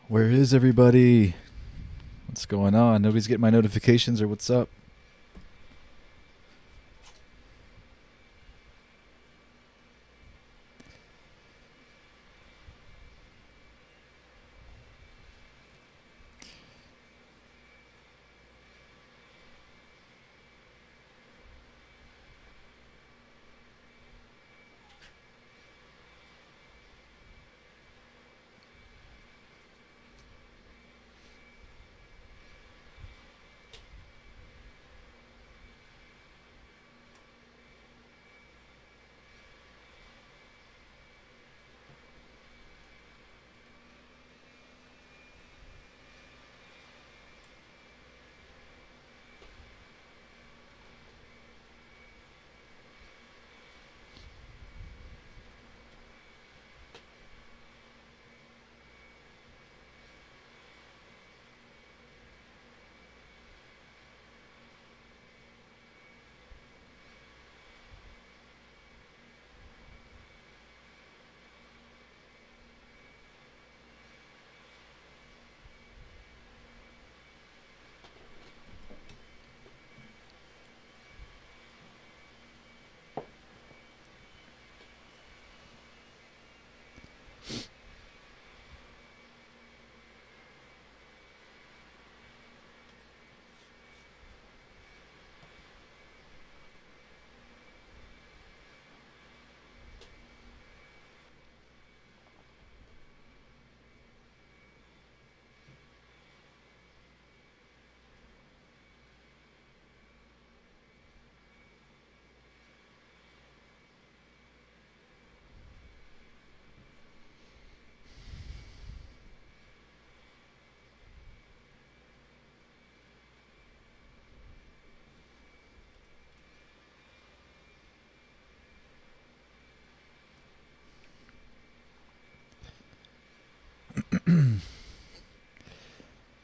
Where is everybody? What's going on? Nobody's getting my notifications, or what's up?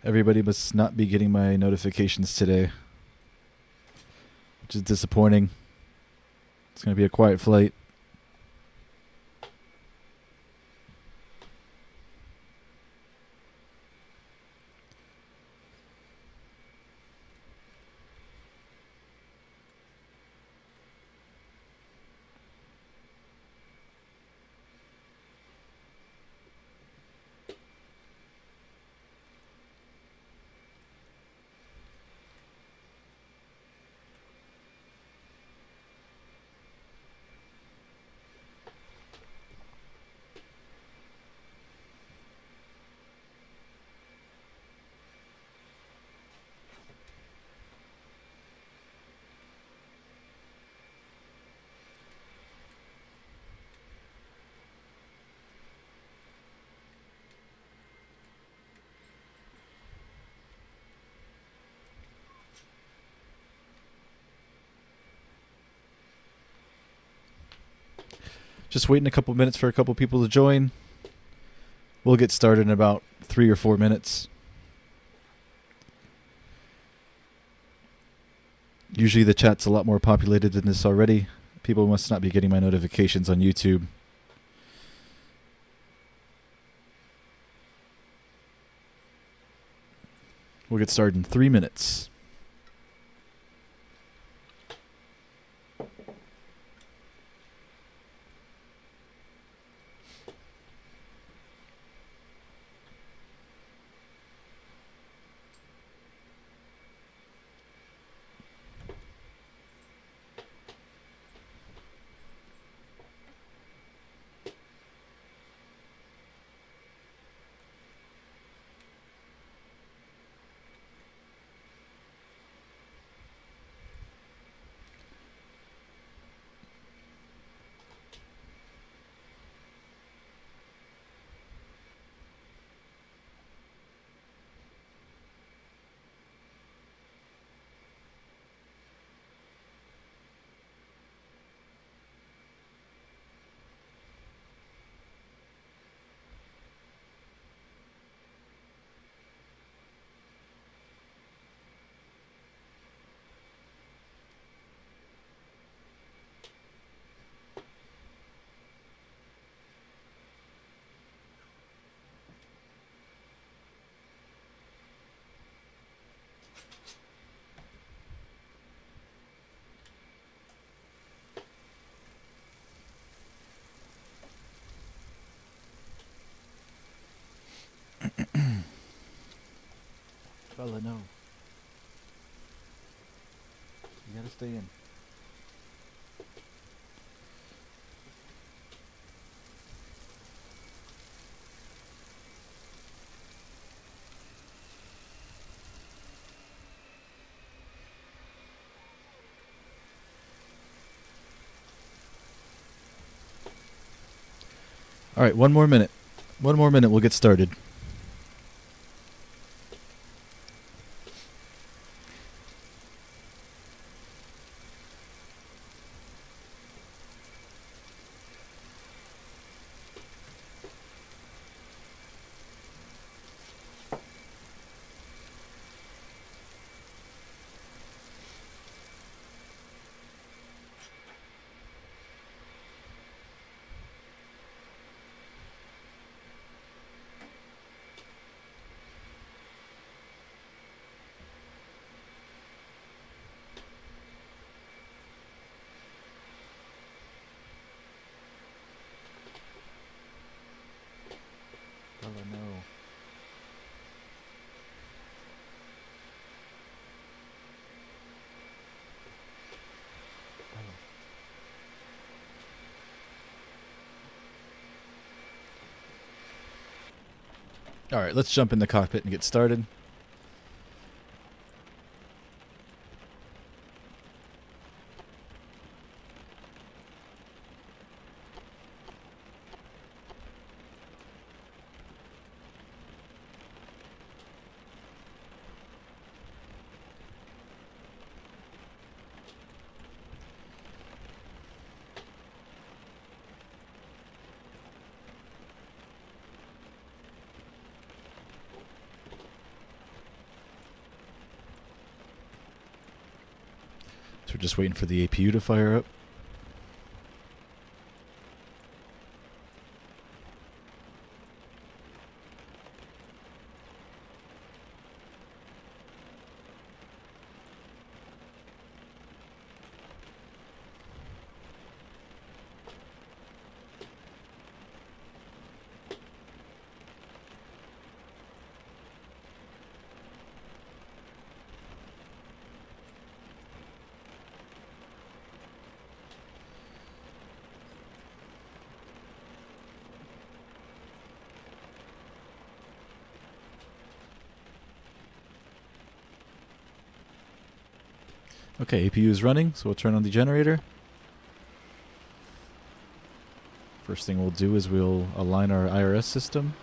Everybody must not be getting my notifications today, which is disappointing. It's going to be a quiet flight. Just waiting a couple minutes for a couple people to join. We'll get started in about 3 or 4 minutes. Usually the chat's a lot more populated than this already. People must not be getting my notifications on YouTube. We'll get started in 3 minutes. Fella, no. You gotta stay in. All right, one more minute. One more minute, we'll get started. Fella, no. All right, let's jump in the cockpit and get started. So we're just waiting for the APU to fire up. Okay, APU is running, so we'll turn on the generator. First thing we'll do is we'll align our IRS system.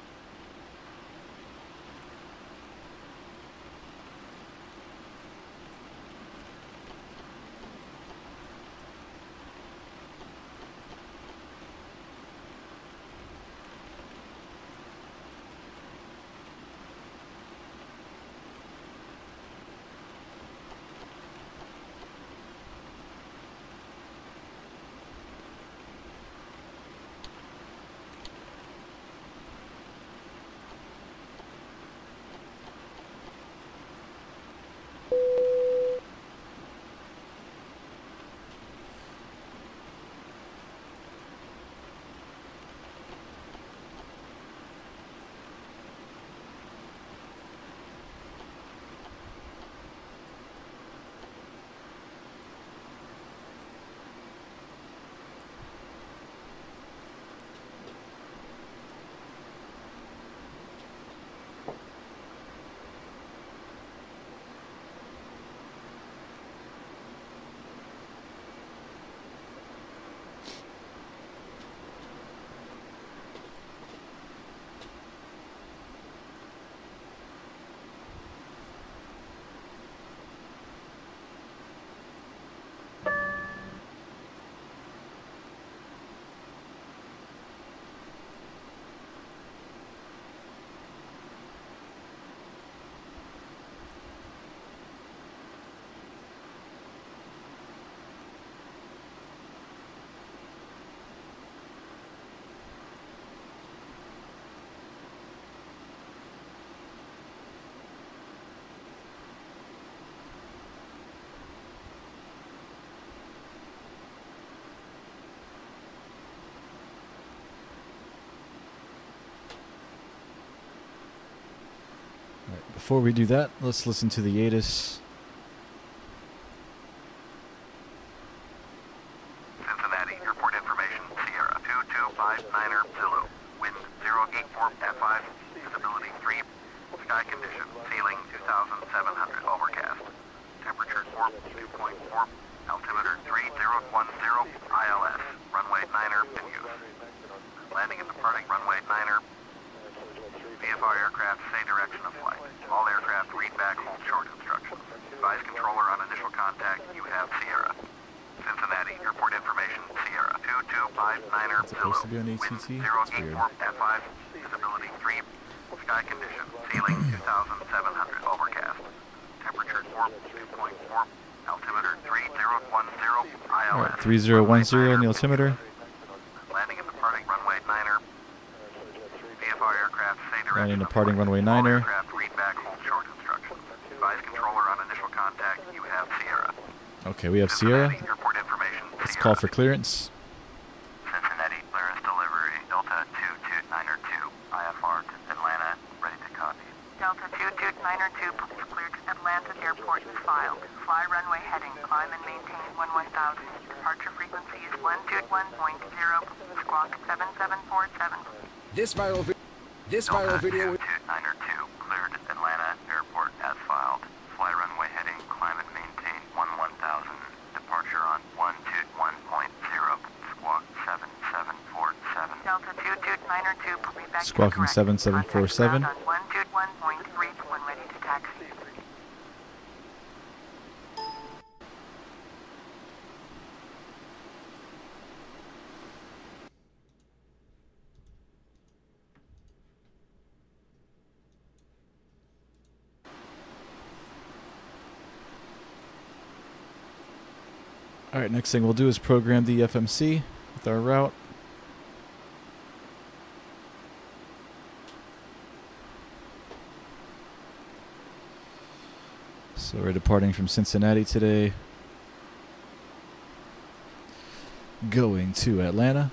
Before we do that, let's listen to the ATIS. Cincinnati, airport information, Sierra 2259er Zulu, wind 084 F5, visibility 3, sky condition, ceiling 2700, overcast, temperature 2.4, altimeter 3010, ILS, runway 9er in use. Landing and departing runway 9er. VFR aircraft say direction of flight. All aircraft read back hold short instructions. Advise controller on initial contact, you have Sierra. Cincinnati, airport information, Sierra 2259er Zulu, wind 084 F5, visibility 3, sky condition, ceiling 2700, overcast, temperature 2.4, altimeter 3010, ILS. All right, 3010 in the altimeter. Landing and departing runway 9er. VFR aircraft say direction. Landing and departing runway 9er. Aircraft read back hold short instructions. Advise controller on initial contact, you have Sierra. Okay, we have Sierra. Airport information. Let's call for clearance. Cincinnati, clearance delivery, Delta 229er2, IFR to Atlanta, ready to copy. Delta 229er2, is cleared to Atlanta Airport is filed. Fly runway heading, climb and maintain 11,000. Departure frequency is 121.0, squawk 7747. This viral video. 229er2, cleared Atlanta Airport as filed. Fly runway heading, climb and maintain 11,000. Departure on 121.0, squawk 7747. Delta 229er2, playback. Squawking 7747. On 121.3 when ready to taxi. All right, next thing we'll do is program the FMC with our route. So we're departing from Cincinnati today, going to Atlanta.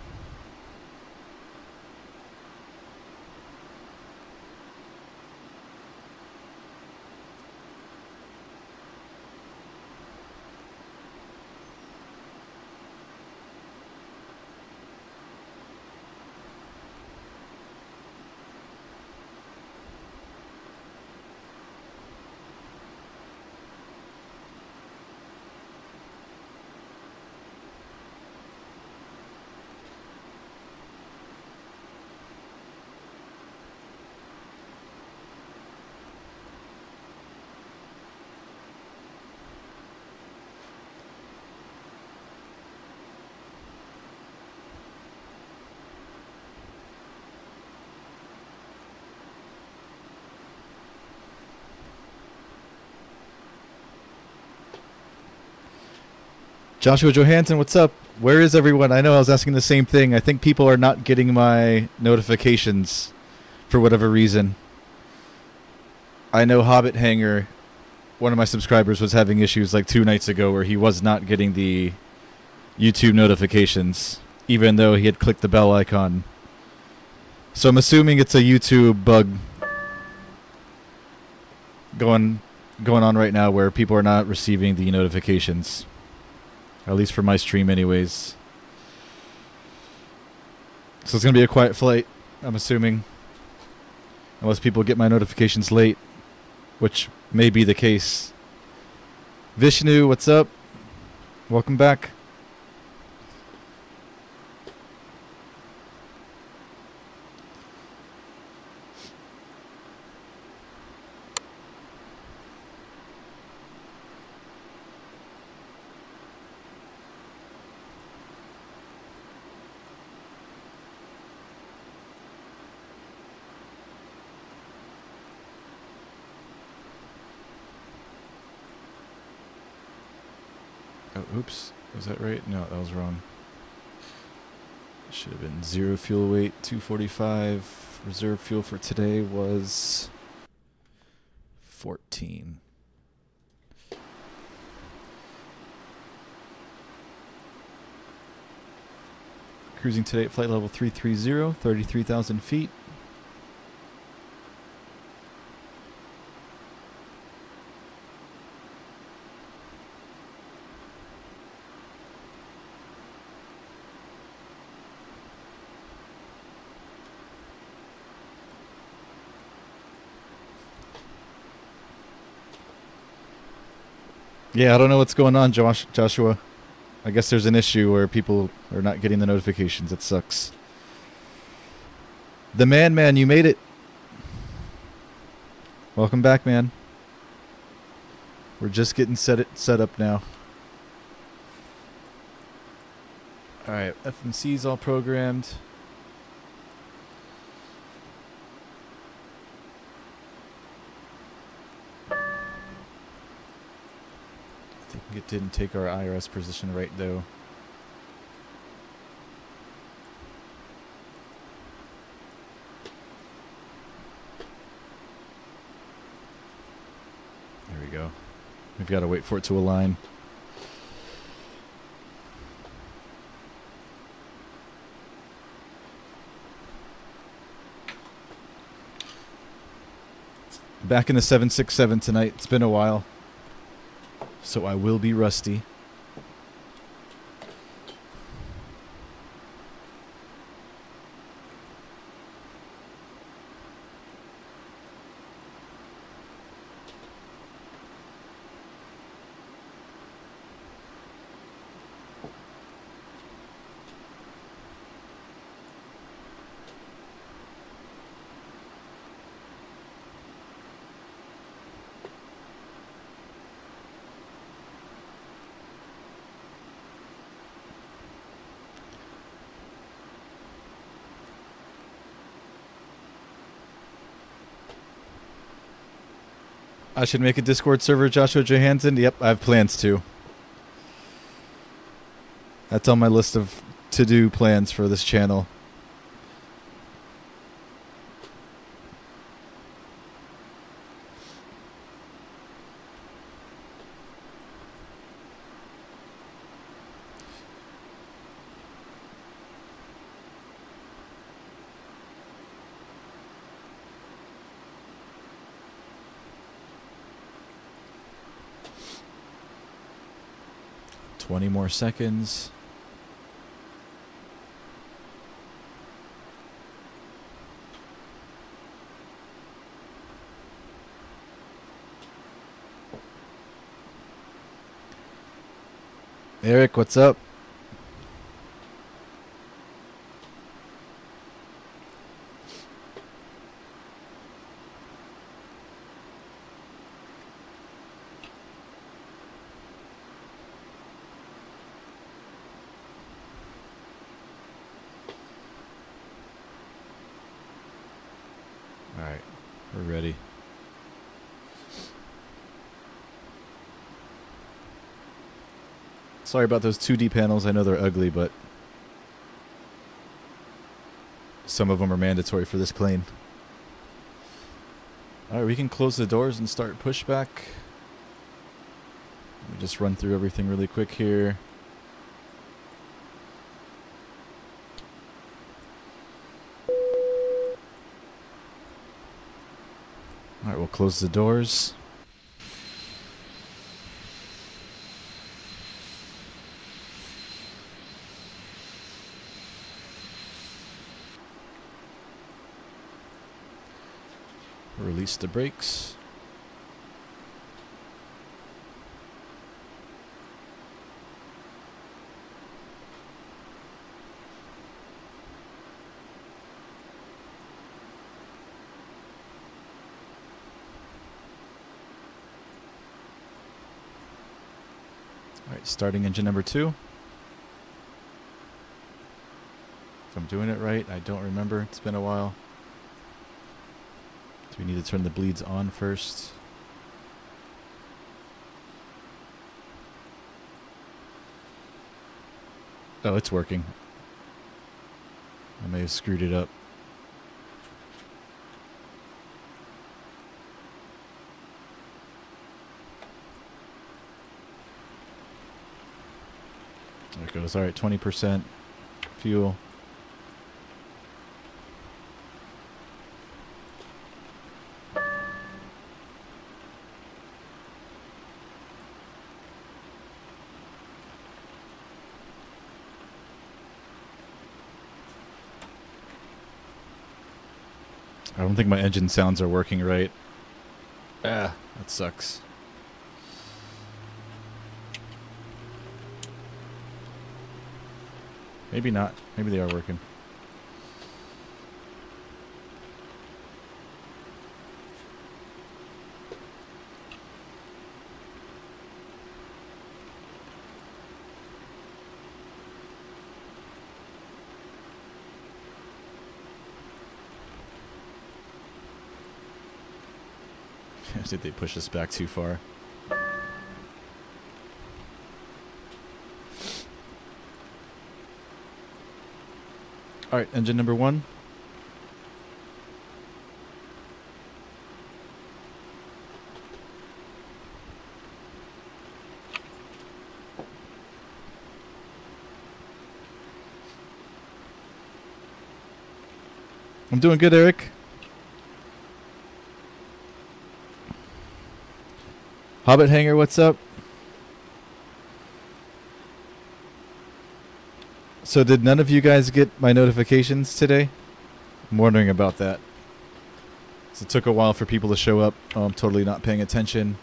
Joshua Johansson, what's up? Where is everyone? I know I was asking the same thing. I think people are not getting my notifications for whatever reason. I know Hobbit Hanger, one of my subscribers, was having issues like 2 nights ago where he was not getting the YouTube notifications, even though he had clicked the bell icon. So I'm assuming it's a YouTube bug going on right now where people are not receiving the notifications. At least for my stream anyways. So it's going to be a quiet flight, I'm assuming. Unless people get my notifications late, which may be the case. Vishnu, what's up? Welcome back. Oh, oops. Was that right? No, that was wrong. Should have been 0 fuel weight, 245. Reserve fuel for today was 14. Cruising today at flight level 330, 33,000 feet. Yeah, I don't know what's going on, Joshua. I guess there's an issue where people are not getting the notifications. It sucks. The man, you made it. Welcome back, man. We're just getting set up now. Alright, FMC's all programmed. I think it didn't take our IRS position right, though. There we go. We've got to wait for it to align. Back in the 767 tonight. It's been a while, so I will be rusty. I should make a Discord server, Joshua Johansson. Yep, I have plans to. That's on my list of to-do plans for this channel. Twenty more seconds. Eric, what's up? Alright, we're ready. Sorry about those 2D panels. I know they're ugly, but some of them are mandatory for this plane. Alright, we can close the doors and start pushback. Let me just run through everything really quick here. Alright, we'll close the doors. Release the brakes. All right, starting engine number 2. If I'm doing it right, I don't remember. It's been a while. We need to turn the bleeds on first. Oh, it's working. I may have screwed it up. There it goes. All right, 20% fuel. I don't think my engine sounds are working right. Ah, that sucks. Maybe not. Maybe they are working. Did they push us back too far? All right, engine number 1. I'm doing good, Eric. Hobbit Hanger, what's up? So did none of you guys get my notifications today? I'm wondering about that. So it took a while for people to show up. Oh, I'm totally not paying attention.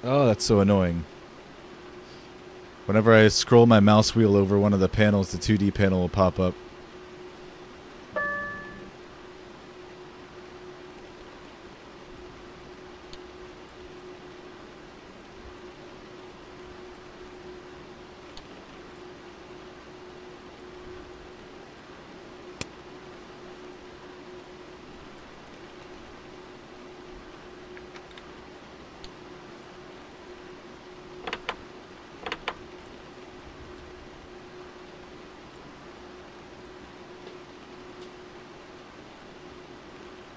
Oh, that's so annoying. Whenever I scroll my mouse wheel over one of the panels, the 2D panel will pop up.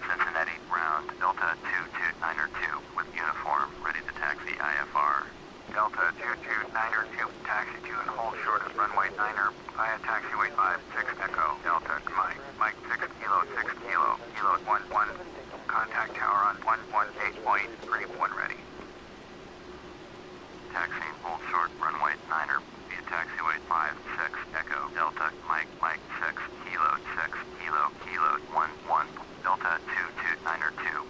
Cincinnati, round, Delta 229er2 with uniform, ready to taxi IFR. Delta 229er2, taxi to and hold short of runway 9er, via taxiway 56 Echo. Delta, Mike 6 Kilo, 6 Kilo, Kilo 11, contact tower on 118 point, pretty one ready. Taxiing, hold short, runway 9er, via taxiway 56 Echo. Delta, Mike 6 Kilo, 6 Kilo, Kilo 11, Delta 229er2.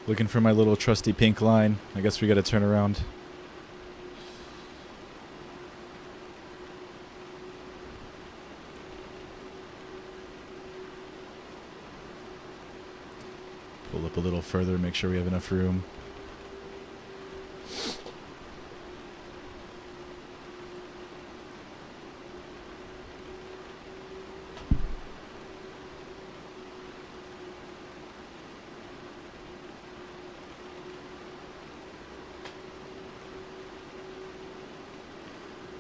Looking for my little trusty pink line. I guess we gotta turn around. Pull up a little further, make sure we have enough room.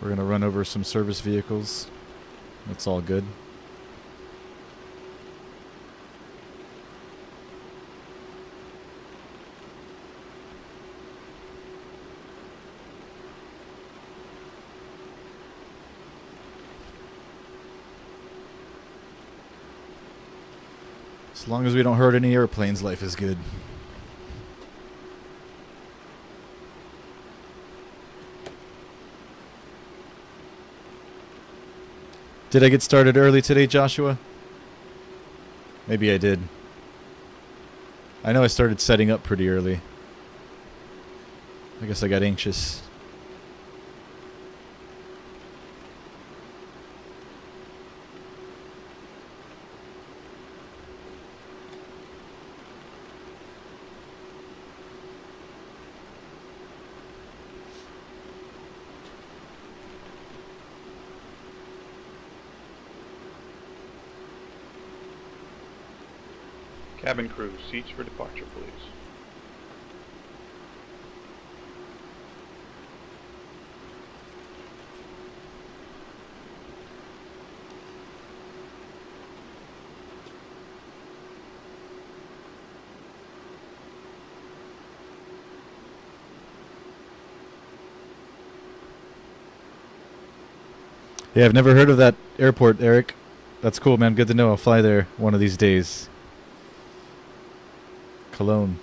We're going to run over some service vehicles. That's all good. As long as we don't hurt any airplanes, life is good. Did I get started early today, Joshua? Maybe I did. I know I started setting up pretty early. I guess I got anxious. Cabin crew, seats for departure, please. Yeah, I've never heard of that airport, Eric. That's cool, man. Good to know. I'll fly there one of these days. Cologne.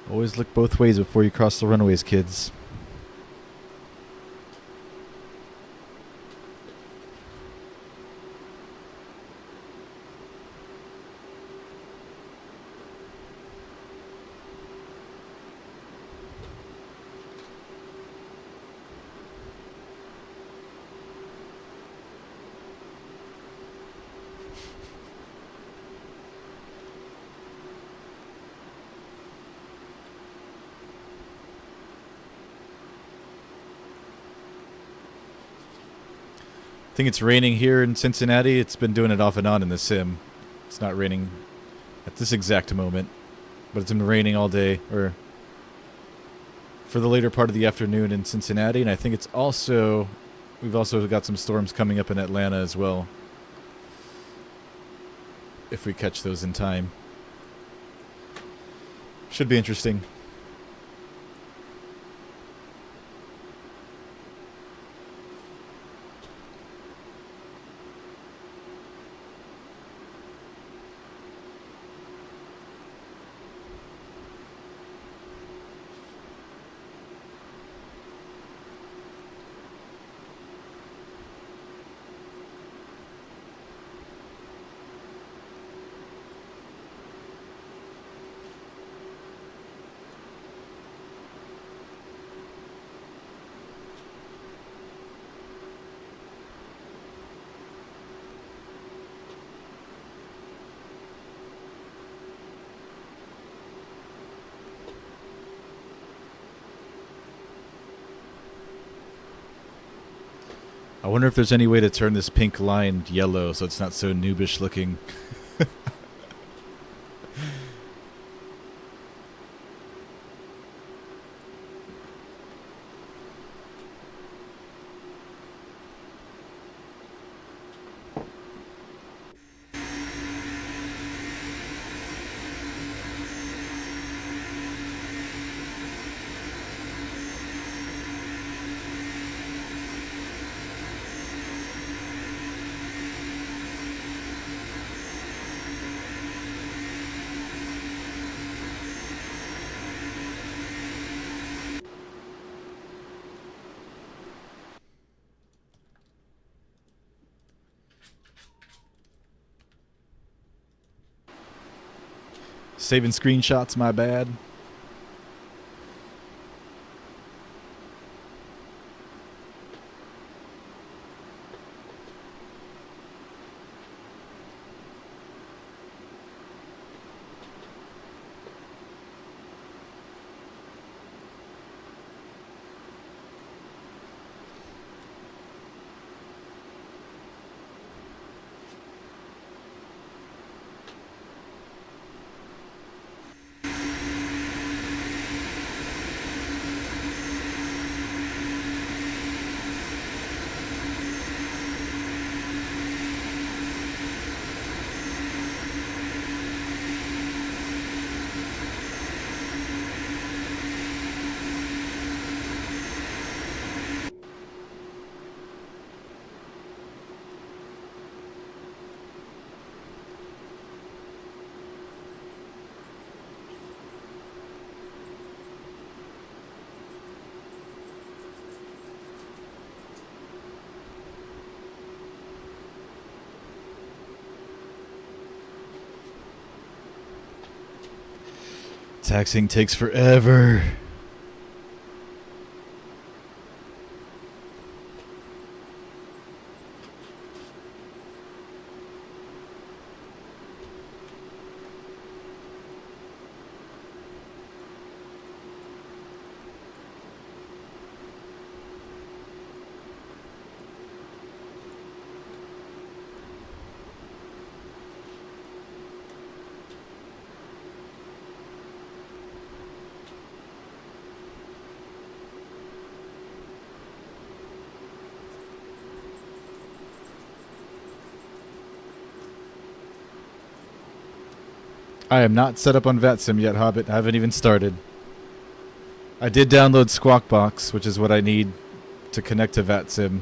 Always look both ways before you cross the runways, kids. I think it's raining here in Cincinnati. It's been doing it off and on in the sim. It's not raining at this exact moment, but it's been raining all day, or for the later part of the afternoon in Cincinnati, and I think it's also, we've also got some storms coming up in Atlanta as well, if we catch those in time. Should be interesting. I wonder if there's any way to turn this pink line yellow so it's not so noobish looking. Saving screenshots, my bad. Taxiing takes forever. I am not set up on VATSIM yet, Hobbit. I haven't even started. I did download Squawkbox, which is what I need to connect to VATSIM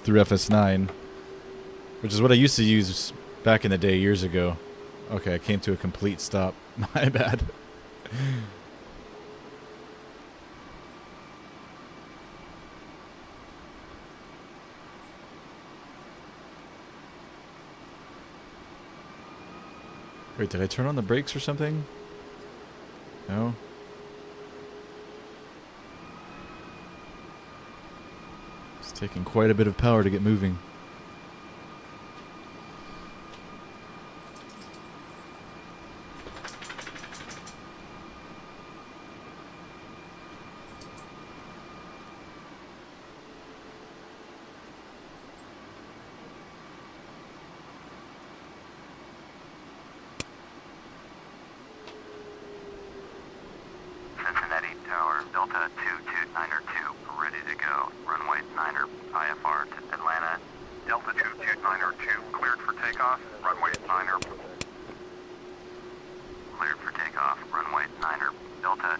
through FS9, which is what I used to use back in the day, years ago. Okay, I came to a complete stop. My bad. Wait, did I turn on the brakes or something? No? It's taking quite a bit of power to get moving. Cincinnati Tower, Delta 229er2, ready to go. Runway 9er, IFR to Atlanta. Delta 229er2, cleared for takeoff. Runway 9er. Cleared for takeoff. Runway 9er, Delta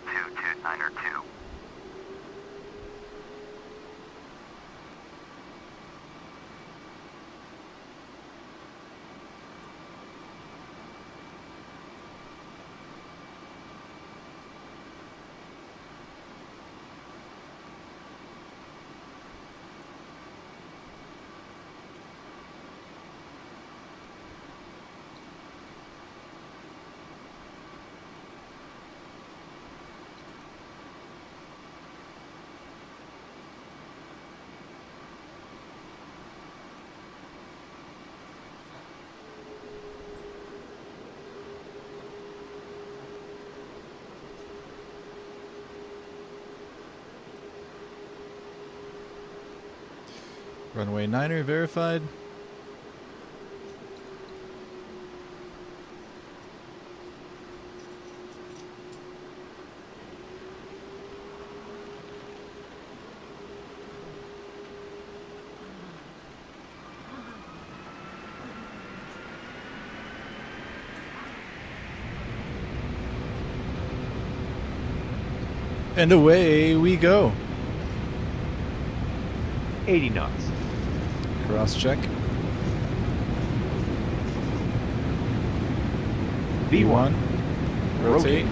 229er2. Runway 9er verified. And away we go. 80 knots. Cross check. V1. Rotate.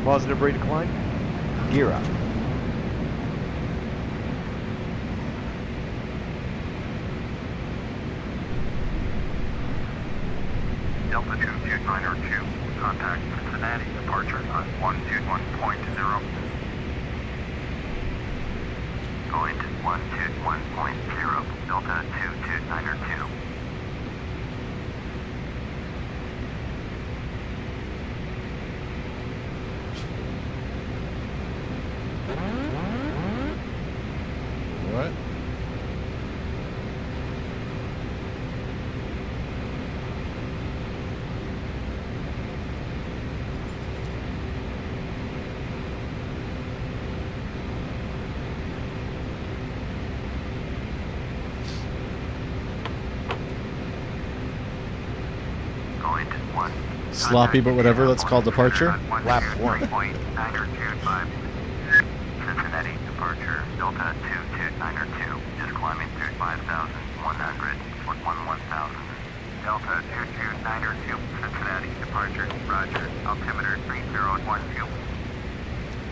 Positive rate of climb. Gear up. Delta 229er2, contact Cincinnati, departure on 121.0. Going to 121.0, Delta 229er2. What? Going to 1. Sloppy, but whatever. Let's call departure. Lap 1. Cincinnati departure, Delta 229er2, just climbing through 5,100, foot 1,000. Delta 229er2, Cincinnati departure, roger, altimeter 3012.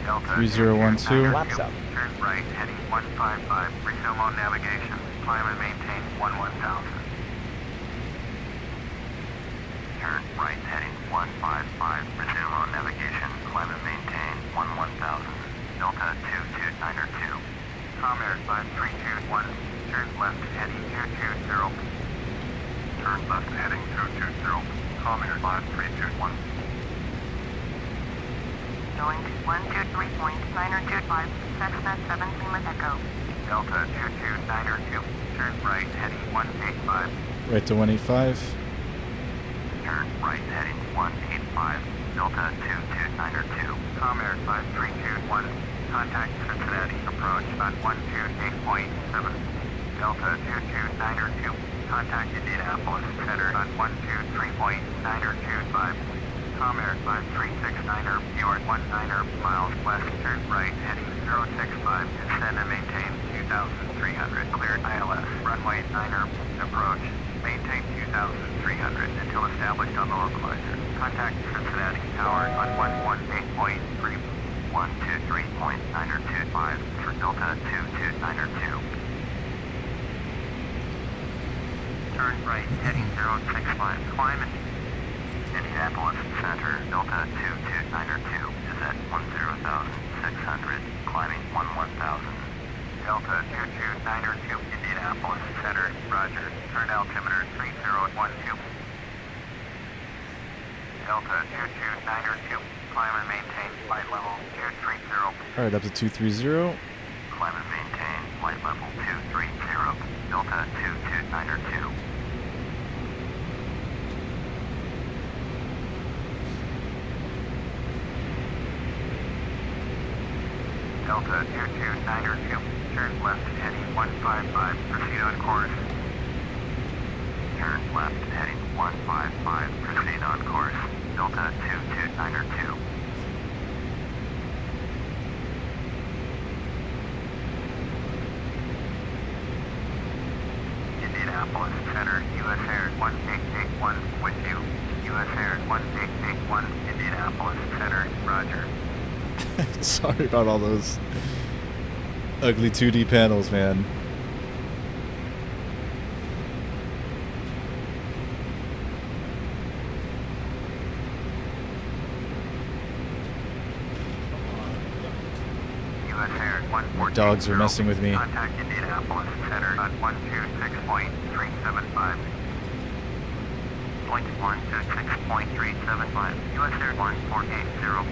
Delta 3012. Laps up. Turn right, heading 155, resume on navigation, climb and maintain 11,000. right, heading 155. Resume on navigation. Climb and maintain 11,000. Delta 229er2. Comair 5321. Turn left, heading 220. Turn left, heading 220. Comair 5321. Going 123.925, Cessna 7 Lima Echo. Delta 229er2. Turn right, heading 185. Right to 185. Turn right, heading 185. Delta 229er2. Comair 5321. Contact Cincinnati. Approach on 128.7. Delta 229er2. Contact Indianapolis Center on 123.925. Comair 5369er. You are 19er miles west. Turn right, heading 065. Descend and maintain 2,300. Cleared ILS. Runway 9er. Approach. Maintain 2,300 until established on the localizer. Contact Cincinnati Tower on 118.3. 123.925 for Delta 229er2. Turn right, heading 065. Climb it. Indianapolis Center, Delta 229er2 is at 10,600. Climbing 11,000. Delta 229er2, Indianapolis Center, roger. Turn altimeter 3012. Delta 229er2, climb and maintain flight level 230. Alright, up to 230. Climb and maintain flight level 230. Delta 229er2. Delta 229er2, turn left heading 155, proceed on course. Turn left heading 155, proceed on course. Delta 229er2. Indianapolis Center, U.S. Air 1881 with you. U.S. Air 1881, Indianapolis Center, roger. Sorry about all those ugly 2D panels, man. U.S. Air 114. Dogs are messing with me. Contact Indianapolis Center on 126.375. Point 126.375. U.S. Air 1480.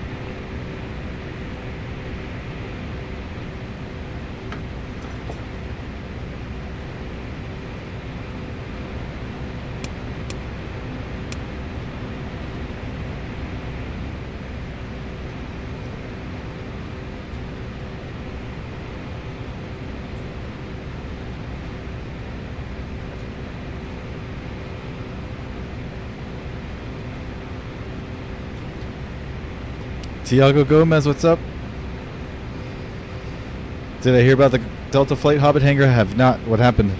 Tiago Gomez, what's up? Did I hear about the Delta Flight Hobbit hangar? I have not. What happened?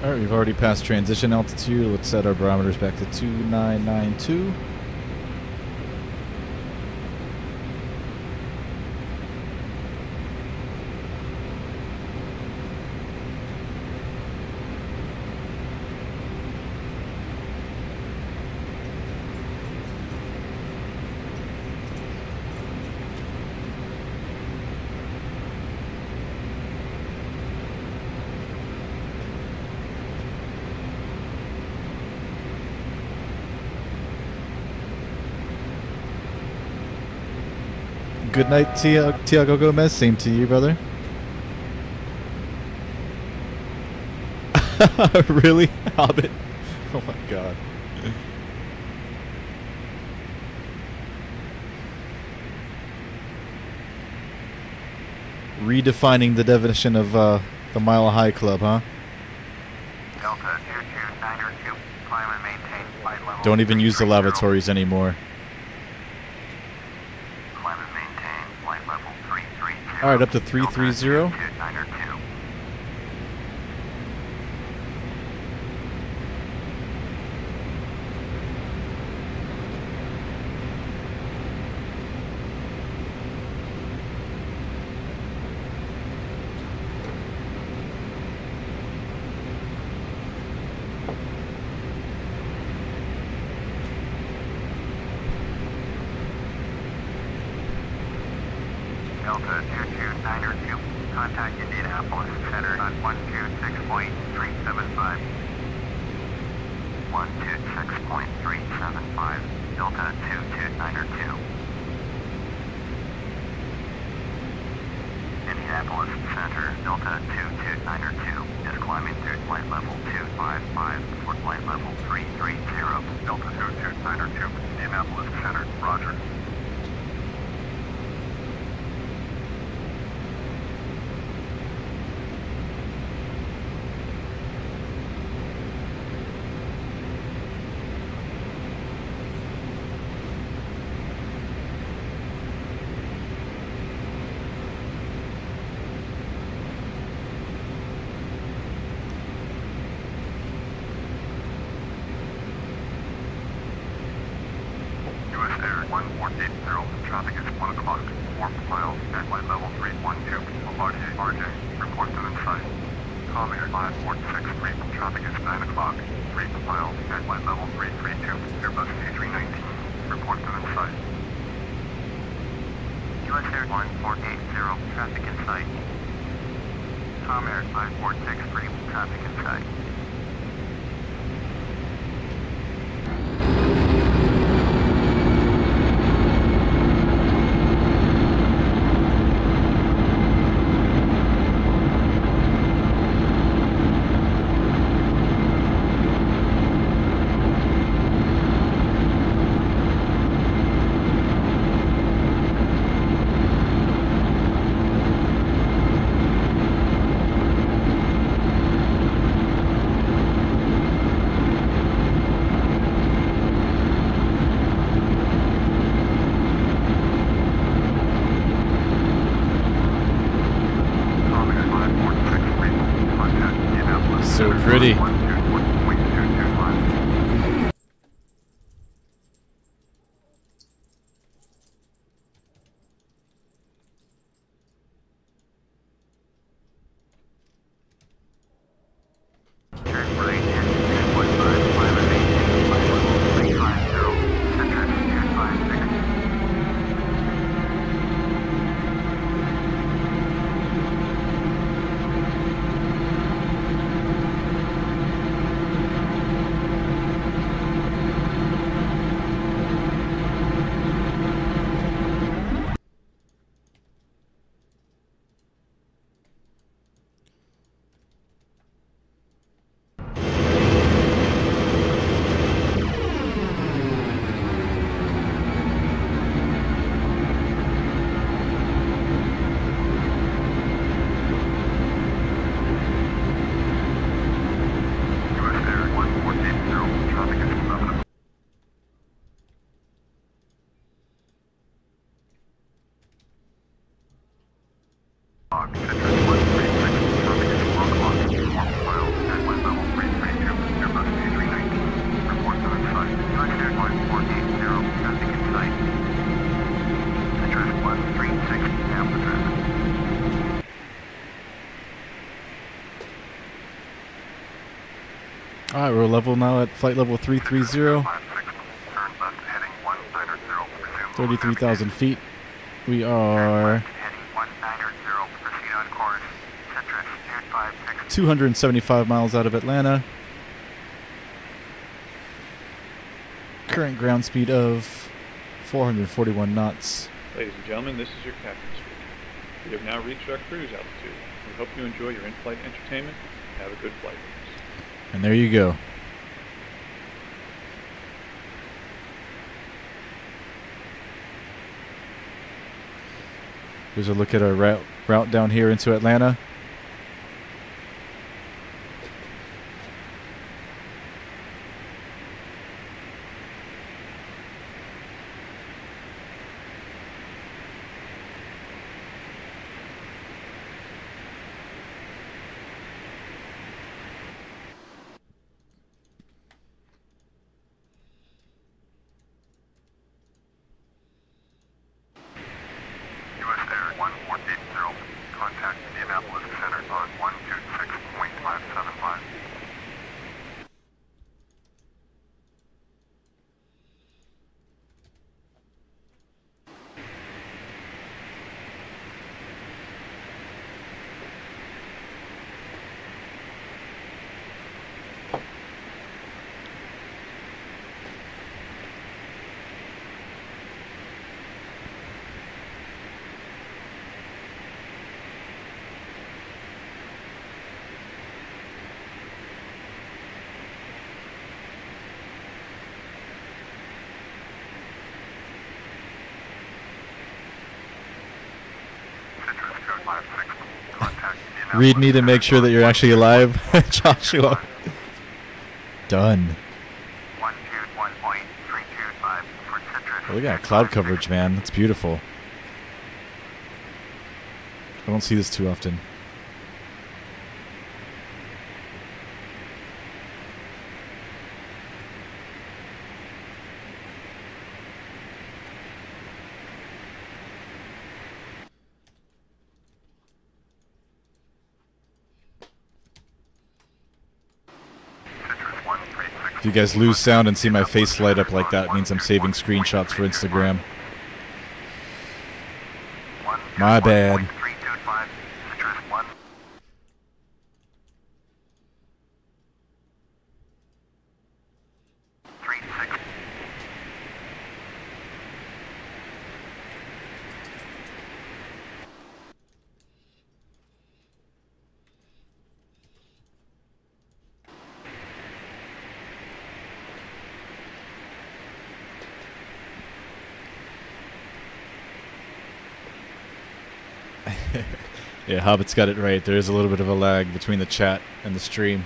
Alright, we've already passed transition altitude. Let's set our barometers back to 2992. Good night, Tiago Gomez. Same to you, brother. Really? Hobbit? Oh my god. Redefining the definition of the Mile High Club, huh? Delta 229er2, climb and maintain flight level. Don't even use the lavatories anymore. Climb and maintain flight level 330. Alright, up to 330. Delta 229er 2. Contact Indianapolis Center on 126.375. 126.375. Delta 229er 2. Indianapolis Center, Delta 229er 2 is climbing through flight level 255 for flight level 330. Delta 229er 2, Indianapolis Center, roger. US Air 1480, traffic is 1 o'clock, 4 miles at flight level 312, Bombardier RJ, report to sight. Com Air 5463, traffic is 9 o'clock, 3 miles at flight level 332, Airbus A319, report to sight. US Air 1480, traffic in sight. Com Air 5463, traffic in sight. So pretty. Alright, we're level now at flight level 330. 33,000 feet. We are 275 miles out of Atlanta. Current ground speed of 441 knots. Ladies and gentlemen, this is your captain speaking. We have now reached our cruise altitude. We hope you enjoy your in-flight entertainment and have a good flight. And there you go. Here's a look at our route down here into Atlanta. US Air 1480, contact Indianapolis 56. Contact Read me to make sure that you're actually alive, Joshua. Done. 121.325 for Citrus. Oh, look at that cloud coverage, man. That's beautiful. I don't see this too often. If you guys lose sound and see my face light up like that, it means I'm saving screenshots for Instagram. My bad. 325. Citrus 1. Yeah, Hobbit's got it right. There is a little bit of a lag between the chat and the stream.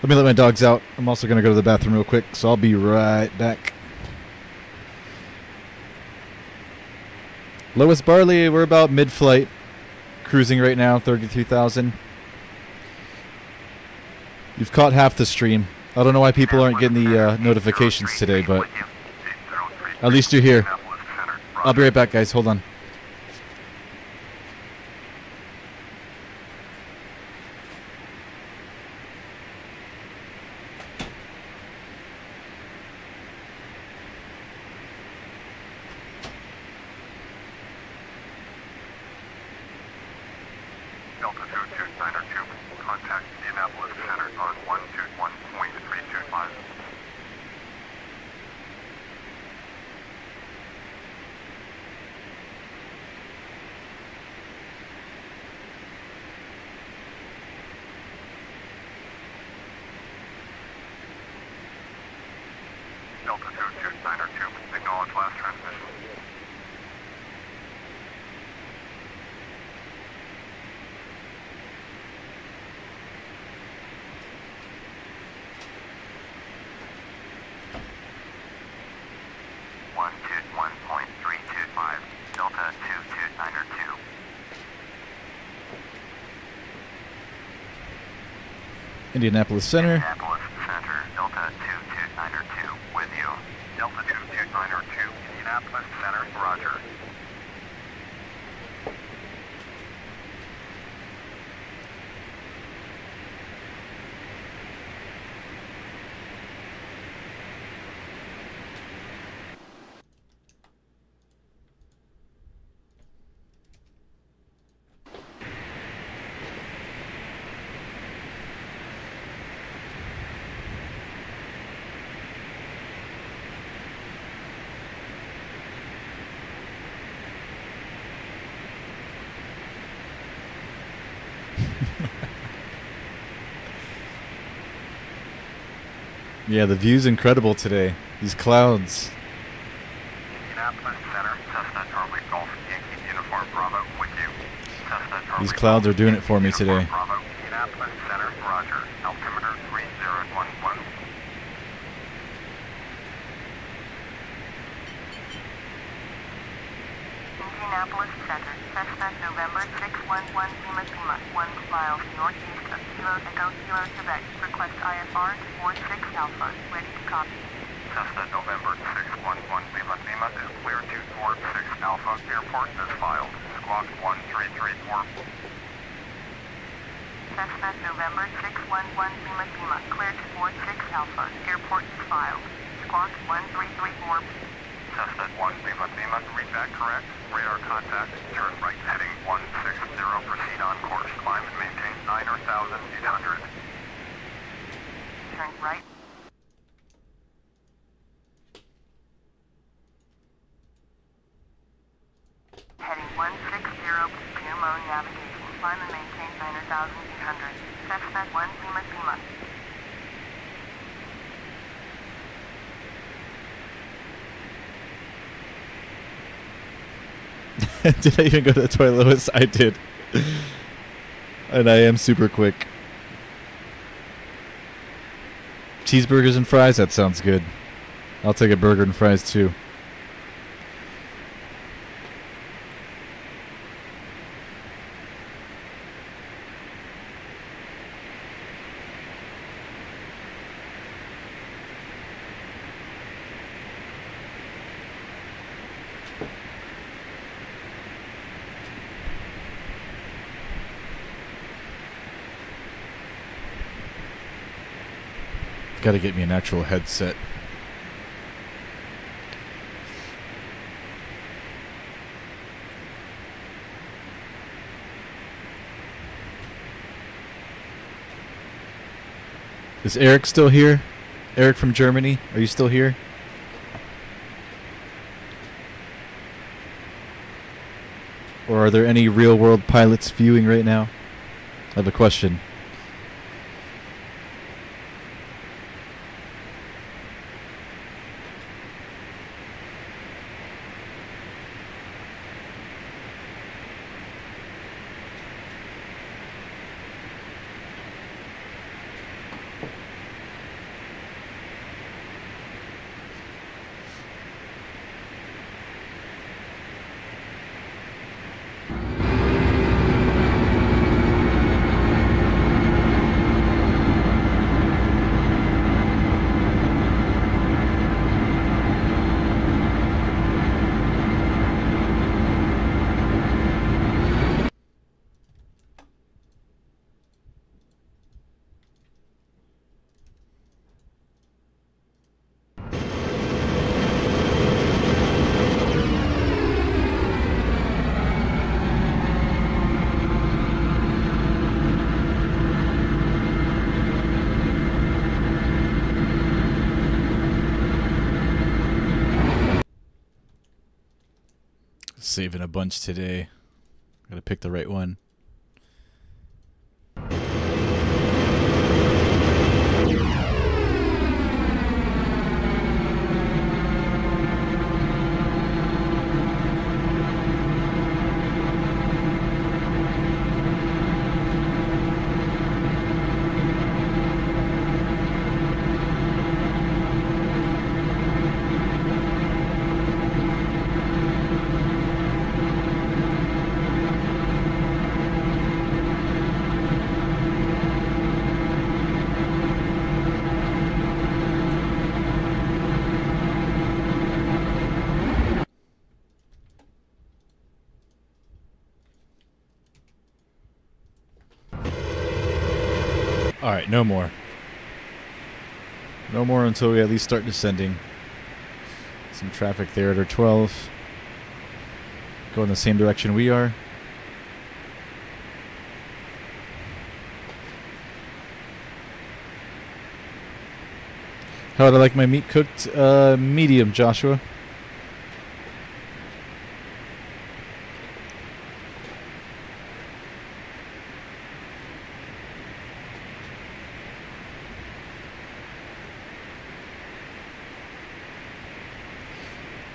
Let me let my dogs out. I'm also going to go to the bathroom real quick, so I'll be right back. Lois Barley, we're about mid-flight. Cruising right now, 33,000. You've caught half the stream. I don't know why people aren't getting the notifications today, but at least you're here. I'll be right back, guys. Hold on. Indianapolis Center. Indianapolis Center, Delta 2292 with you. Delta 2292, Indianapolis Center, roger. Yeah, the view's incredible today. These clouds. Indianapolis Center, Cessna Charlie Golf, Yankee Uniform Bravo with you. Cessna Charlie These clouds are doing it for me today. Bravo, Indianapolis Center, roger. Altimeter 3011. Indianapolis Center, Cessna November 611 Lima 1 miles northeast of Kilo Echo Kilo Quebec. Request IFR to 46 Alpha. Ready to copy. Cessna November 611 Lima is clear to Fort 6 Alpha. Airport is filed. Squawk 1334. Cessna November 611 Lima clear to 46 Alpha. Airport is filed. Squawk 1334. Cessna 1 Lima, read that correct. Radar contact, turn right heading 160, proceed on course, climb and maintain 9,800. Turn right. 1300. Cessna 1 Lima Lima. Did I even go to the toilet, Lois? I did. And I am super quick. Cheeseburgers and fries? That sounds good. I'll take a burger and fries too. Got to get me an actual headset. Is Eric still here? Eric from Germany, are you still here? Or are there any real-world pilots viewing right now? I have a question. Saving a bunch today. Gotta pick the right one. Alright, no more. No more until we at least start descending. Some traffic there at our 12. Go in the same direction we are. How would I like my meat cooked? Medium, Joshua.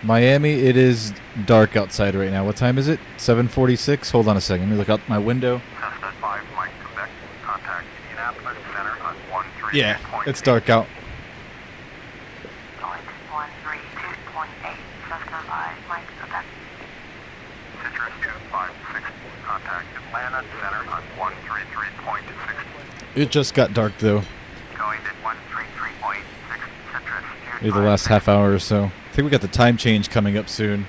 Miami, it is dark outside right now. What time is it? 7:46? Hold on a second. Let me look out my window. Cessna 5 Mike Quebec. Contact Indianapolis Center on 13. Yeah, it's dark out. Point 132.8, Cessna 5 Mike Quebec. Citrus 256. Contact Atlanta Center on 133.6. It just got dark though. Going to 133.6. Citrus 256. Maybe the last half hour or so. I think we got the time change coming up soon.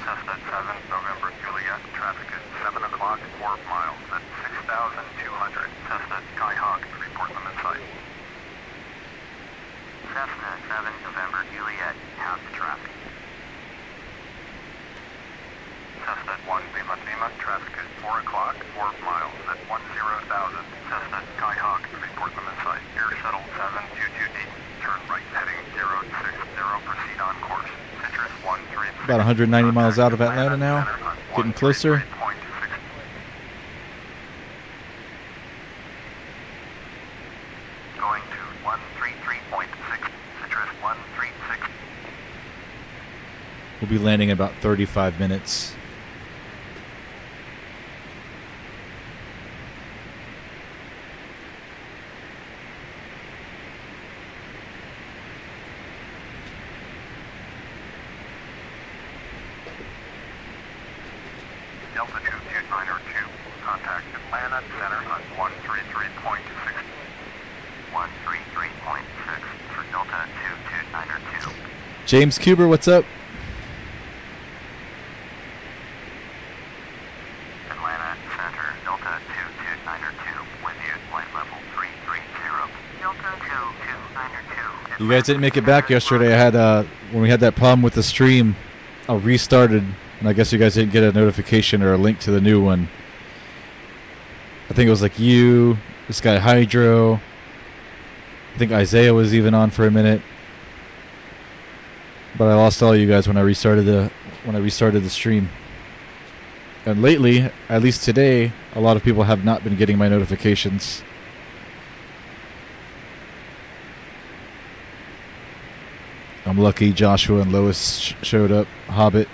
Cessna 7 November Juliet. Traffic is 7 o'clock, 4 miles at 6,200. Cessna Skyhawk, report limit site. Cessna 7 November Juliet, half the traffic. Cessna 1 Lima Lima, traffic is 4 o'clock, 4 miles at 10,000. Cessna Skyhawk, report limit site. Air Shuttle 722D, turn right heading 060, proceed on course. Citrus 13. About 190 miles out of Atlanta now. Getting closer. going to 133.6, Citrus 136. We'll be landing in about 35 minutes. Delta 2292, contact Atlanta Center on 133.6. 133.6 for Delta 2292. James Kuber, what's up? Atlanta Center, Delta 2292, with you, flight level 330. Delta 2292. You guys didn't make it back yesterday. I had when we had that problem with the stream, I restarted, and I guess you guys didn't get a notification or a link to the new one. I think it was like you, this guy Hydro. I think Isaiah was even on for a minute, but I lost all you guys when I restarted the stream. And lately, at least today, a lot of people have not been getting my notifications. I'm lucky Joshua and Lois showed up. Hobbit.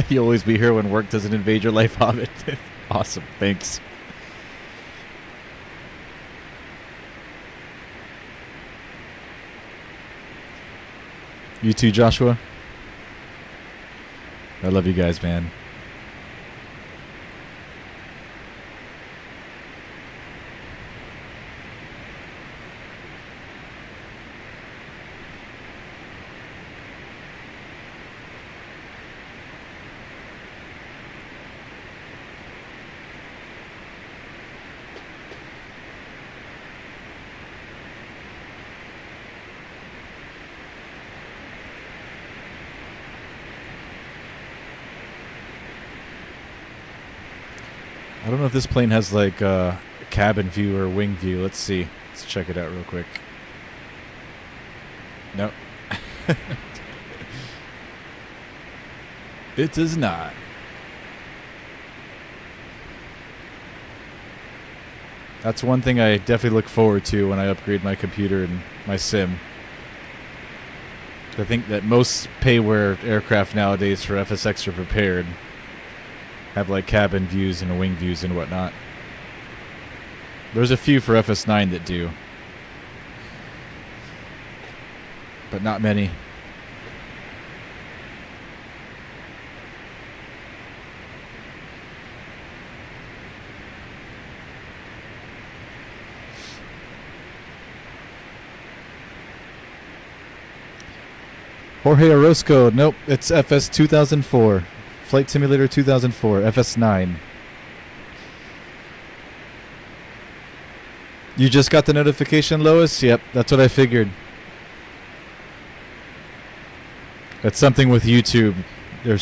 You'll always be here when work doesn't invade your life, Hobbit. Awesome, thanks. You too, Joshua. I love you guys, man. I don't know if this plane has like cabin view or wing view. Let's see. Let's check it out real quick. Nope. It does not. That's one thing I definitely look forward to when I upgrade my computer and my sim. I think that most payware aircraft nowadays for FSX are prepared. Have like cabin views and wing views and whatnot. There's a few for FS9 that do, but not many. Jorge Orozco, nope, it's FS 2004. Flight Simulator 2004, FS9. You just got the notification, Lois? Yep, that's what I figured. That's something with YouTube. Their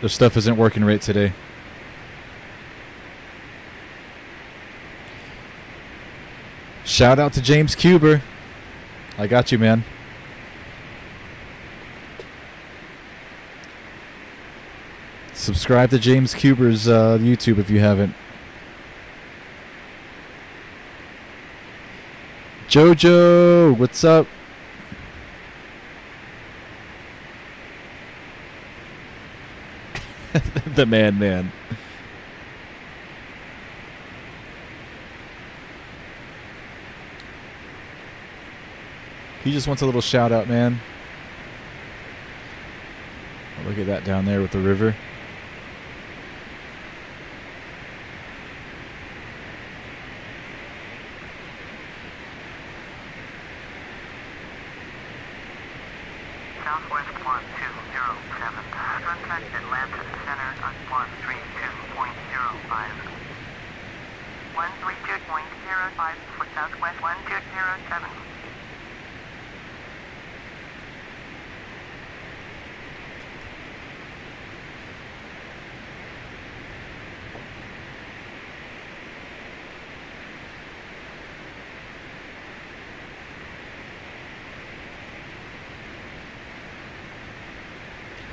stuff isn't working right today. Shout out to James Kuber. I got you, man. Subscribe to James Kuber's YouTube if you haven't. Jojo, what's up? The man. He just wants a little shout out, man. Oh, look at that down there with the river. Southwest 1207. Contact Atlanta Center on 132.05. 132.05 for Southwest 1207.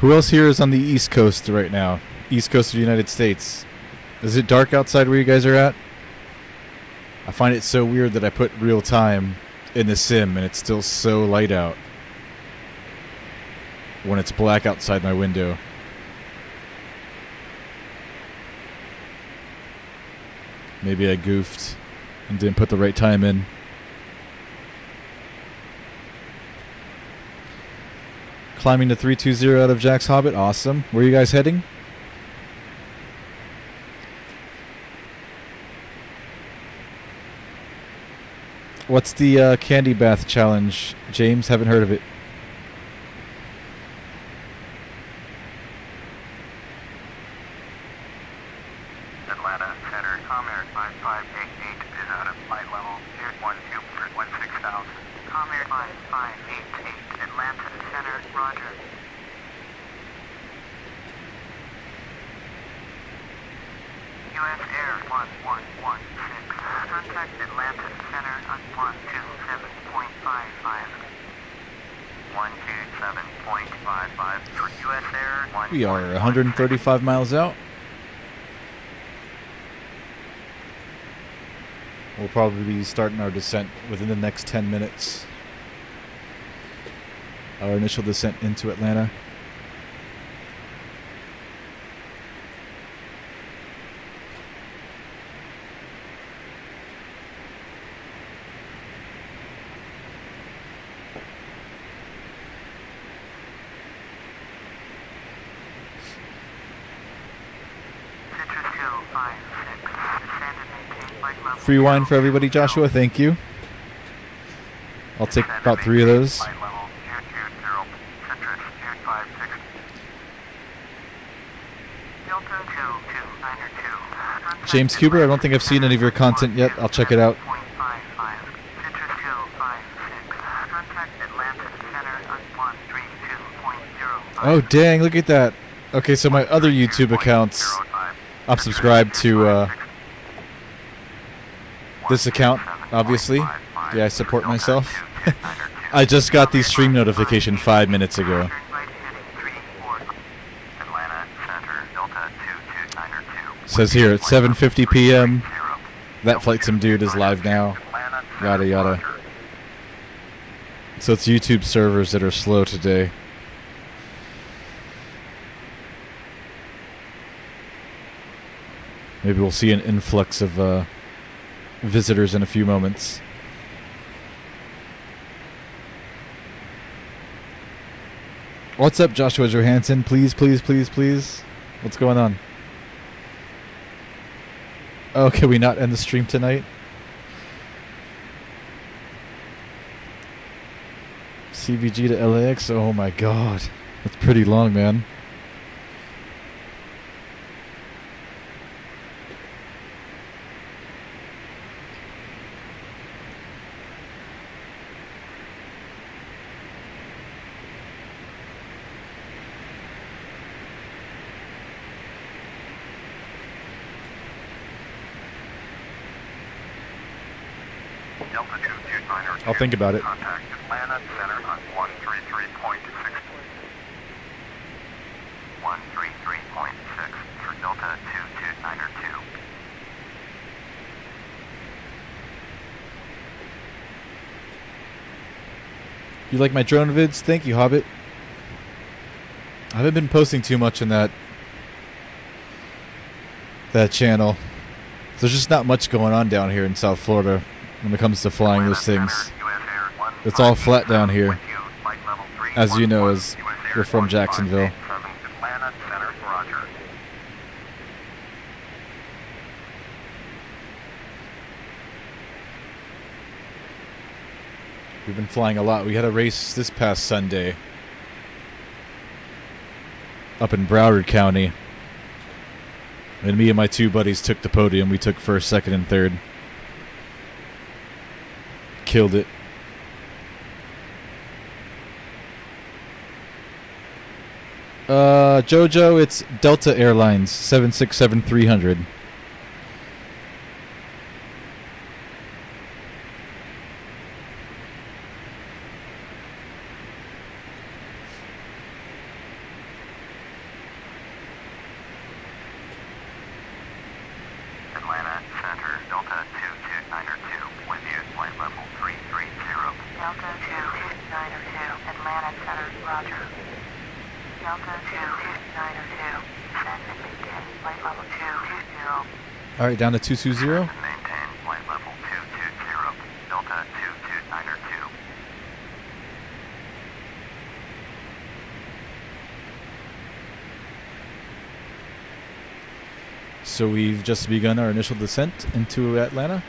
Who else here is on the East Coast right now? East Coast of the United States. Is it dark outside where you guys are at? I find it so weird that I put real time in the sim and it's still so light out when it's black outside my window. Maybe I goofed and didn't put the right time in. Climbing to 320 out of Jack's Hobbit. Awesome. Where are you guys heading? What's the candy bath challenge? James, haven't heard of it. Atlanta Center, Comair 5588 is out of flight level. Here 16000. Comair 5588, Atlanta Center, roger. U.S. Air 1116. Contact Atlanta Center on 127.55. 127.55 for U.S. Air. We are 135 miles out. We'll probably be starting our descent within the next 10 minutes. Our initial descent into Atlanta. Free wine for everybody, Joshua. Thank you. I'll take about 3 of those. James Cuber, I don't think I've seen any of your content yet. I'll check it out. Oh, dang, look at that. Okay, so my other YouTube accounts, I'm subscribed to this account, obviously. Yeah, I support myself. I just got the stream notification 5 minutes ago. Says here at 7:50 p.m. That flight sim dude is live now. Yada yada. So it's YouTube servers that are slow today. Maybe we'll see an influx of visitors in a few moments. What's up, Joshua Johansson? Please, please, please, please. What's going on? Oh, can we not end the stream tonight? CVG to LAX? Oh my god. That's pretty long, man. I'll think about it. Contact Atlanta Center on 133.6. 133.6 for Delta 2292. You like my drone vids? Thank you, Hobbit. I haven't been posting too much in that channel. There's just not much going on down here in South Florida when it comes to flying those things. U.S. Air 1 It's all flat down here, as you know, as we're from Jacksonville. Atlanta Center, roger. We've been flying a lot. We had a race this past Sunday up in Broward County. And me and my two buddies took the podium. We took first, second, and third. Killed it. Jojo, it's Delta Airlines 767-300. Atlanta Center, Delta 22902, with you, flight level 330. Delta 22902, Atlanta Center, roger. Delta 22902, send and maintain flight level 220. All right, down to 220. Maintain flight level 220, Delta 22902. So we've just begun our initial descent into Atlanta.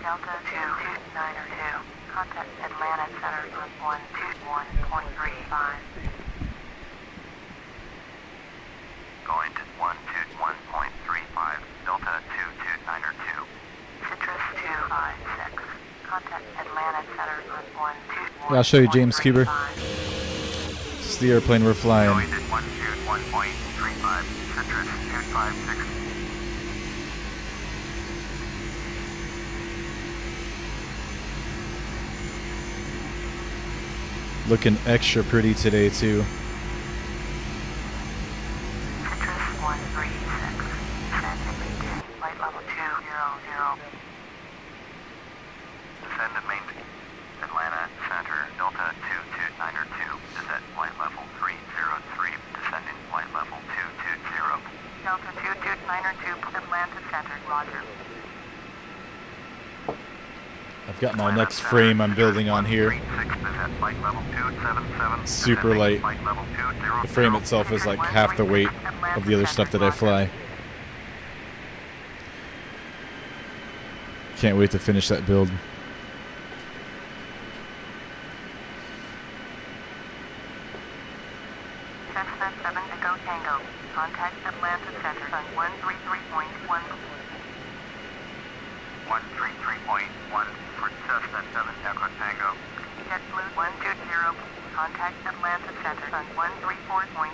Delta 22902, contact Atlanta Center on 121.35. Going to 121.35, Delta 22902. Citrus 256, contact Atlanta Center on 121.35. Yeah, I'll show you James Cuber. This is the airplane we're flying. Going at 121.35, Citrus 256. Looking extra pretty today, too. Citrus 136, send and maintain flight level 200. Descend and maintain. Atlanta Center, Delta 22902. Descent flight level 303. Descending flight level 220. Delta 22902, Atlanta Center, roger. I've got my next frame I'm building on here. Super light. The frame itself is like half the weight of the other stuff that I fly. Can't wait to finish that build. Cessna 7 Echo Tango, contact Atlanta Center on 133.1. 133.1 for Cessna 7 Echo Tango. JetBlue 120, contact Atlanta Center on 134.8.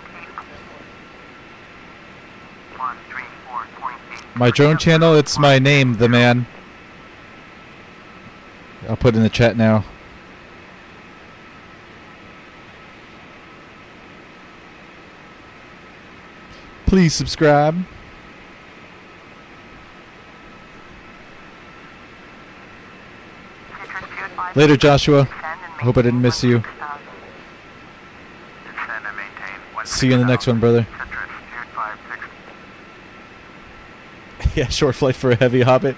134.8. My drone channel, it's my name, The Man. I'll put it in the chat now. Please subscribe. Later, Joshua. Hope I didn't miss you. Descend and maintain. See you in the next one, brother. Citrus 256. Yeah, short flight for a heavy Hobbit.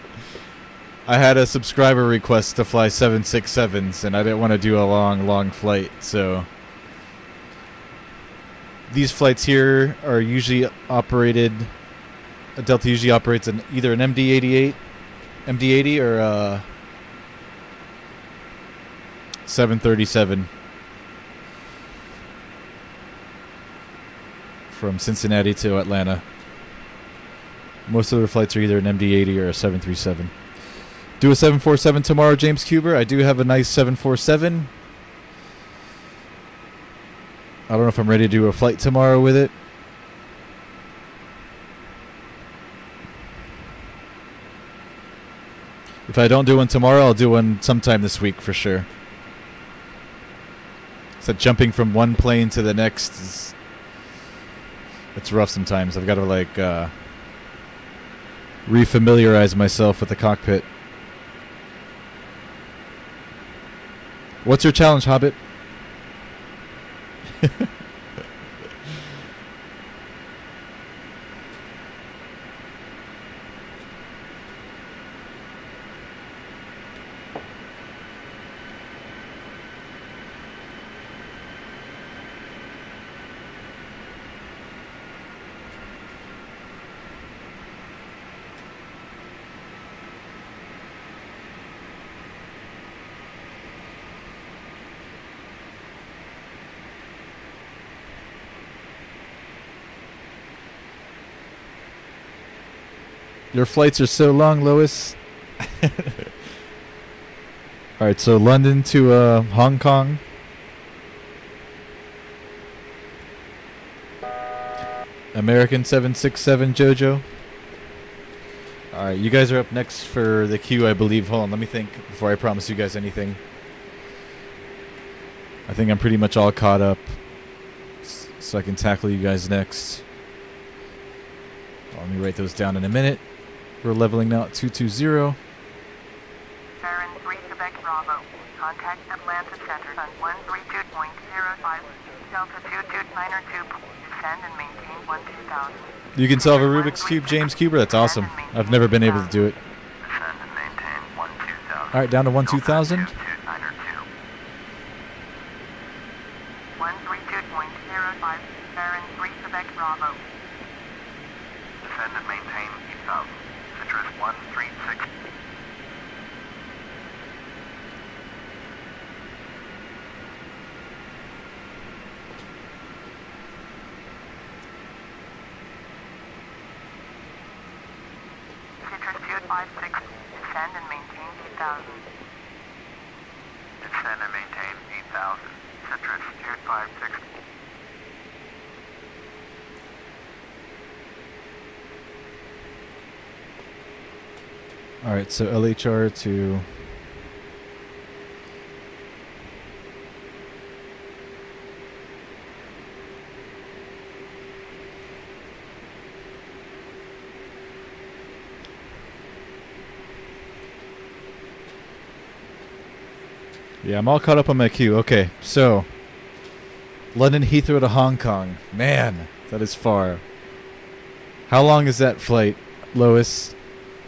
I had a subscriber request to fly 767s, and I didn't want to do a long flight, so these flights here are usually operated. Delta usually operates in either an MD-80 or a 737 from Cincinnati to Atlanta. Most of their flights are either an MD-80 or a 737. Do a 747 tomorrow, James Cuber. I do have a nice 747. I don't know if I'm ready to do a flight tomorrow with it. If I don't do one tomorrow, I'll do one sometime this week for sure. that jumping from one plane to the next is it's rough sometimes. I've got to like refamiliarize myself with the cockpit. What's your challenge, Hobbit? Your flights are so long, Lois. Alright, so London to Hong Kong. American 767 Jojo. Alright, you guys are up next for the queue, I believe. Hold on, let me think before I promise you guys anything. I think I'm pretty much all caught up, so I can tackle you guys next. Let me write those down in a minute. We're leveling now at 220. Baron 3 Quebec Bravo. Contact Atlanta Center on 132.05. Delta 229er 2. Descend and maintain 12000. You can solve a Rubik's Cube, James Cuber? That's awesome. I've never been able to do it. Descend and maintain 12000. Alright, down to 12000. 132.05. Baron 3 Quebec Bravo. Descend and maintain 8000. Citrus 136. Citrus 256. Descend and maintain 8000. Descend and maintain 8000. Citrus 256. Alright, so LHR to... Yeah, I'm all caught up on my queue. Okay, so... London Heathrow to Hong Kong. Man, that is far. How long is that flight, Lois?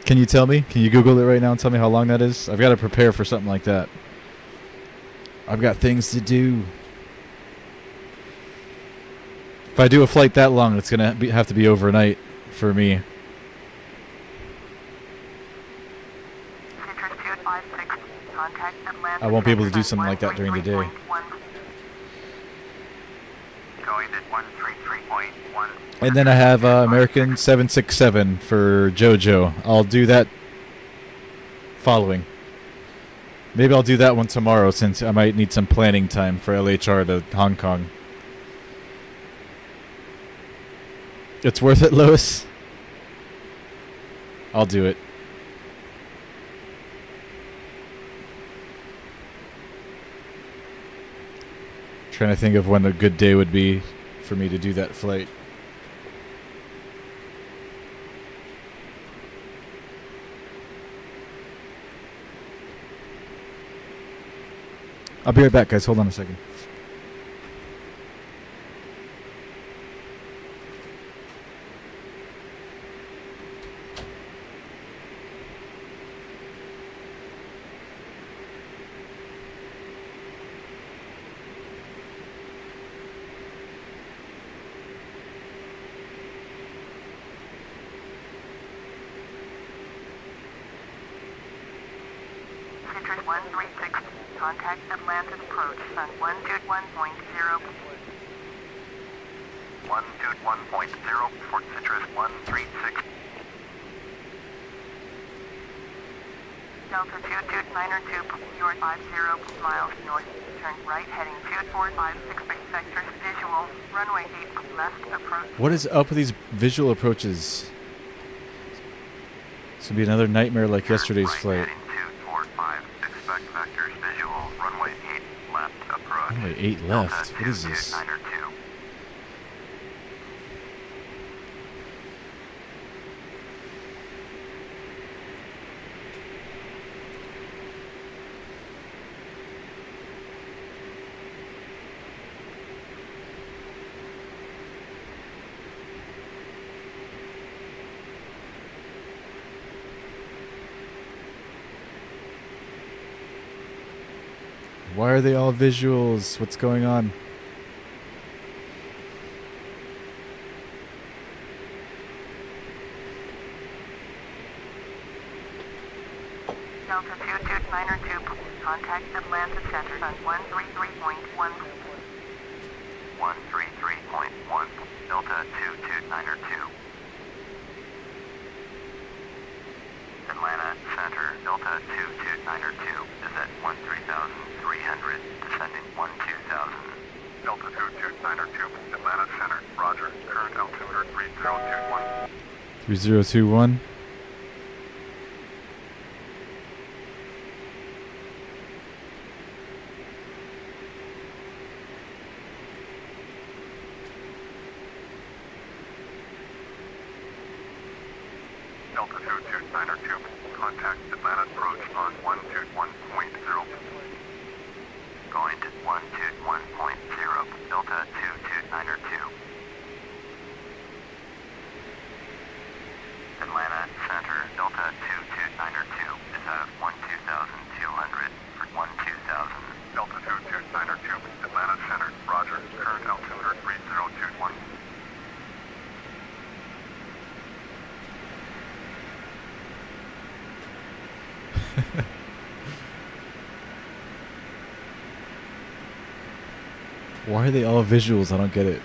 Can you tell me? Can you Google it right now and tell me how long that is? I've got to prepare for something like that. I've got things to do. If I do a flight that long, it's going to have to be overnight for me. Citrus 256. Contact Atlanta I won't be able to Center do something like that during the day. Going at 133.1. And then I have American 767 for JoJo. I'll do that following. Maybe I'll do that one tomorrow since I might need some planning time for LHR to Hong Kong. It's worth it, Lois? I'll do it. Trying to think of when a good day would be for me to do that flight. I'll be right back, guys. Hold on a second. Citrus 136. Contact Atlantis approach on 121.0. 121.0 for Citrus 136. Delta 229er 2. You're 50 miles north. Turn right heading 2456 sector visual. Runway 8 left approach. What is up with these visual approaches? This will be another nightmare like yesterday's flight. Heading 245. Expect vectors visual. Runway 8 left approach. Only 8 left. What is this? Why are they all visuals? What's going on? Delta 22902, contact Atlanta Center on 133.1. 133.1, Delta 22902. Atlanta Center, Delta 22902 is at 13,300, descending 12,000. Delta 22902, Atlanta Center, roger, current altimeter 3021. 3021. Delta 22902, contact Atlanta approach on 121.0. Going to 121.0, Delta 22902. Atlanta Center, Delta 22902 is at 12,200 for 12,000. Delta 22902, Atlanta Center, roger, current altimeter 3021. Why are they all visuals? I don't get it.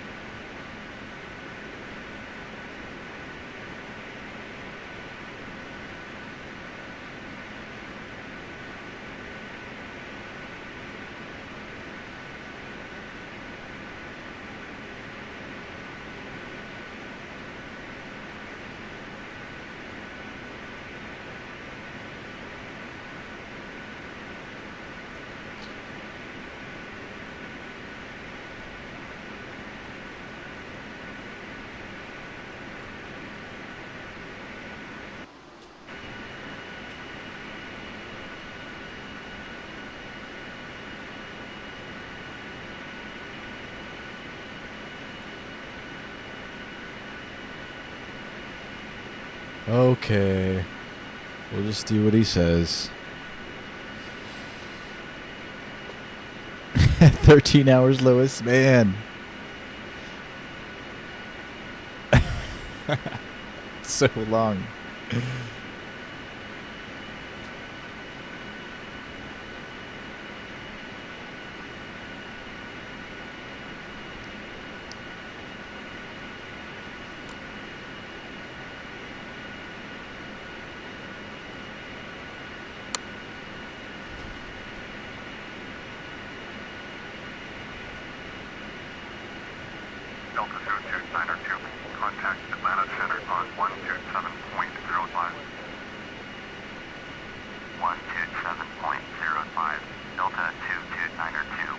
Okay. We'll just do what he says. 13 hours, Lewis. Man. So long. Delta 22902, contact Atlanta Center on 127.05. 127.05, Delta 22902.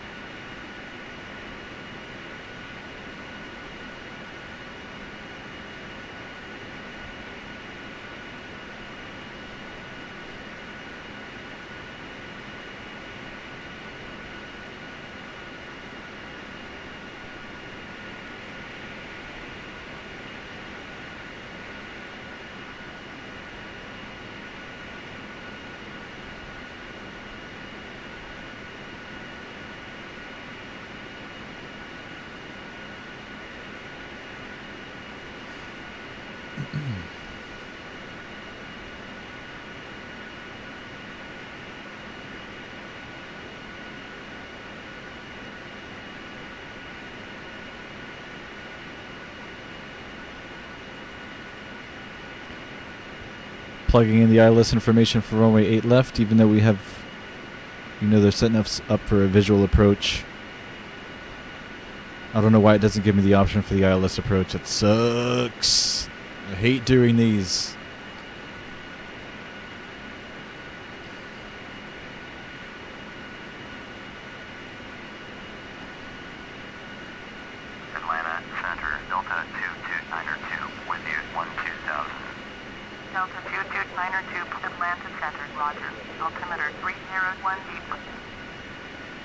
Plugging in the ILS information for runway 8 left, even though we have, they're setting us up for a visual approach. I don't know why it doesn't give me the option for the ILS approach. It sucks. I hate doing these. Roger. Altimeter 301 deep.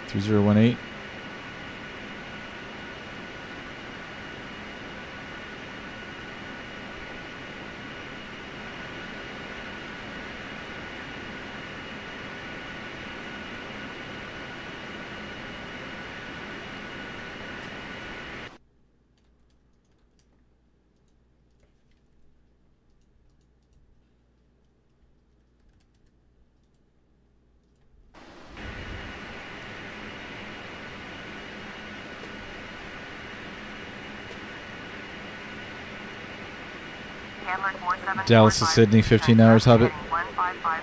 3018. Handler 47. Dallas to Sydney, 15 hours, Hobbit. 155.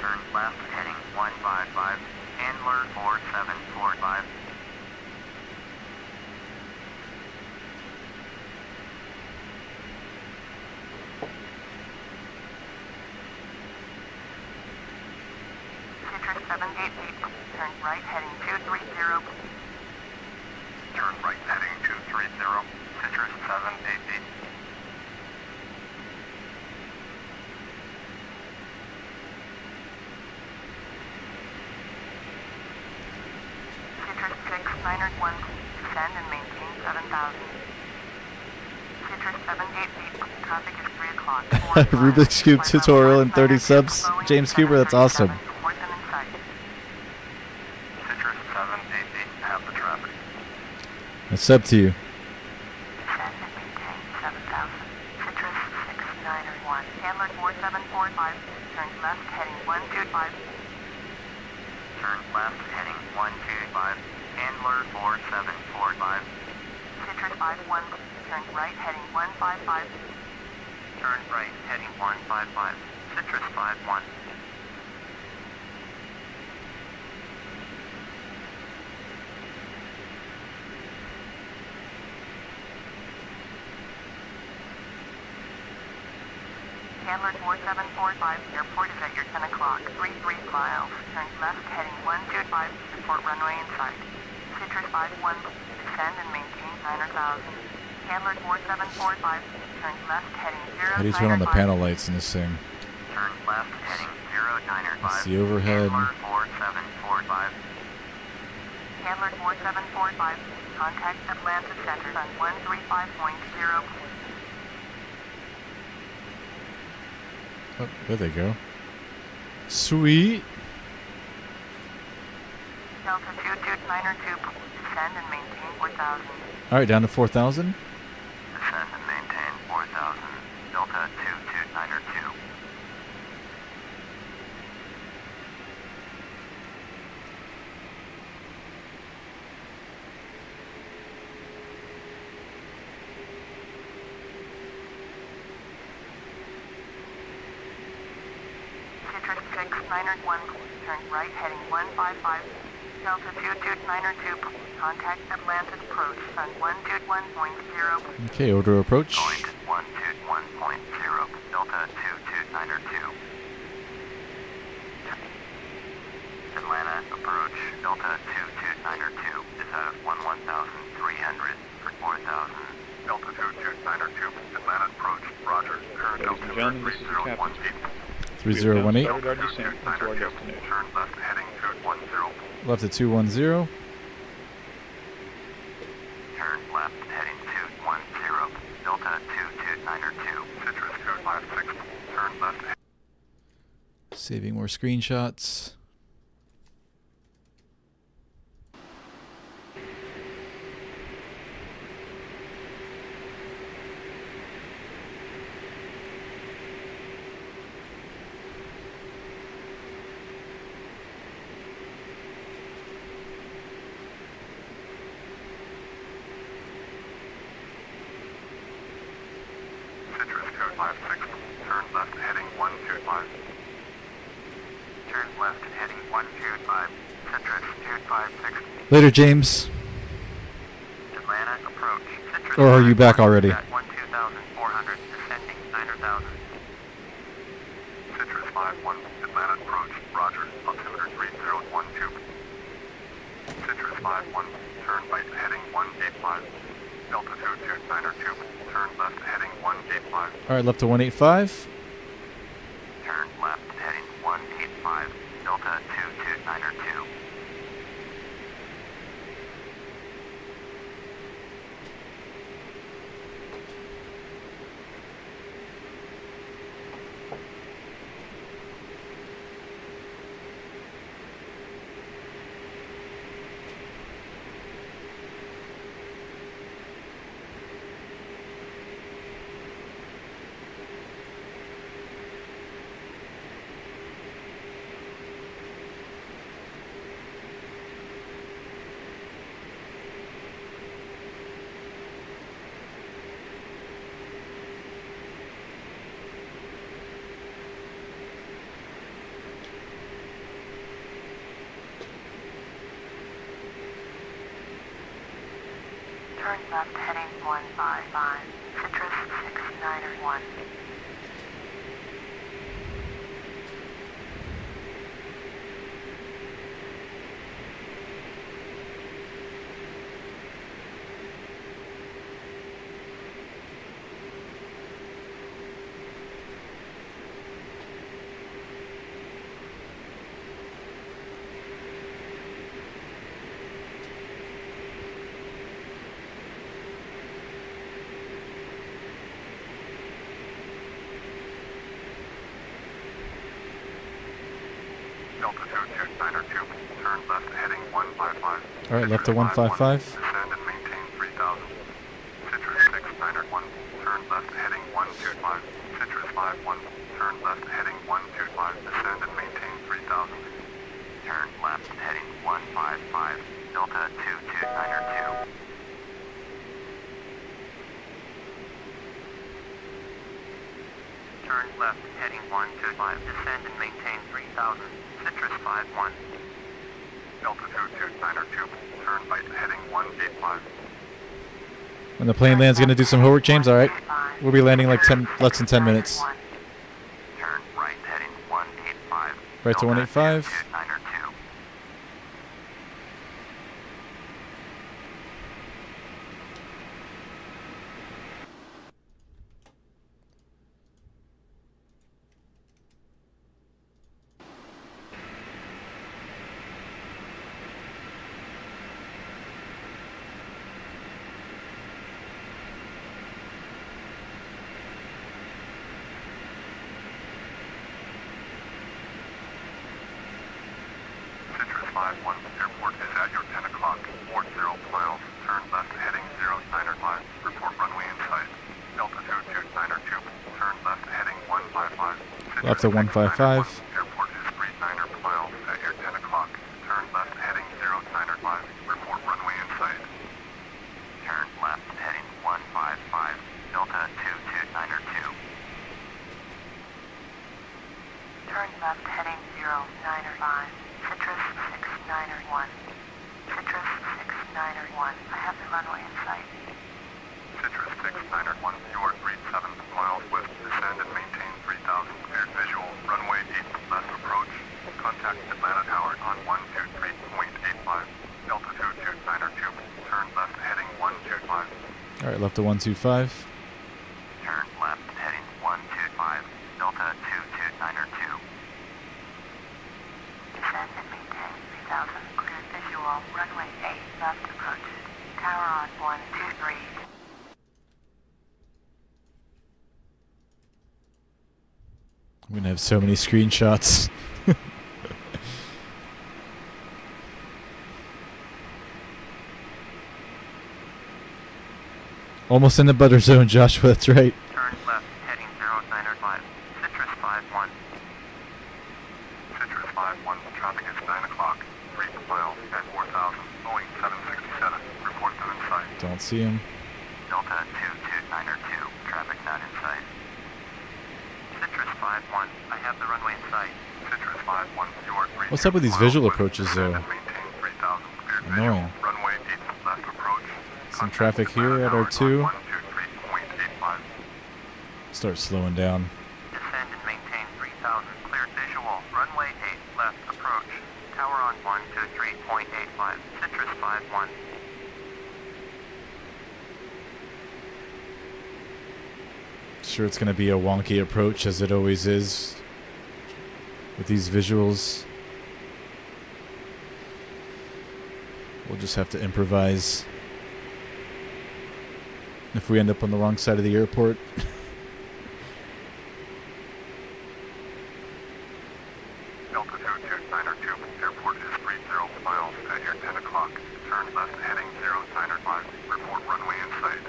Turn left heading 155. Handler 4745. Citrus 78 deep. Turn right heading 230. Turn right heading 230. Citrus 788. Citrus 691. Descend and maintain 7,000. Citrus 78 deep. Traffic is 3 o'clock. Rubik's Cube tutorial in 30 subs. James Cooper, that's awesome. Citrus 788. Have the traffic. It's up to you. Descend and maintain 7,000. Citrus 691. Handler 4745. Turn left heading 125. Turn left heading 125. Handler 4745. Citrus 51. Turn right heading 155. Turn right heading 155. Citrus 51. Handler 4745. Airport is at your 10 o'clock. 33 miles. Turn left heading 125. Report runway in sight. Citrus 51. Descend and maintain 9,000. Handler 4745. Turn left heading 0. How do you turn on the panel lights in this thing? Turn left heading 095. It's the overhead. Handler 4745. Handler 4745. Contact Atlanta Center on 135.0. Oh, there they go. Sweet. Delta 2292. Descend and maintain 4,000. All right, down to 4,000. Descend and maintain 4000. Delta 2292. Citrus 6901. Turn right heading 155. Delta 22902. Contact Atlanta approach on 121.0. Okay, order approach. Going to 121.0. Delta 22902. Atlanta approach. Delta 2292 is out of 11,300 for 4,000. Delta 2292. Atlanta approach. Roger. Current Ladies and gentlemen, this is the captain's 3018. Started our descent into our destination. Turn left heading 210. Left at 210. Turn left heading 210. Delta 2292. Citrus 256. Turn left. Saving more screenshots. Citrus 256. Turn left heading 125. Turn left heading 125. Citrus 256. Later, James. Atlanta approach. Citrus Or are you back already? At 12,400. Descending 9,000. Citrus 51. Atlanta approach. Roger. Altimeter 3012. Citrus 51. Turn right heading 185. Delta 2292. Turn left heading 185. All right, left to 185. Turn left Turn left heading 155. Citrus 691. Delta 2292, turn left heading 155. All right, left to 155. Descend and maintain 3000. Citrus 6901, turn left heading 125. Citrus 51, turn left heading 125. Descend and maintain 3000. Turn left heading 155. Delta 2292. Turn left heading 125. Descend and maintain 3000. Citrus 51. Delta 2292, turn right heading 185. When the plane lands, gonna do some homework, James. All right, we'll be landing like less than 10 minutes. Turn right heading 185. Right to 185. 2292. Citrus 51, airport is at your 10 o'clock. 40 miles, turn left heading 095. Report runway in sight. Delta 2292, turn left heading 155. Left to 155. Airport is 39 miles at your 10 o'clock. Turn left heading 095. Report runway in sight. Turn left heading 155. Delta 2292. Turn left heading 095. Citrus 691. Citrus 691. I have the runway in sight. Citrus 691, you are 37 miles west. Descend and maintain 3000. Cleared visual. Runway 8 left approach. Contact Atlanta Tower on 123.85. Delta 2292, turn left heading 125. All right, left to 125. Turn left heading 125. Delta 2292. Descend and maintain 3000. Cleared visual. Runway 8 left approach. Tower on 123. I'm gonna have so many screenshots. Almost in the butter zone, Joshua. That's right. Turn left heading 095. Citrus 51. Citrus 51, traffic is 9 o'clock. 3 miles at 4000. Boeing 767, report them in sight. Don't see him. Delta 2292. Traffic not in sight. Citrus 51. I have the runway in sight. Citrus 51, you are 3 What's up with these visual approaches, though? Maintain 3000. Cleared Annoying. visual. Runway 8 left approach. Some traffic here at R2. 123.85. Start slowing down. Descend and maintain 3000. Cleared visual. Runway 8 left approach. Tower on 123.85. Citrus 51. Sure, it's gonna be a wonky approach, as it always is with these visuals. We'll just have to improvise if we end up on the wrong side of the airport. Delta 2292, airport is 30 miles at your 10 o'clock. Turn left heading 095. Report runway in sight.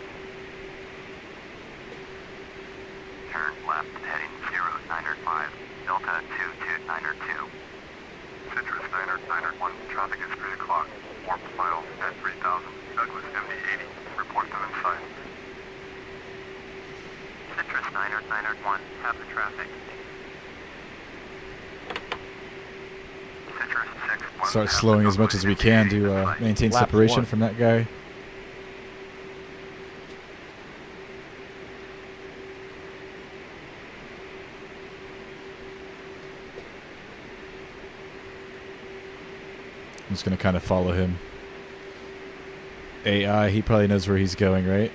Turn left heading 095. Delta 2292. Citrus 991, traffic is 3 o'clock. 4 miles at 3000. Douglas MD-80, report them in sight. Citrus 991. Have the traffic. Citrus 6. Start slowing as much as we can to maintain Lap separation 1. from that guy. I'm just going to kind of follow him. AI, he probably knows where he's going, right?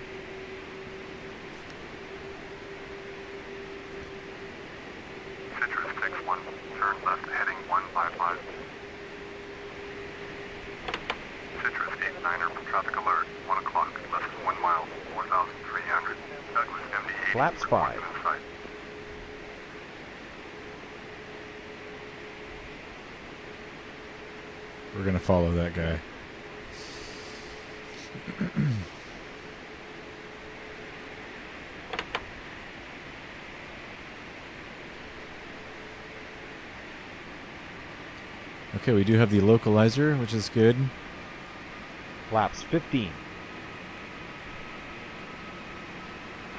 Citrus 61, turn left heading 155. Citrus 89er, traffic alert, 1 o'clock, less than 1 mile, 4,300. Douglas MD-80. Flaps 5. We're going to follow that guy. Okay, we do have the localizer, which is good. Flaps 15.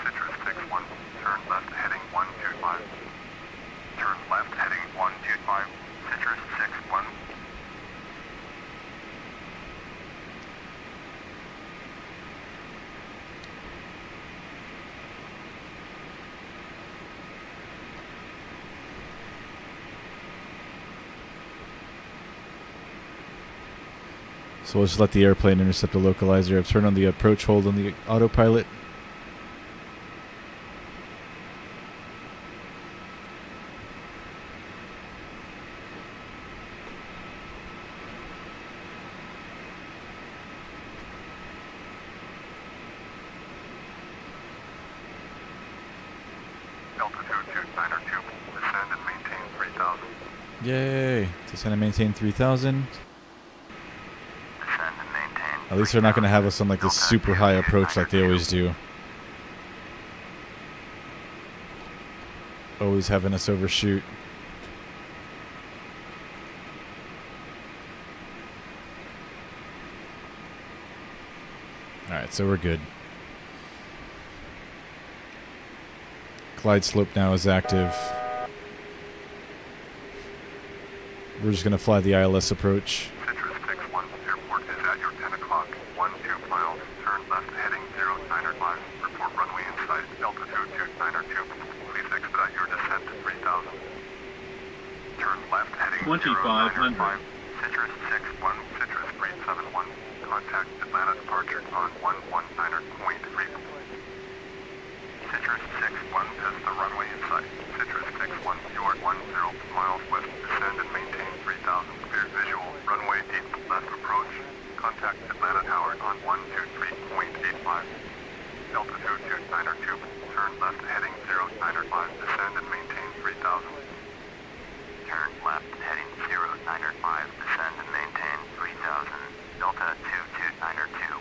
Citrus 61, turn left heading 125. Turn left heading 125. Citrus 61. So we'll just let the airplane intercept the localizer. I've turned on the approach hold on the autopilot. Delta 2292, descend and maintain 3000. Yay! Descend and maintain 3,000. Descend and maintain. At least they're not going to have us on like this super high approach like they always do. Always having us overshoot. Alright, so we're good. Glide slope now is active. We're just going to fly the ILS approach. Citrus 61, airport is at your 10 o'clock, 12 miles, turn left heading 095, report runway in sight, Delta 2292, please expedite your descent to 3000. Turn left heading 2500. Citrus 61, Citrus 371, contact Atlanta departure on 119.3. Citrus 61, test the runway in sight, Citrus 61, you are 10 miles west, descend and maintain 3000, clear visual, runway 8 left approach, contact Atlanta Tower on 123.85. Delta 2292, turn left heading 095, descend and maintain 3000. Turn left heading 095, descend and maintain 3000. Delta 2292.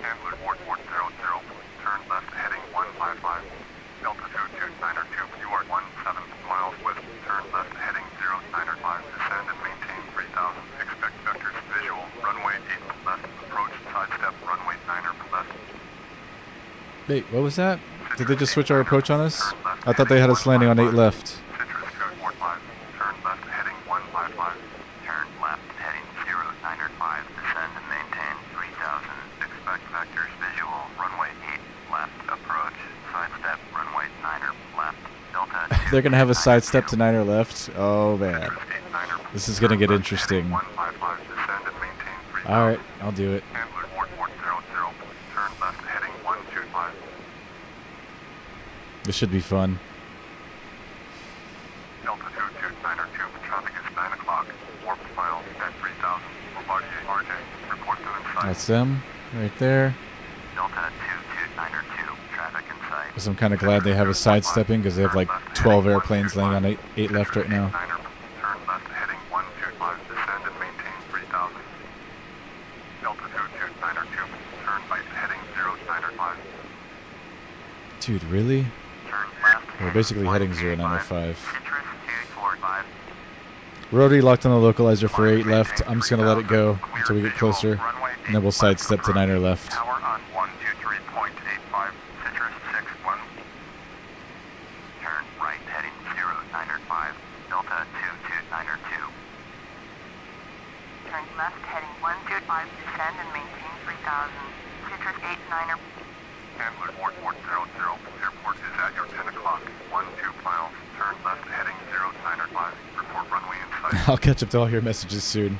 Handler 4400, turn left heading 155. Delta 2292, you are 17 miles west, turn left heading 095, descend and maintain 3000. Expect vectors visual, runway 8 left, approach sidestep, runway 9er left. Wait, what was that? Did they just switch our approach on us? I thought they had us landing on 8 left. Citrus code 45, turn left heading 155. Turn left heading 095, descend and maintain 3000. Expect vectors visual, runway 8 left, approach, sidestep, runway 9er left, Delta. They're going to have a sidestep to 9er left? Oh, man. This is going to get interesting. 155, descend and maintain 3000. Alright, I'll do it. Handler 4400, turn left heading 125. This should be fun. Delta 2292, traffic is 9 o'clock, 4 miles at 3000. Bombardier RJ, report to inside. That's them, right there. Delta 2292, traffic in sight. Because I'm kind of glad they have us sidestepping because they have like 12 airplanes laying on 8 left right now. Turn left heading 125, descend and maintain 3000. Delta 2292, turn right heading 095. Dude, really? Turn left. We're basically heading 125. 095. Citrus 245. We're already locked on the localizer for 8 left. I'm just going to let it go until we get closer. And then we'll sidestep to 9er left. Tower on 123.85, Citrus 61. Turn right heading 095, Delta 2292. Turn left heading 125, descend and maintain 3000. Citrus 89er. Handler 4400, airport is at your 10 o'clock, 12 miles, turn left heading 095, report runway in sight. I'll catch up to all your messages soon.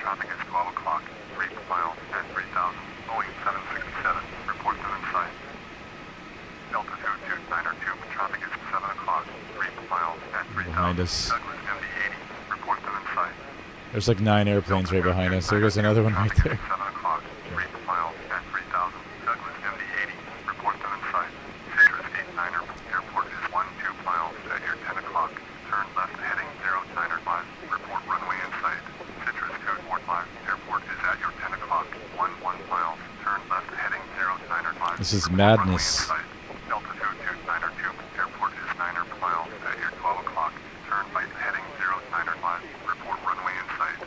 traffic is 12 o'clock, 3 miles at 3,000. Boeing 767, report them in sight. Delta 229er 2, traffic is 7 o'clock, 3 miles at 3,000. Behind us. Douglas MD-80, report them in sight. There's like 9 airplanes right behind us. There goes another one right there. 7 o'clock, 3 miles at 3,000. Douglas MD-80, report them in sight. Citrus 89er, airport is 12 miles at your 10 o'clock. Turn left heading 095, report runway in sight. Citrus 245, airport is at your 10 o'clock. 1 miles, turn left heading 095. This is report madness. runway in sight. Delta 229er 2, airport is 9 miles at your 12 o'clock. Turn right heading 095, report runway in sight.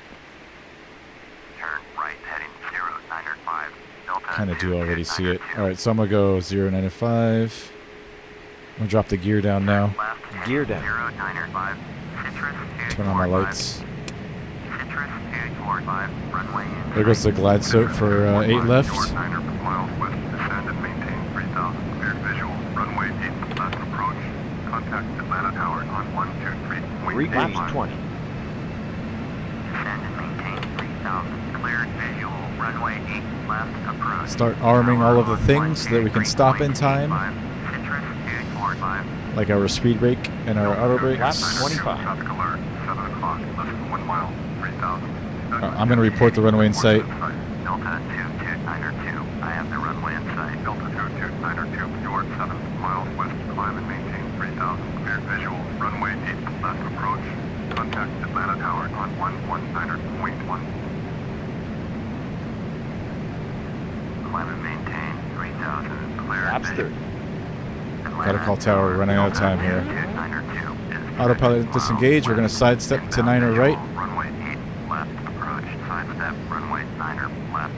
Turn right heading 095. Delta Kind of do already see it. Alright, so I'm going to go 095. I'm going to drop the gear down now. Gear down. 095. Citrus Turn on my lights. Citrus 245, runway in There goes the glide slope for 8 left. 9 miles west, descend and maintain 3,000. Cleared visual, runway 8 left approach. Contact Atlanta Tower on 123.8 Laps miles. 20. Descend and maintain 3,000. Cleared visual, runway 8 left approach. Start arming all of the things so that we can stop in time, Citrus 245. like our speed brake and our auto brakes. Laps 25. Traffic alert, 7 o'clock, less than 1 mile, 3,000. I'm going to report the runway in sight. Delta 229er 2, I have the runway in sight. Delta 229er 2, you are 7 miles west, climb and maintain 3,000. Cleared visual, runway 8 left approach. Contact Atlanta Tower on 119.1. Climb and maintain 3,000. Cleared Laps visual. 30. Gotta call tower, we're running out of time here. Autopilot disengage, we're going to sidestep to 9er right. Runway 8 left approach, sidestep, runway 9er left.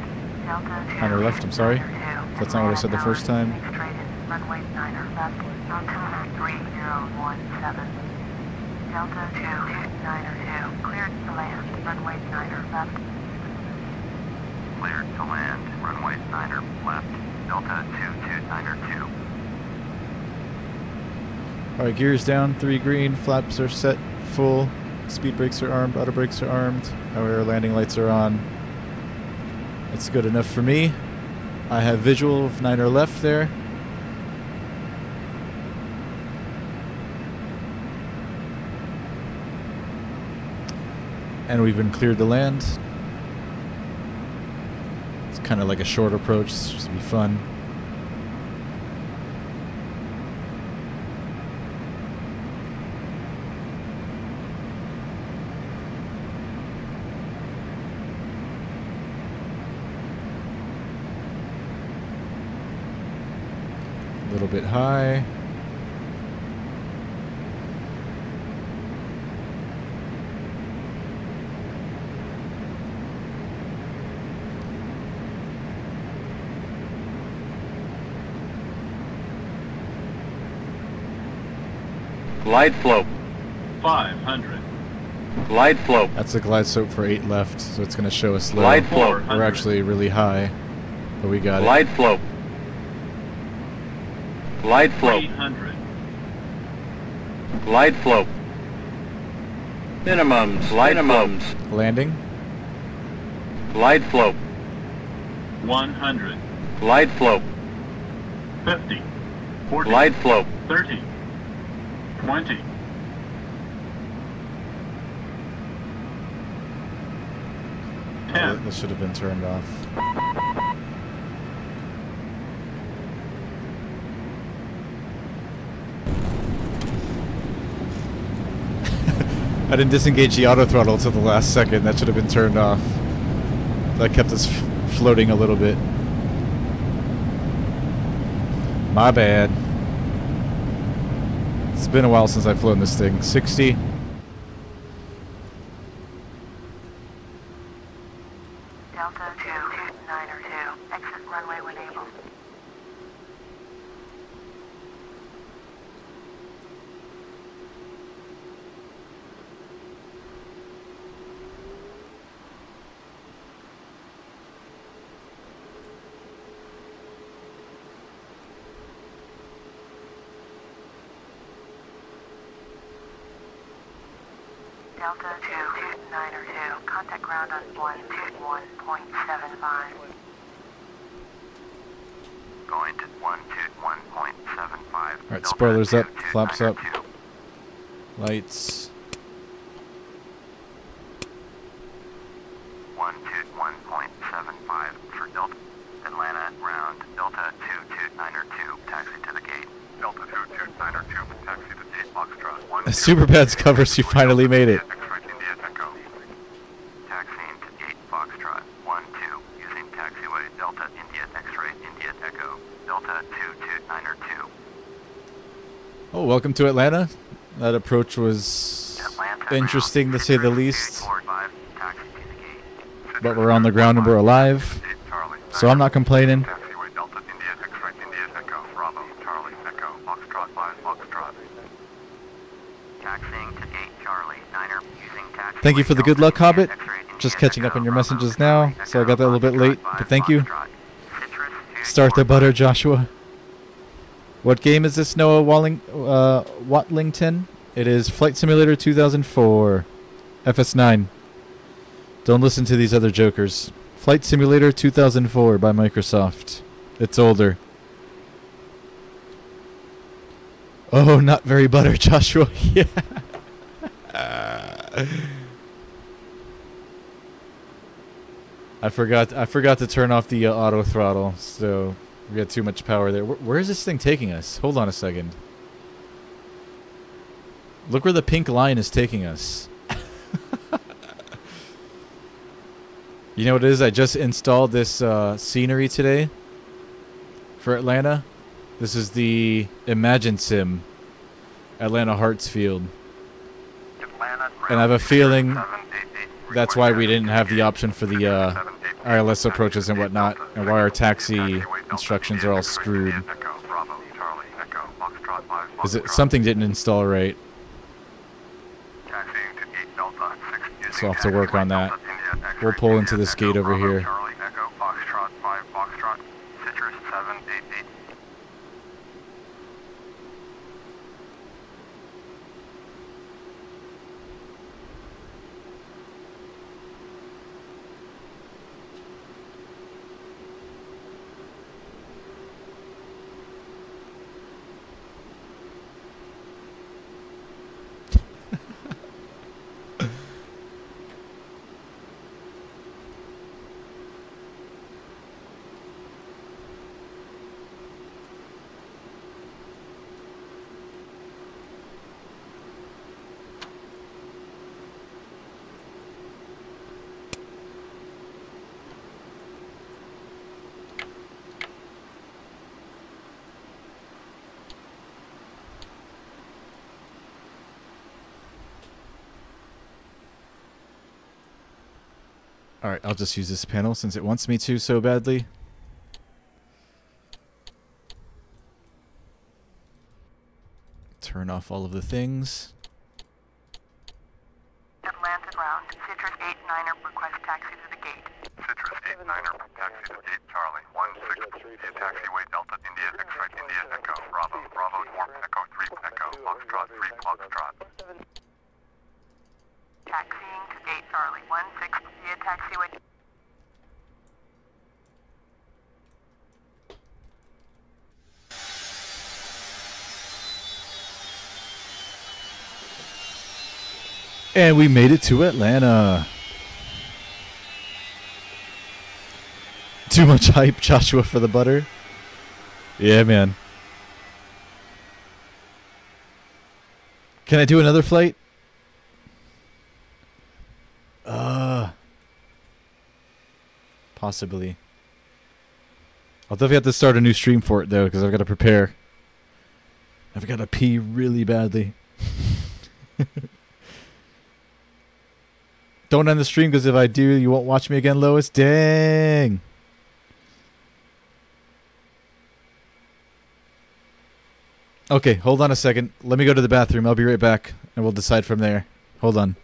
9er left, I'm sorry. That's not what I said the first time. Runway 9er left, altimeter 3017. Delta 229er 2, cleared to land, runway 9er left. Cleared to land, runway 9er left. Delta 229er 2. Alright, gears down, 3 green, flaps are set, full, speed brakes are armed, auto brakes are armed, our landing lights are on. It's good enough for me. I have visual of 9er left there. And we've been cleared to land. It's kind of like a short approach, it's just to be fun. A little bit high. Glide slope. 500. Glide slope. That's the glide slope for 8 left, so it's going to show us low. Glide slope. We're actually really high, but we got Glide it. slope. Glide slope. 300. Glide slope. Minimums. Glide minimums. Landing. Glide slope. 100. Glide slope. 50. 40. Glide slope. 30. 20. 10. This should have been turned off. I didn't disengage the auto throttle till the last second. That should have been turned off. That kept us floating a little bit. My bad. It's been a while since I've flown this thing. 60. Delta 229er 2, exit runway when able. Delta 229er 2, contact ground on 121.75. Going to 121.75. Alright, spoilers up, flaps up. Lights. 121.75 for Delta Atlanta ground. Delta 229er 2, taxi to the gate. Delta 229er 2, taxi to the gate. Foxtrot 1. Superbad's covers, you finally made it. X-ray India Echo. Taxiing to gate Foxtrot 12 using taxiway Delta India X-ray India Echo. Delta 229er 2. Oh, welcome to Atlanta. That approach was interesting to say the least. But we're on the ground and we're alive, so I'm not complaining. Taxiway Delta India X-ray India Echo. Bravo Charlie Echo. Foxtrot 5 Foxtrot. Taxiing to gate Charlie 9er using taxiway. Thank you for the good luck, Delta Hobbit. India X-ray India Just catching up Echo. on your Bravo, messages now, Charlie so I got that a little bit Echo, late, Foxtrot but thank you. 5 Citrus Start the 245. butter, Joshua. What game is this, Noah Watlington? It is Flight Simulator 2004, FS9. Don't listen to these other jokers. Flight Simulator 2004 by Microsoft. It's older. Oh, not very butter, Joshua. Yeah. I forgot to turn off the auto throttle, so we had too much power there. Where is this thing taking us? Hold on a second. Look where the pink line is taking us. You know what it is? I just installed this scenery today for Atlanta. This is the Imaginesim Atlanta Hartsfield. And I have a feeling that's why we didn't have the option for the ILS approaches and whatnot, and why our taxi instructions are all screwed. Because something didn't install right. So I'll have to work on that. We'll pull into this gate over here. Alright, I'll just use this panel since it wants me to so badly. Turn off all of the things. Atlanta ground. Citrus 89er request taxi to the gate. Citrus 89er, taxi to gate Charlie 16, via taxiway Delta India X-ray India Echo, Bravo, Bravo Dwarf Echo 3 Echo, Foxtrot 3 Foxtrot. Taxiing to gate Charlie 16 via taxiway. And we made it to Atlanta. Too much hype, Joshua, for the butter. Yeah, man. Can I do another flight? Possibly. I'll definitely have to start a new stream for it, though, because I've got to prepare. I've got to pee really badly. Don't end the stream, because if I do, you won't watch me again, Lois. Dang. Okay, hold on a second. Let me go to the bathroom. I'll be right back, and we'll decide from there. Hold on.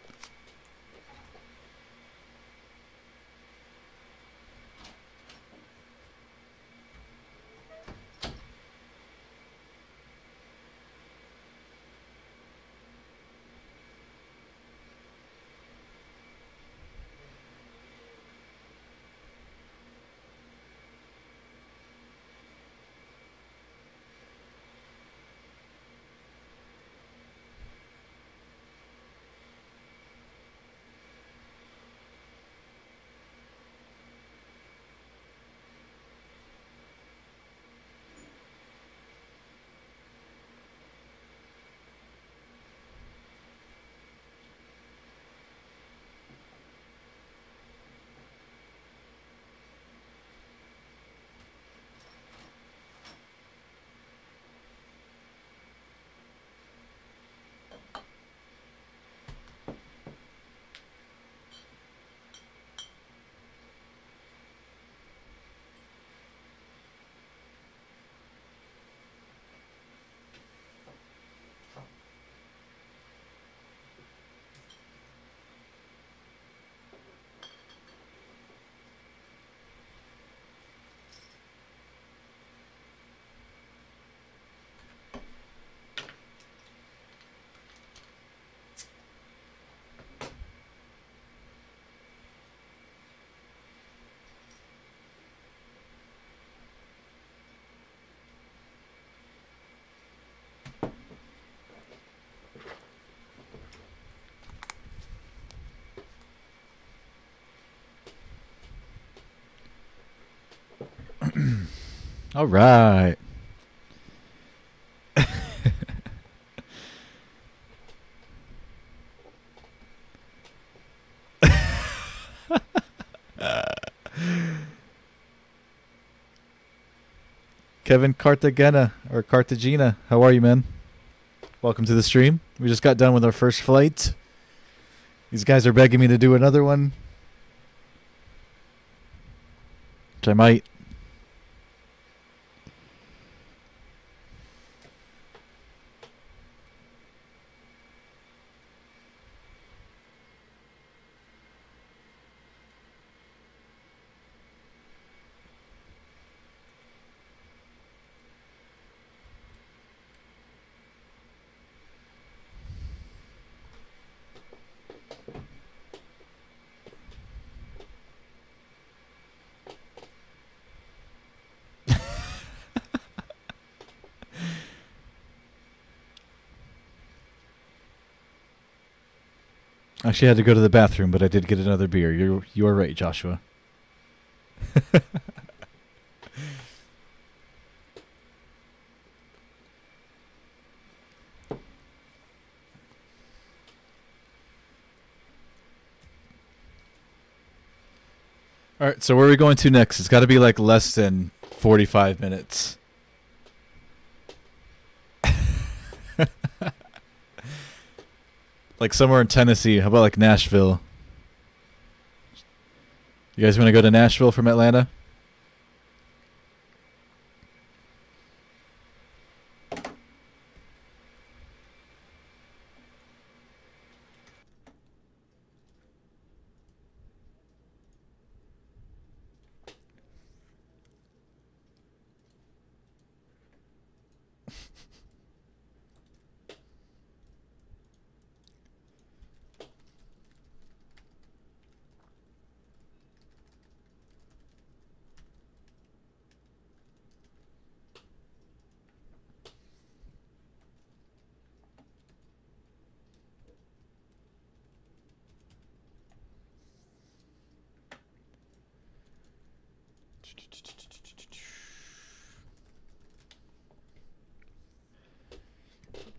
All right. Kevin Cartagena or Cartagena, how are you, man? Welcome to the stream. We just got done with our first flight. These guys are begging me to do another one, which I might. Actually, I had to go to the bathroom, but I did get another beer. You are right, Joshua. All right, so where are we going to next? It's got to be like less than 45 minutes. Like somewhere in Tennessee. How about like Nashville? You guys want to go to Nashville from Atlanta?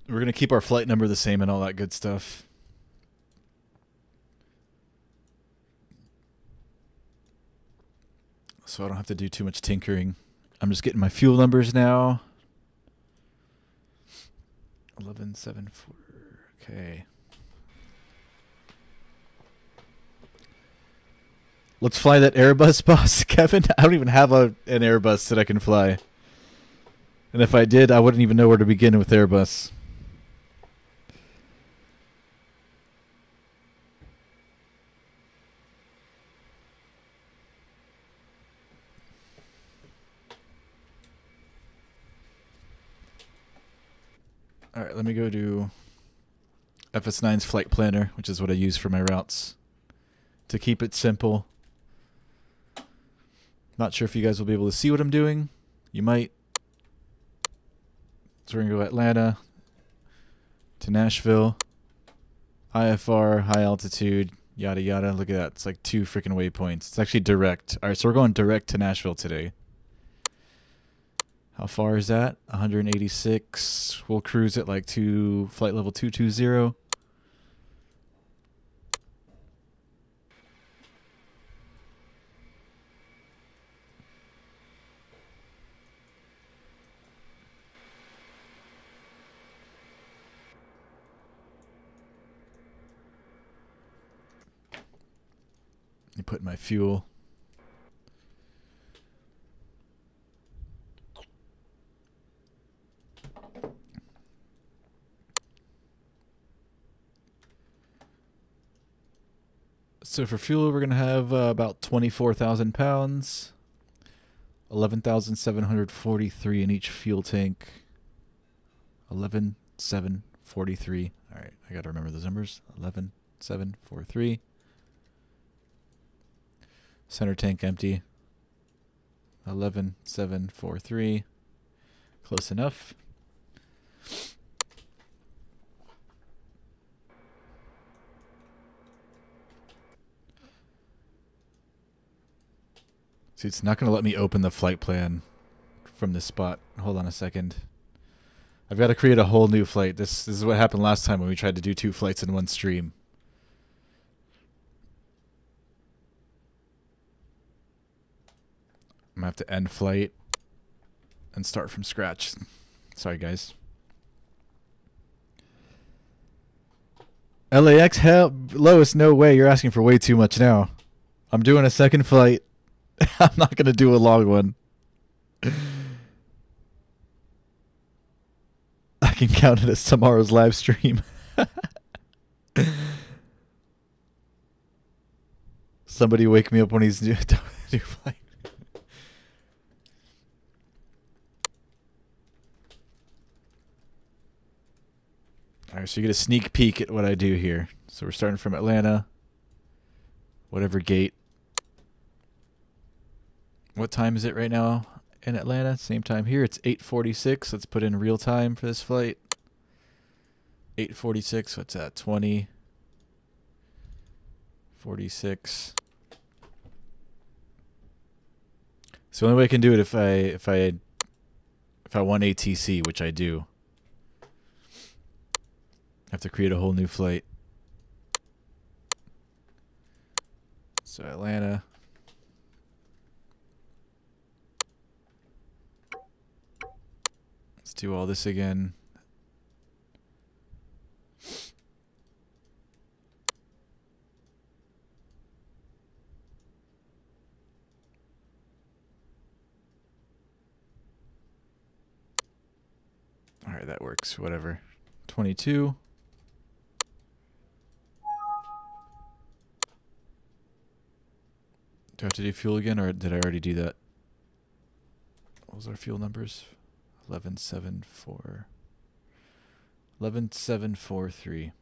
We're going to keep our flight number the same and all that good stuff. So I don't have to do too much tinkering. I'm just getting my fuel numbers now. 1174. Okay. Let's fly that Airbus, boss, Kevin. I don't even have an Airbus that I can fly. And if I did, I wouldn't even know where to begin with Airbus. All right, let me go to FS9's Flight Planner, which is what I use for my routes, to keep it simple. Not sure if you guys will be able to see what I'm doing. You might. So we're going to go Atlanta to Nashville, IFR, high altitude, yada yada. Look at that. It's like 2 freaking waypoints. It's actually direct. All right, so we're going direct to Nashville today. How far is that? 186. We'll cruise at like flight level 220. You put in my fuel. So for fuel, we're going to have about 24,000 pounds, 11,743 in each fuel tank, 11,743. All right, I got to remember those numbers. 11,743. Center tank empty. 11,743. Close enough. See, it's not going to let me open the flight plan from this spot. Hold on a second. I've got to create a whole new flight. This is what happened last time when we tried to do 2 flights in one stream. I'm going to have to end flight and start from scratch. Sorry, guys. LAX, hell, Lois, no way. You're asking for way too much now. I'm doing a second flight. I'm not going to do a long one. I can count it as tomorrow's live stream. Somebody wake me up when he's new flight. Alright, so you get a sneak peek at what I do here. So we're starting from Atlanta. Whatever gate. What time is it right now in Atlanta? Same time here. It's 8:46. Let's put in real time for this flight. 8:46. What's that? 20. 46. So the only way I can do it if I want ATC, which I do. I have to create a whole new flight. So Atlanta. Let's do all this again. All right, that works. Whatever. 22. Do I have to do fuel again, or did I already do that? What was our fuel numbers? 11.74. 11.743.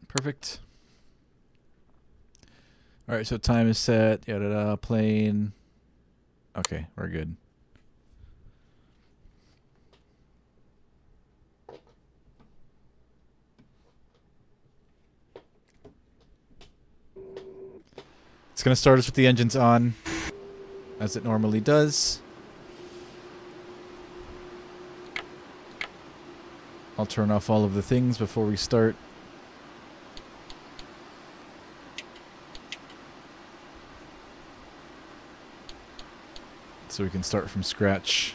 Perfect. All right, so time is set. Yada, plane. Okay, we're good. It's going to start us with the engines on, as it normally does. I'll turn off all of the things before we start. So we can start from scratch.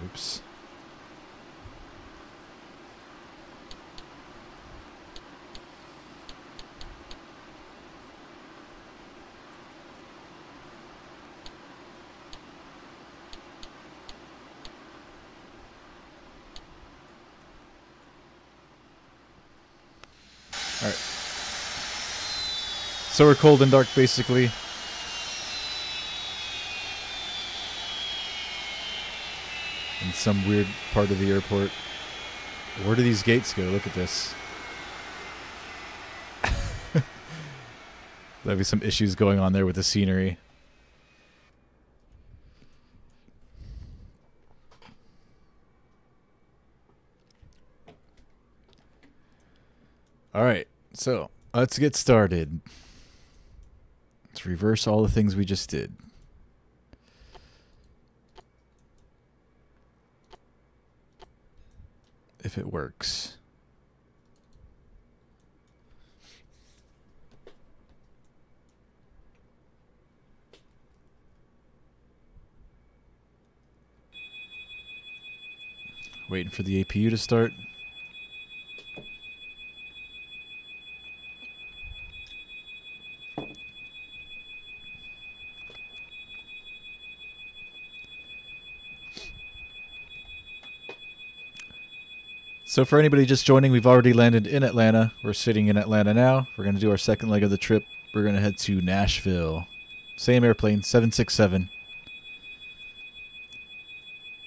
Oops. Alright. So we're cold and dark, basically. In some weird part of the airport. Where do these gates go? Look at this. There'll be some issues going on there with the scenery. Alright, so let's get started. Let's reverse all the things we just did. If it works. Waiting for the APU to start. So for anybody just joining, we've already landed in Atlanta. We're sitting in Atlanta now. We're going to do our second leg of the trip. We're going to head to Nashville. Same airplane, 767.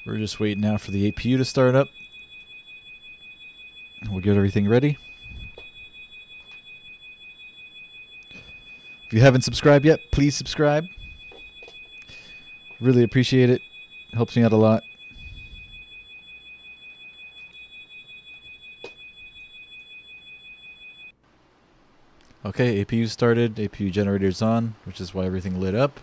We're just waiting now for the APU to start up. We'll get everything ready. If you haven't subscribed yet, please subscribe. Really appreciate it. Helps me out a lot. Okay, APU started, APU generator's on, which is why everything lit up.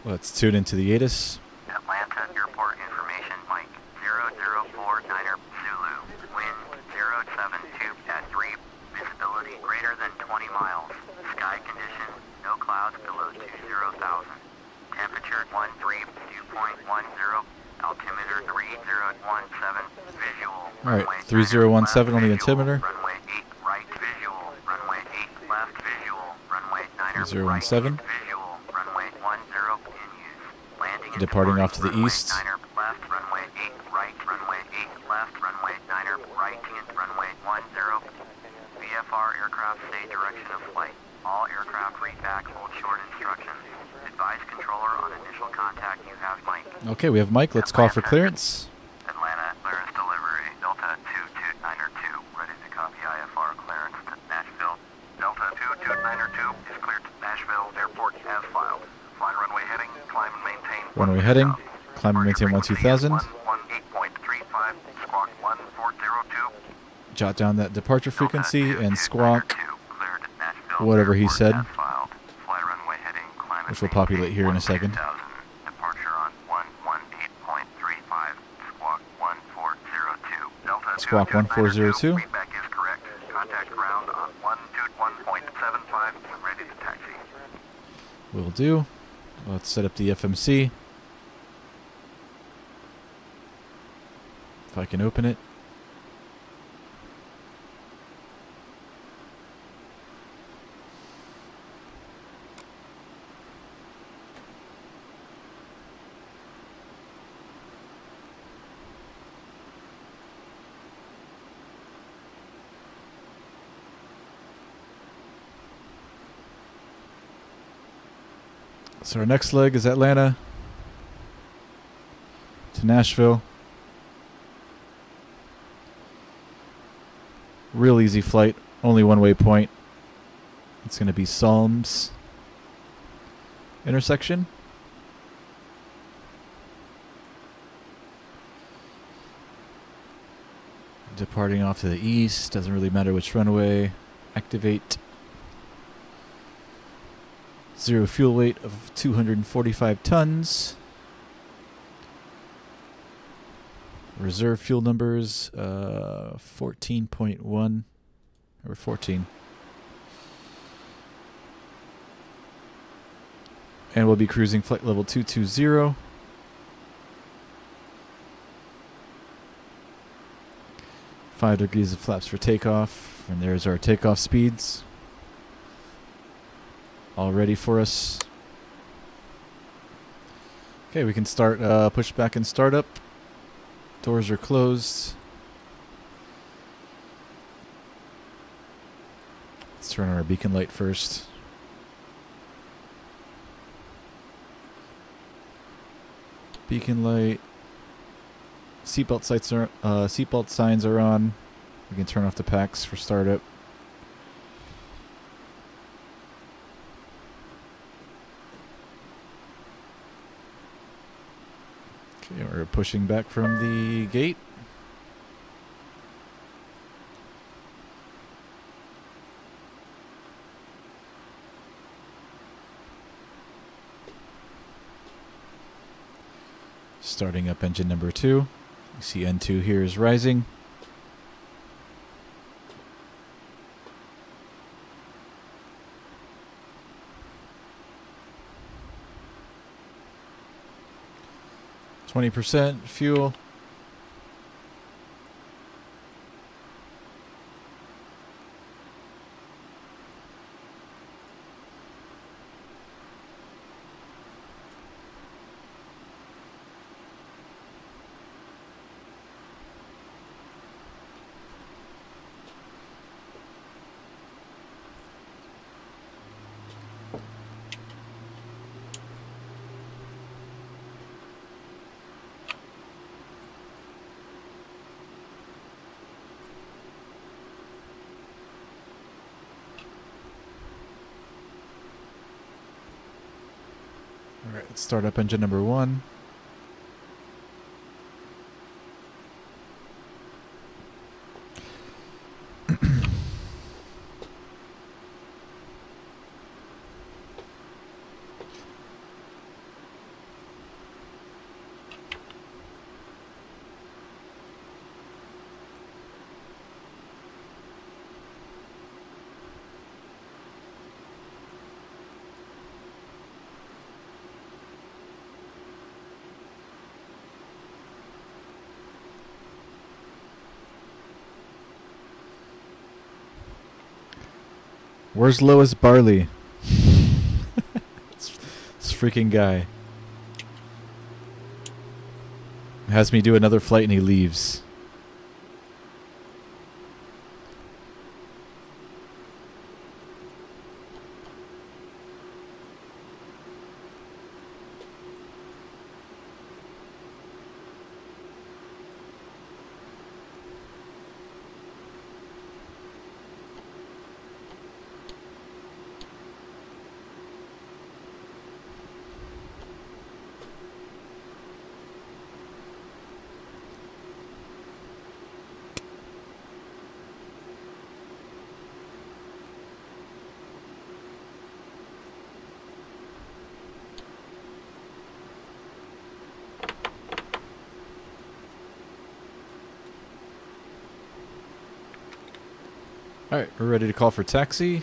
Let's tune into the ATIS. Atlanta Airport information, Mike 0049er Zulu, wind 072 at 3, visibility greater than 20 miles, sky condition, no clouds below 20,000, temperature 13, dew point 10, altimeter 3017, visual. Alright, 3017 on the altimeter. Runway 8 right visual, runway 8 left visual, runway 9er 3017. right visual, runway 10 in use. Landing and Departing off to the runway east. 9er left, runway 8 right, runway 8 left, runway 9er right, and runway 10. VFR aircraft stay direction of flight. All aircraft read back hold short instructions. Advise controller on initial contact you have Mike. Okay, we have Mike. Let's call for clearance. Atlanta, clearance delivery. Delta 229er 2, ready to copy IFR clearance to Nashville. Delta 229er 2 is cleared to Nashville Airport as filed. Fly runway heading, climb and maintain. Runway heading, climb and maintain 12000. 118.35, squawk 1402. Jot down that departure frequency Delta and 229er squawk 2, cleared to Nashville whatever he Airport said, as filed. Fly runway heading, climb and which will maintain populate here in a second. 12000. Departure on 118.35, squawk 1402. Delta Squawk 1402. Feedback is correct. Contact ground on 121.75, ready to taxi. Will do. Let's set up the FMC. If I can open it. So our next leg is Atlanta to Nashville. Real easy flight, only one waypoint. It's going to be Psalms intersection. Departing off to the east, doesn't really matter which runway. Activate. Zero fuel weight of 245 tons. Reserve fuel numbers 14.1 or 14. And we'll be cruising flight level 220. Five degrees of flaps for takeoff, and there's our takeoff speeds. All ready for us. Okay, we can start pushback and startup. Doors are closed. Let's turn on our beacon light first. Beacon light. Seatbelt signs are on. We can turn off the packs for startup. Okay, we're pushing back from the gate. Starting up engine number 2. You see N2 here is rising. 20% fuel. Alright, let's start up engine number 1. Where's Lois Barley? This freaking guy has me do another flight and he leaves. Alright, we're ready to call for taxi.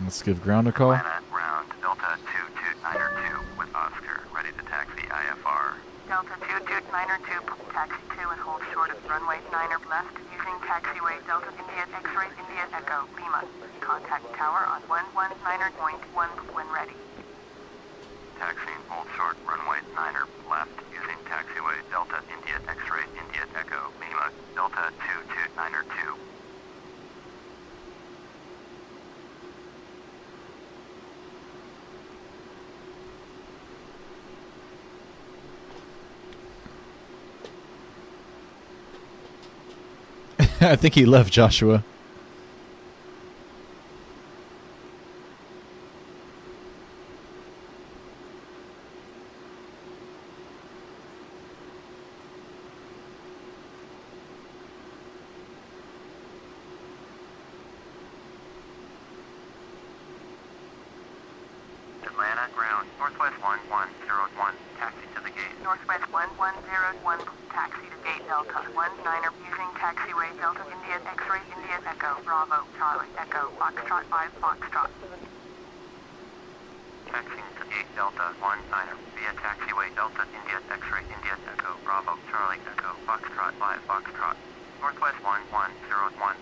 Let's give ground a call. Atlanta, ground, Delta 229er2 with Oscar, ready to taxi IFR. Delta 229er2, taxi 2 and hold short of runway 9er left using taxiway Delta India X-ray India Echo Lima. Contact tower on 119.1 when ready. Taxiing, hold short, runway 9er left using taxiway Delta India X-ray India Echo Lima, Delta 229er2. I think he left, Joshua. Atlanta, ground, Northwest 1101, taxi to the gate. Northwest 1101, taxi to gate Delta 19er using taxiway Delta India X-ray India Echo Bravo Charlie Echo Foxtrot 5 Foxtrot. Taxiing to gate Delta 19er via taxiway Delta India X-ray India Echo Bravo Charlie Echo Foxtrot 5 Foxtrot. Northwest 1101.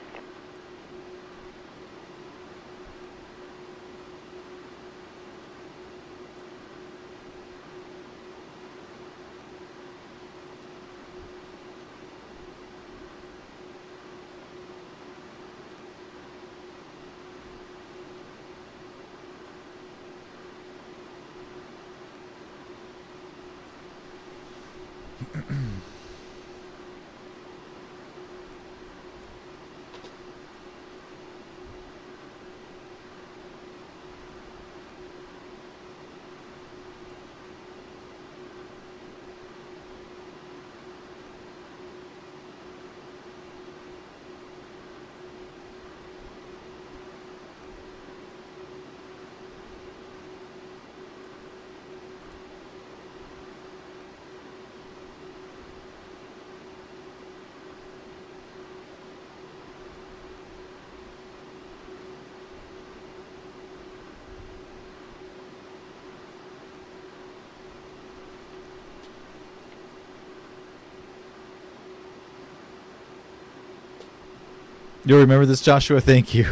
You'll remember this, Joshua? Thank you.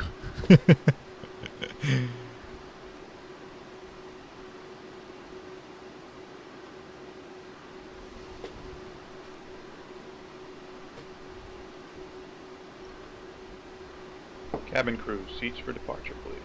Cabin crew, seats for departure, please.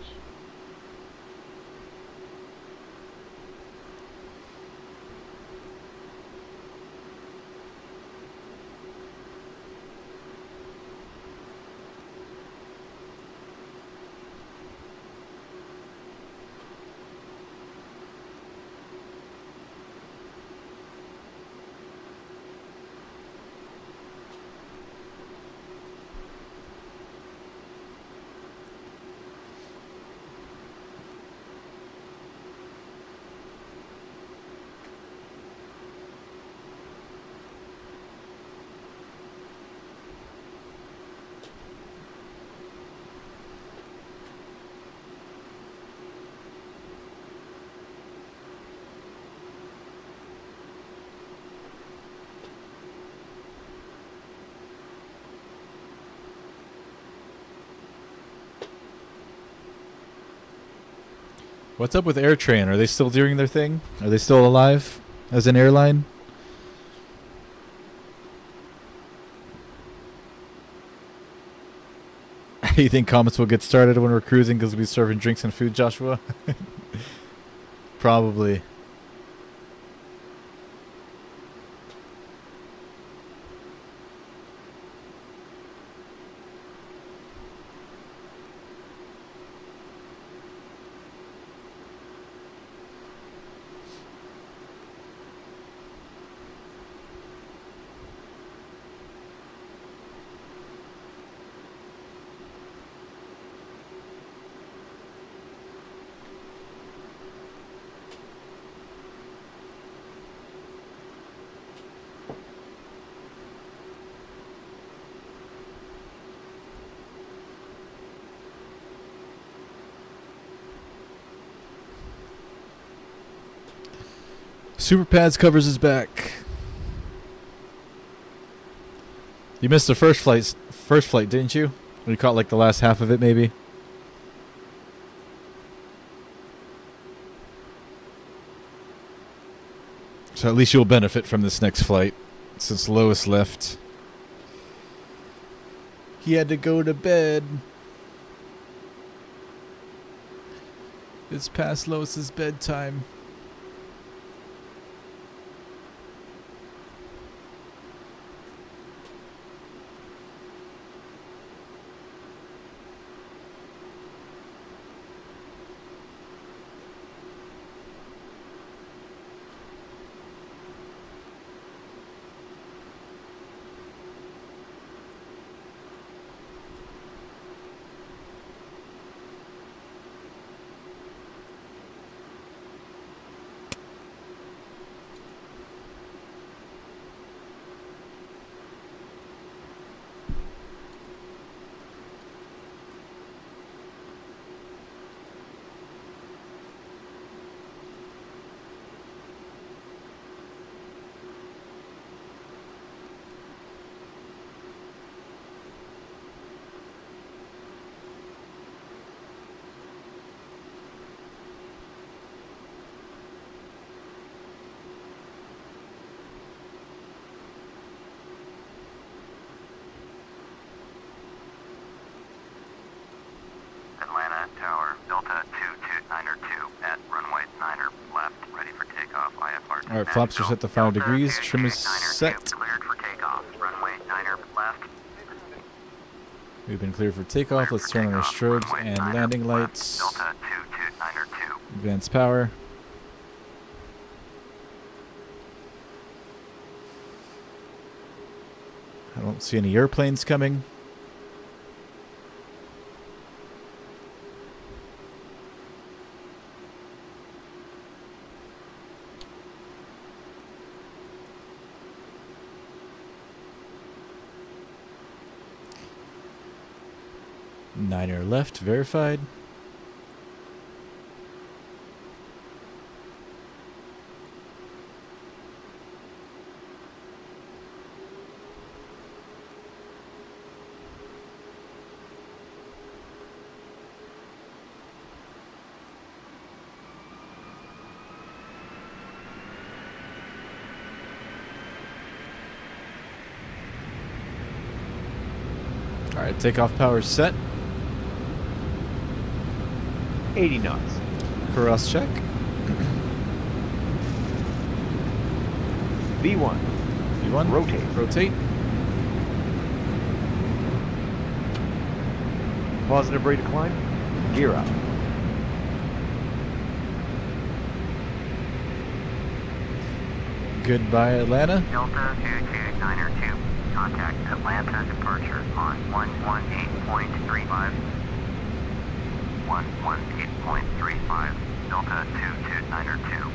What's up with AirTran? Are they still doing their thing? Are they still alive as an airline? You think comments will get started when we're cruising because we'll be serving drinks and food, Joshua? Probably. Super Pads covers his back. You missed the first flight, didn't you? You caught like the last half of it, maybe. So at least you'll benefit from this next flight, since Lois left. He had to go to bed. It's past Lois's bedtime. Atlanta Tower, Delta 229er 2 at runway 9er left, ready for takeoff. IFR. Alright, flaps are set to 5 degrees. Trim is set. Cleared for takeoff. Runway 9er left. We've been cleared for takeoff. Let's turn on our strobes and landing lights. Delta 229er 2. Advanced power. I don't see any airplanes coming. Niner left, verified. All right, takeoff power set. 80 knots. Cross check. V1. V1. Rotate. Rotate. Positive rate of climb. Gear up. Goodbye, Atlanta. Delta 229er 2, contact Atlanta departure on 118.35. 118.35, Delta 229er 2.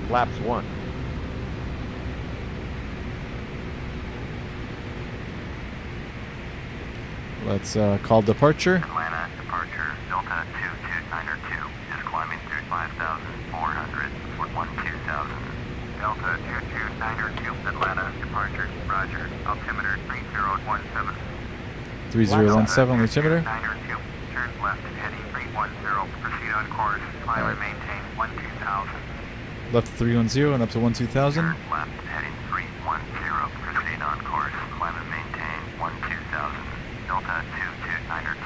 Flaps 1. Let's call departure. Atlanta departure, Delta 229er 2 is climbing through 5,400 for 12,000. Delta 229er 2, Atlanta departure, roger, altimeter 3017. 3017 on the altimeter. 229er 2, turn left heading 310, proceed on course, climb and maintain 12,000. Left 310 and up to 12,000. Turn left heading 310, proceed on course, climb and maintain 12,000. Delta 229er 2.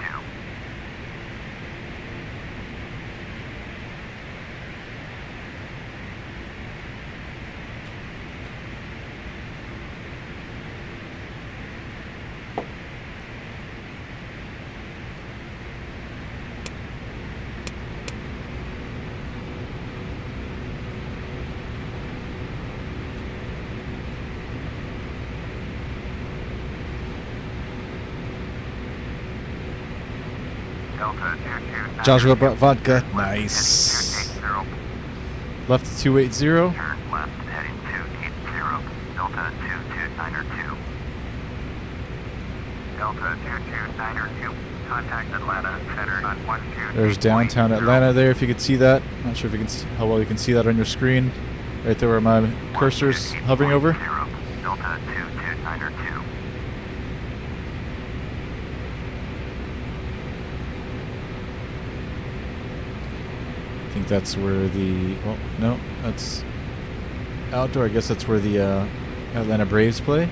Delta 229er Joshua 2. brought vodka. Turn left Nice. heading 280. Left to 280. Turn left heading 280. Delta 229er 2. Delta 229er 2. Contact Atlanta Center on 12. There's downtown Atlanta there, if you can see that. Not sure if you can how well you can see that on your screen. Right there where my cursor's hovering over. Delta 229er 2. I think that's where the, well, no, that's outdoor. I guess that's where the Atlanta Braves play.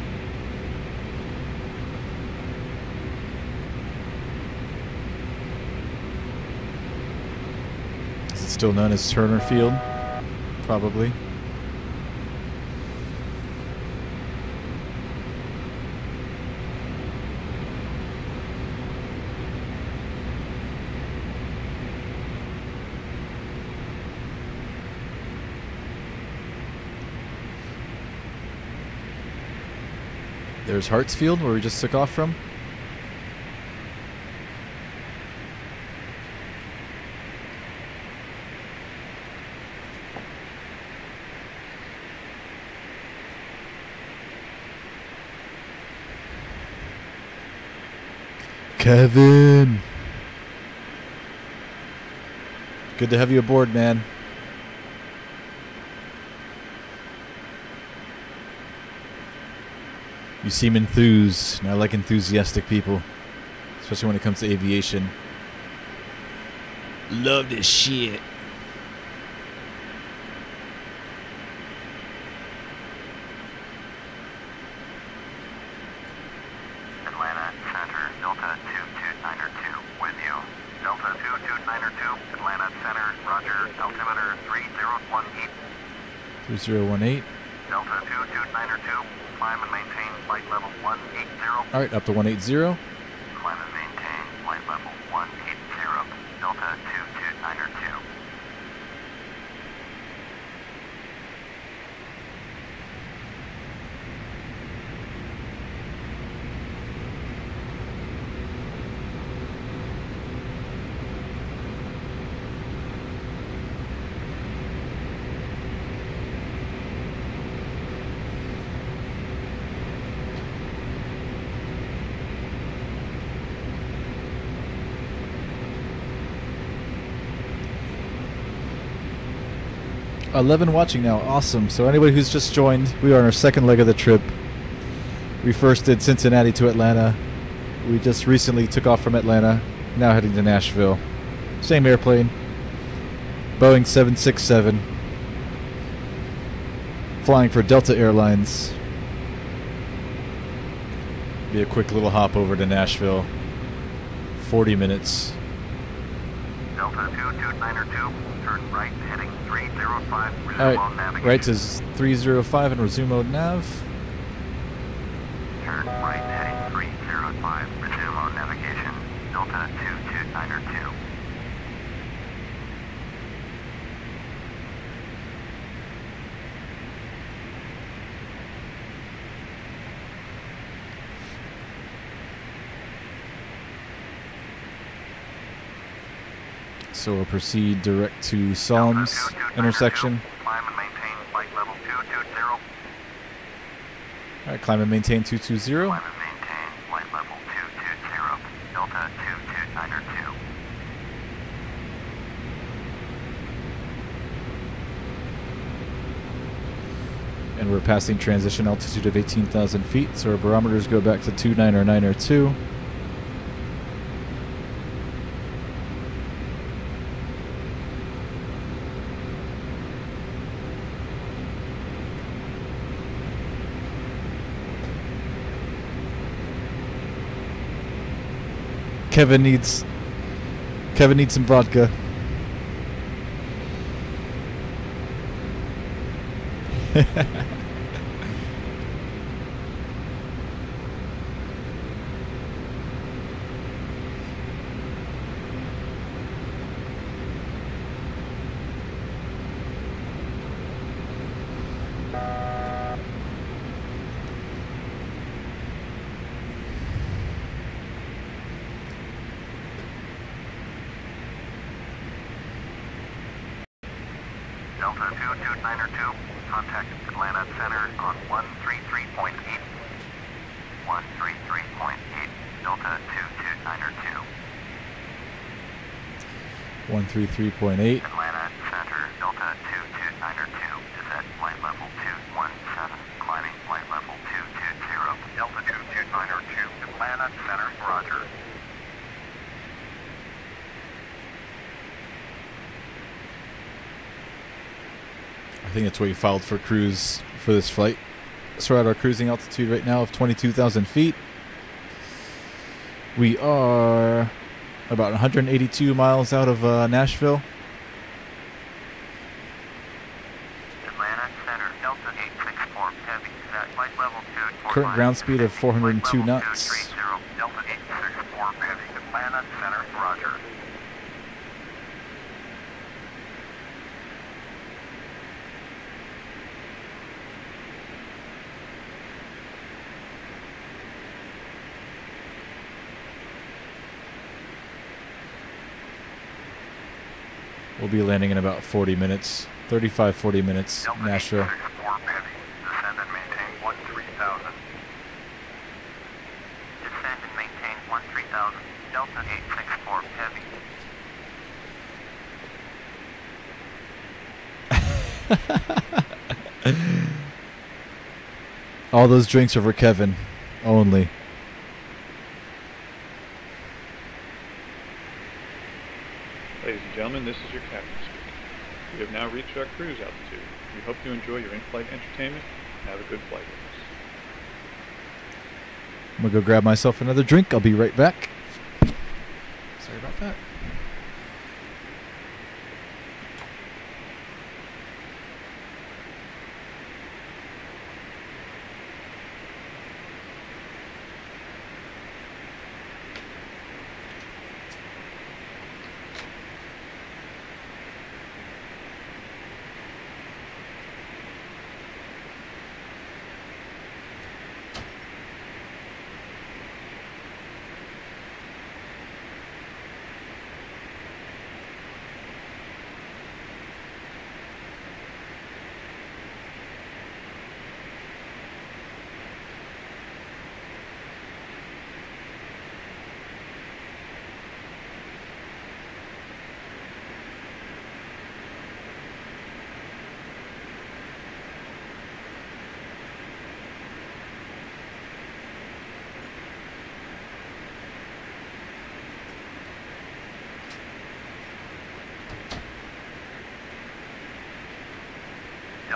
Is it still known as Turner Field? Probably. There's Hartsfield, where we just took off from. Kevin! Good to have you aboard, man. You seem enthused, and I like enthusiastic people, especially when it comes to aviation. Love this shit. Atlanta Center, Delta 229er 2 with you. Delta 229er 2, Atlanta Center, roger, altimeter 3018. 3018. Delta 229er 2, climb and maintain flight level 180. Alright, up to 180. Climb and maintain flight level 180. Delta 229er 2. 11 watching now. Awesome. So anybody who's just joined, we are on our second leg of the trip. We first did Cincinnati to Atlanta. We just recently took off from Atlanta. Now heading to Nashville. Same airplane. Boeing 767. Flying for Delta Airlines. Be a quick little hop over to Nashville. 40 minutes. Delta 229er 2, turn right heading 305, resume Alright, on navigation. right is 305 and resume mode nav. Turn right heading 305, resume on navigation. Delta 229er 2. So we'll proceed direct to Psalms intersection. Climb and maintain flight level 220. Alright, climb and maintain 220. Climb and maintain flight level 220. Delta 229er 2. And we're passing transition altitude of 18,000 feet, so our barometers go back to 299er2. Kevin needs some vodka. Delta 229er 2, contact Atlanta Center on 133.8. 133.8, Delta 229er 2. 133.8. Atlanta Center, Delta 229er 2 is at flight level 217, climbing flight level 220. Delta 229er 2, Atlanta Center, roger. I think that's what you filed for cruise for this flight. So we're at our cruising altitude right now of 22,000 feet. We are about 182 miles out of Nashville. Atlanta Center, Delta 864 Heavy is at flight level 245. Current ground speed of 402 knots. 230, Delta 864 Heavy, Atlanta Center, roger. We'll be landing in about 40 minutes. 35, 40 minutes, Delta Nashville. 864 Heavy, descend and maintain 13,000. Descend and maintain 13,000, Delta 864 Heavy. All those drinks are for Kevin only. Ladies and gentlemen, this is your captain speaking. We have now reached our cruise altitude. We hope you enjoy your in-flight entertainment and have a good flight with us. I'm gonna go grab myself another drink. I'll be right back. Sorry about that.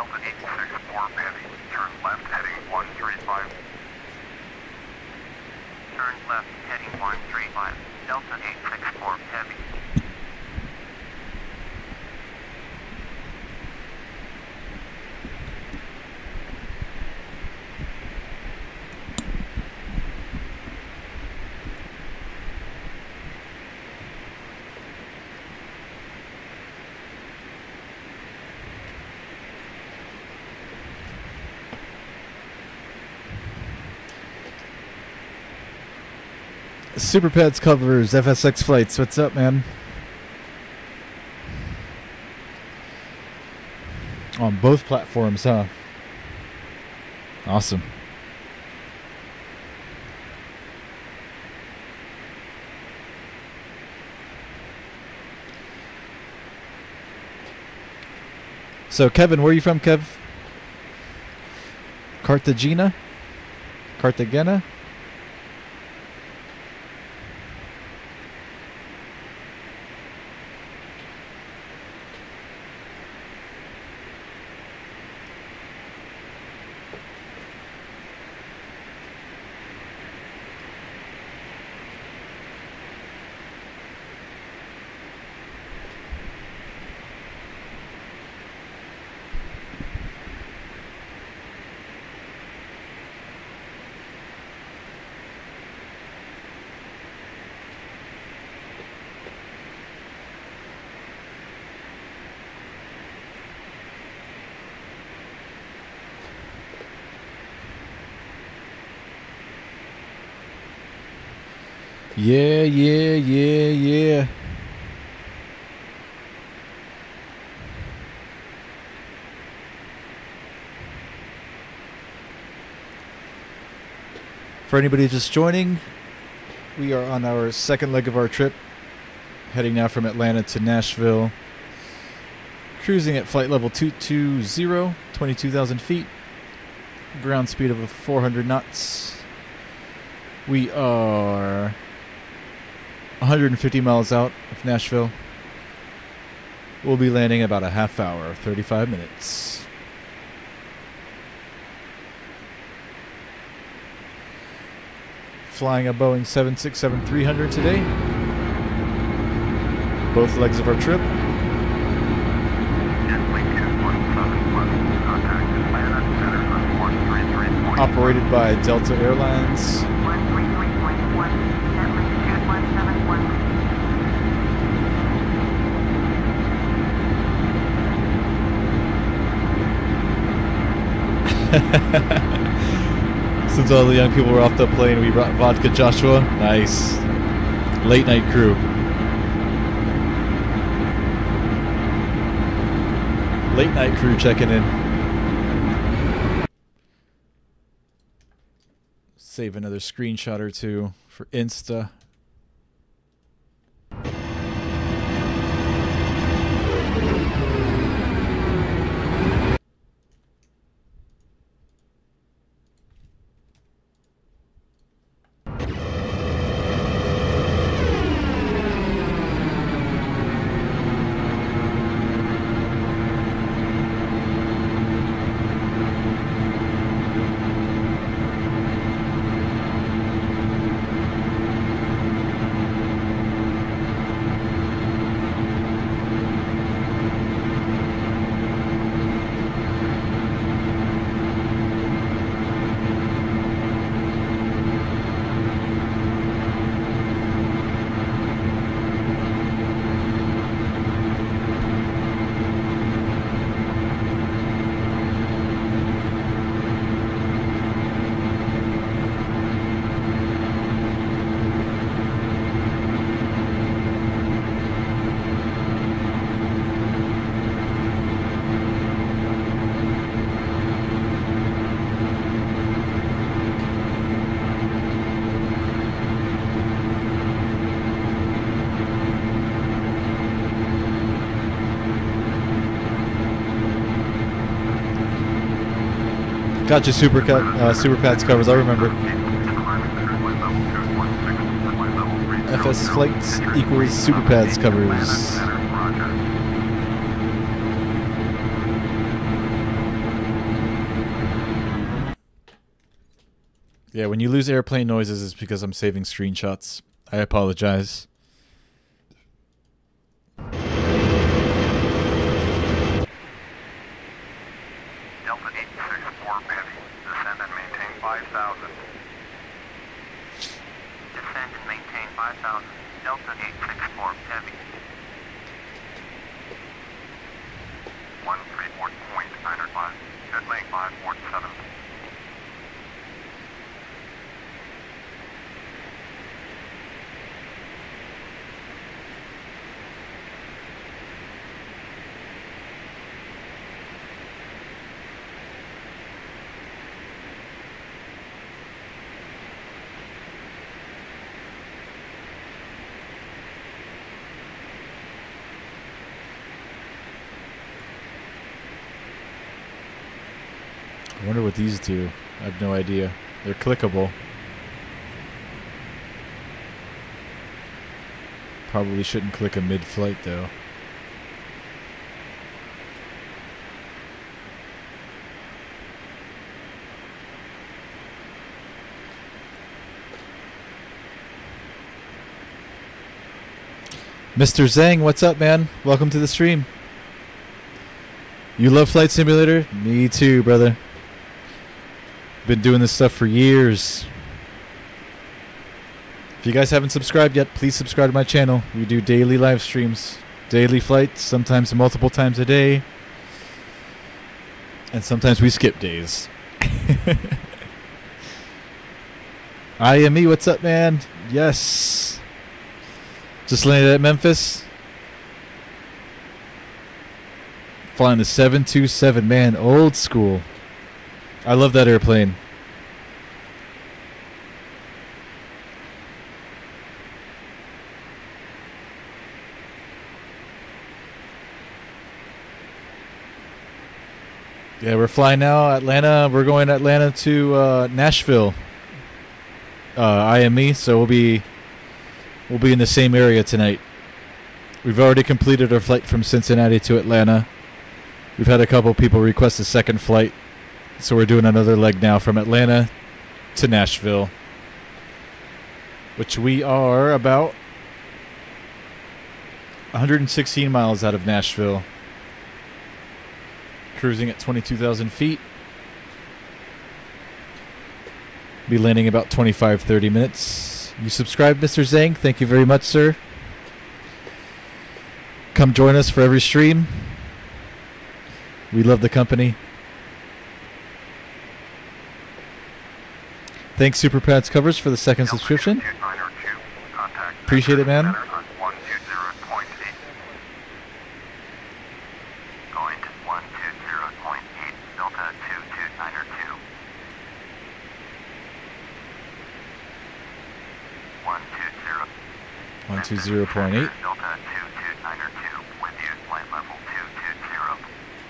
Delta 864 heavy. Turn left heading 135. Turn left heading 135. Delta 864 heavy. Super Pads covers FSX flights. What's up, man? On both platforms, huh? Awesome. So, Kevin, where are you from, Kev? Cartagena? Cartagena? Yeah. For anybody just joining, we are on our second leg of our trip, heading now from Atlanta to Nashville, cruising at flight level 220, 22,000 feet, ground speed of 400 knots. We are 150 miles out of Nashville. We'll be landing about a half hour, 35 minutes. Flying a Boeing 767-300 today. Both legs of our trip. Operated by Delta Airlines. Since all the young people were off the plane, we brought Vodka Joshua. Nice. Late night crew. Late night crew checking in. Save another screenshot or two for Insta. Got you, Super Pads covers, I remember. FS Flights equals Super Pads covers. Yeah, when you lose airplane noises, it's because I'm saving screenshots. I apologize. Delta 864 Heavy, descend and maintain 5,000. Descend and maintain 5,000. Delta 864 Heavy. 134.905, good lane 547. I wonder what these do. I have no idea. They're clickable. Probably shouldn't click a mid-flight though. Mr. Zhang, what's up, man? Welcome to the stream. You love Flight Simulator? Me too, brother. Been doing this stuff for years. If you guys haven't subscribed yet, please subscribe to my channel. We do daily live streams, daily flights, sometimes multiple times a day, and sometimes we skip days. IME, what's up, man? Yes. Just landed at Memphis. Flying the 727, man, old school. I love that airplane. Yeah, we're flying now, Atlanta. We're going Atlanta to Nashville. IME, so we'll be in the same area tonight. We've already completed our flight from Cincinnati to Atlanta. We've had a couple people request a second flight. So we're doing another leg now from Atlanta to Nashville, which we are about 116 miles out of Nashville, cruising at 22,000 feet. Be landing about 25-30 minutes. You subscribed, Mr. Zhang? Thank you very much, sir. Come join us for every stream. We love the company. Thanks, Super Pads Covers, for the second subscription. Appreciate it, man. Going to 120.8, Delta 22902. 120.8. Delta 22902, with you, flight level 220.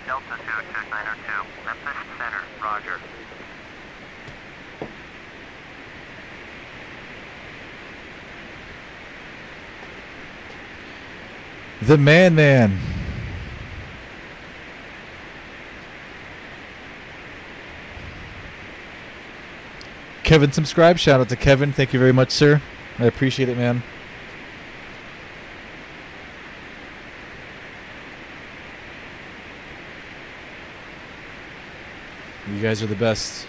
Delta 22902, Memphis Center, roger. The man. Kevin subscribe. Shout out to Kevin. Thank you very much, sir. I appreciate it, man. You guys are the best.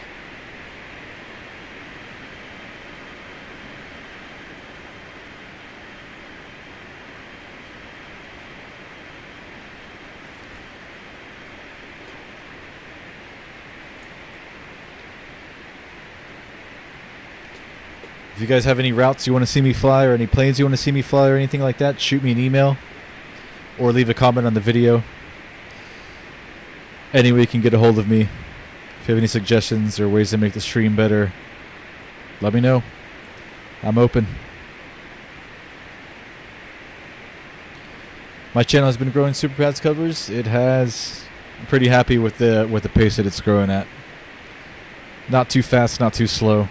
If you guys have any routes you want to see me fly or any planes you want to see me fly or anything like that, shoot me an email or leave a comment on the video. Any way you can get a hold of me. If you have any suggestions or ways to make the stream better, let me know. I'm open. My channel has been growing Super Pads Covers. It has. I'm pretty happy with the pace that it's growing at. Not too fast, not too slow.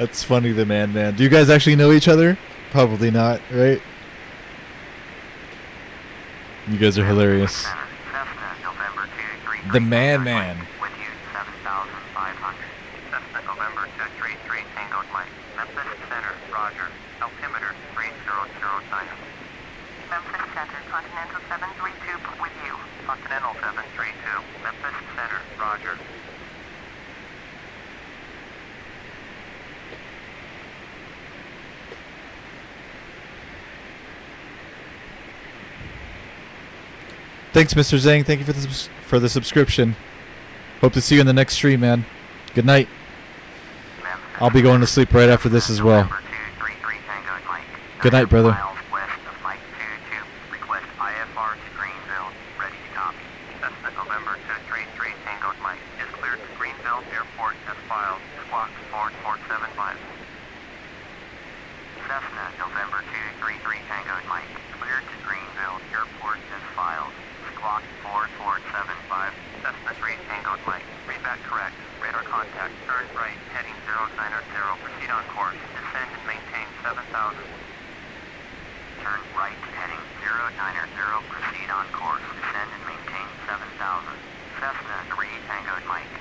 That's funny, the man. Do you guys actually know each other? Probably not, right? You guys are hilarious. Cessna, November 233. The man. With you, 7,500. Cessna, November 233, Tango Mike. Memphis Center, Roger. Altimeter 3009. Memphis Center, Continental 732 with you. Continental 732, Memphis Center, Roger. Thanks, Mr. Zhang. Thank you for the subscription. Hope to see you in the next stream, man. Good night. I'll be going to sleep right after this as well. November 233, Tango Mike. Good night, brother. 9 miles west of Flight 22. Request IFR to Greenville. Ready to copy. Cessna, November 233, Tango Mike. Is cleared to Greenville Airport as filed. Squawk 4475. Cessna, November 233, Tango Mike. Cleared to Greenville Airport as filed. Squawk 4475. Cessna 3, Tango Mike. Readback correct. Radar contact. Turn right, heading 090. Proceed on course. Descend and maintain 7,000. Turn right, heading 090. Proceed on course. Descend and maintain 7,000. Cessna 3, Tango Mike.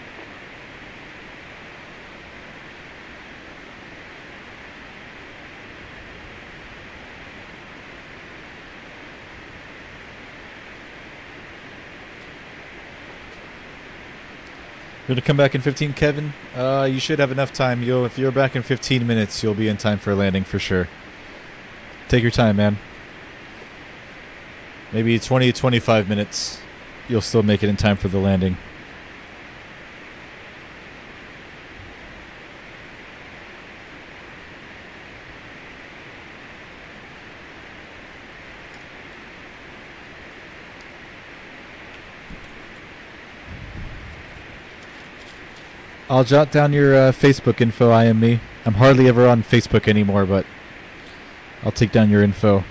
You're gonna come back in 15, Kevin? You should have enough time. If you're back in 15 minutes, you'll be in time for a landing for sure. Take your time, man. Maybe 20 to 25 minutes. You'll still make it in time for the landing. I'll jot down your Facebook info, IM me. I'm hardly ever on Facebook anymore, but I'll take down your info.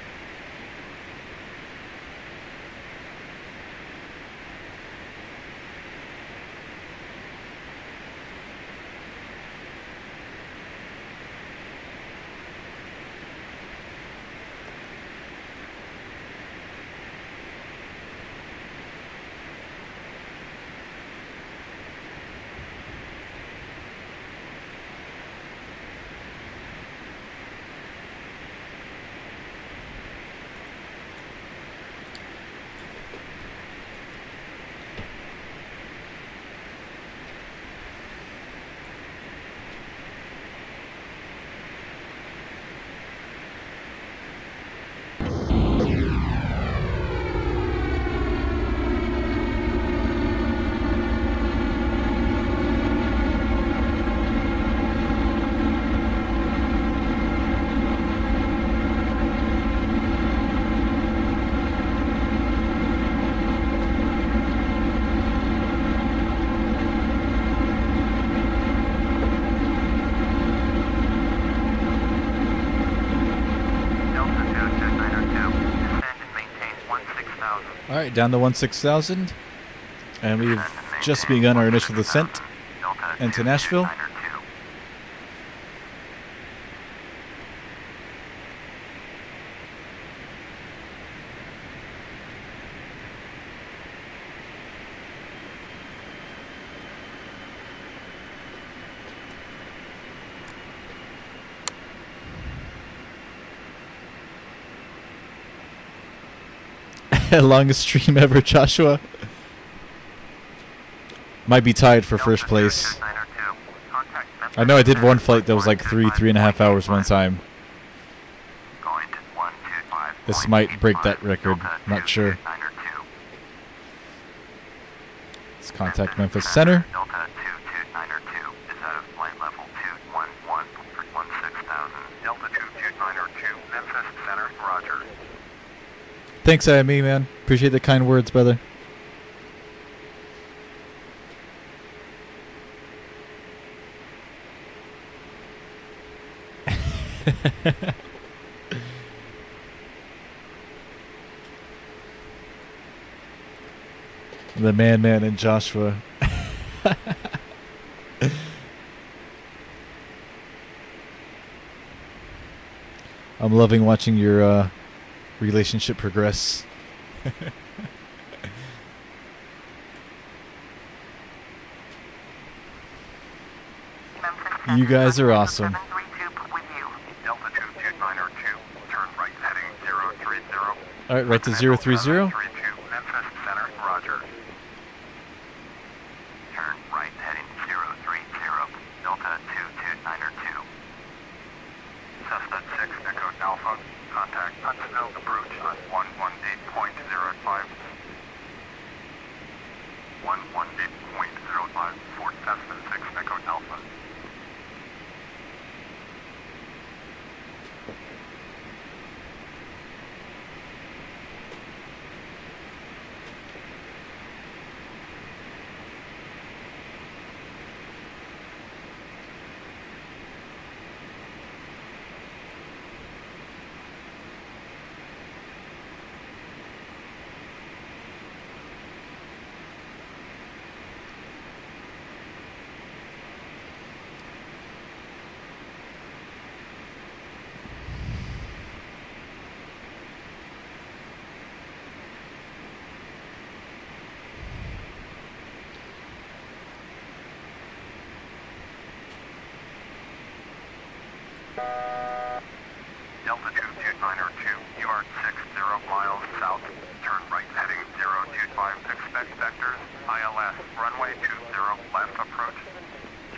Alright, down to 16,000. And we've just begun our initial descent into Nashville. Longest stream ever, Joshua. Might be tied for first place. I know I did one flight that was like 3.5 hours one time. This might break that record. Not sure. Let's contact Memphis Center. Thanks, IME, man. Appreciate the kind words, brother. The man and Joshua. I'm loving watching your relationship progress. You guys are awesome. Delta 22902, turn right heading 030. All right, right to 030. 32, Memphis Center, roger. Turn right heading 030, Delta 22902. Cessna 6 Echo Alpha, contact Huntsville approach on 118.05. 118.05 for Cessna 6 Echo Alpha. Delta 22902, you are 60 miles south, turn right heading 025, expect vectors, ILS, runway 20 left approach,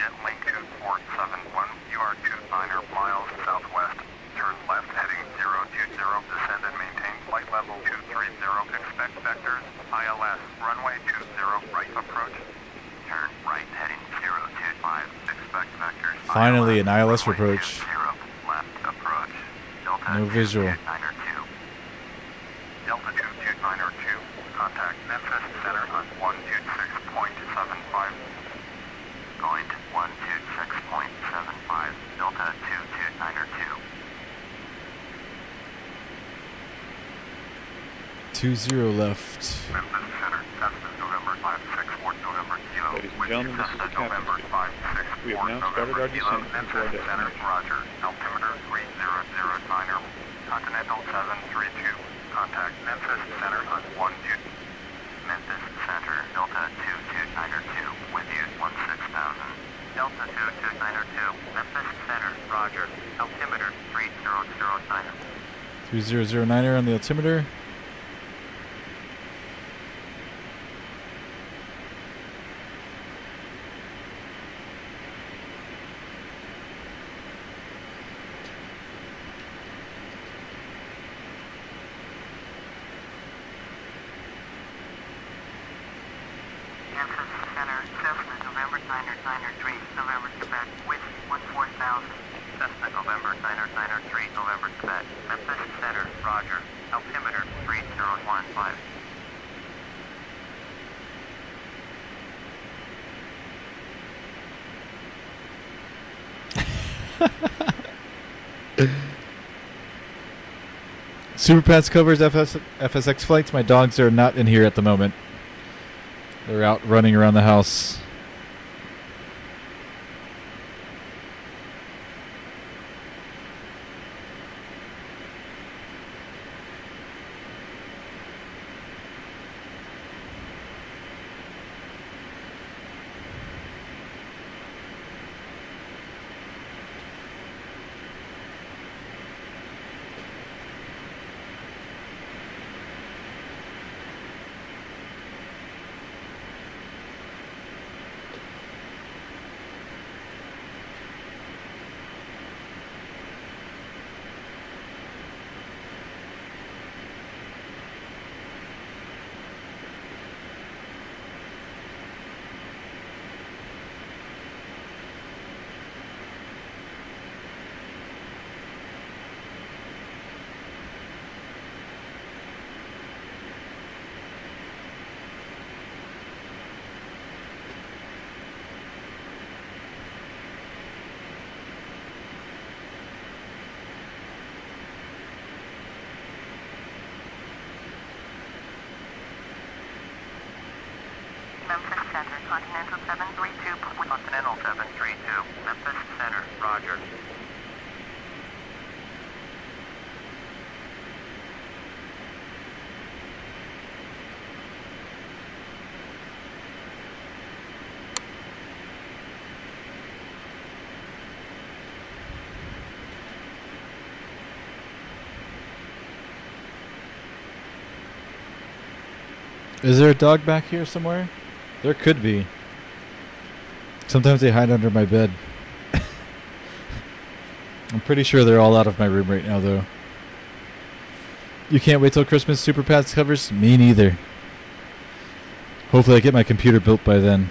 jet link 2471, you are 29 miles southwest, turn left heading 020, descend and maintain flight level 230, expect vectors, ILS, runway 20 right approach, turn right heading 025, expect vectors, Finally, an ILS runway approach. 20, left approach. No visual. Delta 22902, contact Memphis Center on 126.75. Going to 126.75, Delta 22902. 20 left. Memphis Center, Cessna November 564 November Kilo. Ladies and gentlemen, this is the captain's November speaking. 564 We have now started our descent into our Memphis Center, destination. roger. Altimeter 3009er, Continental 732. Contact Memphis Center on 12. Memphis Center, Delta 22902, with you 16,000. Delta 22902, Memphis Center, roger. Altimeter 3009er. 3009er on the altimeter. Memphis Center, Cessna, November 9er 3, November Quebec, with 14,000. Cessna November 9er 3, November Quebec. Memphis Center, roger. Altimeter 3015. Super Pants covers FSX flights. My dogs are not in here at the moment. They're out running around the house. Memphis Center, Continental 732. Continental 732. Memphis Center, roger. Is there a dog back here somewhere? There could be. Sometimes they hide under my bed. I'm pretty sure they're all out of my room right now, though. You can't wait till Christmas Super Pads covers? Me neither. Hopefully I get my computer built by then.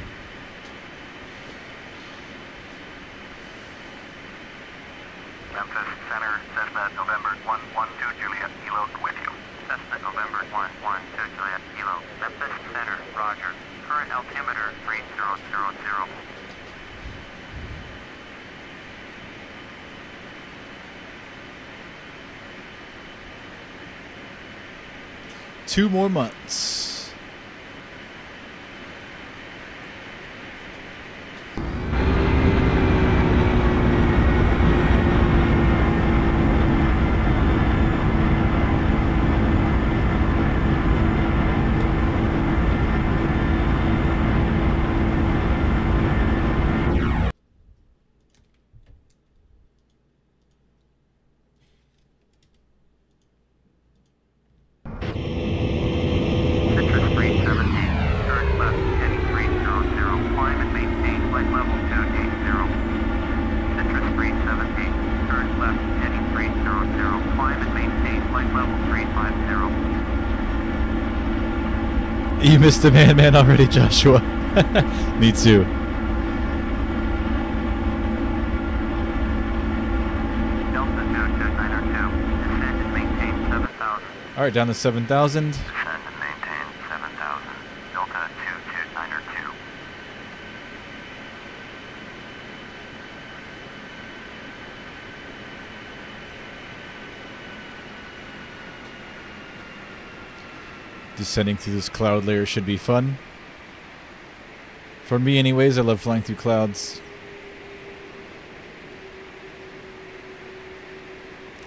Memphis Center, Cessna November 112 Juliet, Kilo with you. Cessna November 112 Juliet, Kilo. Memphis Center, roger. Current altimeter 3000. 2 more months. You missed the man already, Joshua. Me too. Delta 2292, descend and maintain 7,000. Alright, down to 7,000. Descend and maintain 7,000. Delta 2292. Descending through this cloud layer should be fun. For me anyways, I love flying through clouds.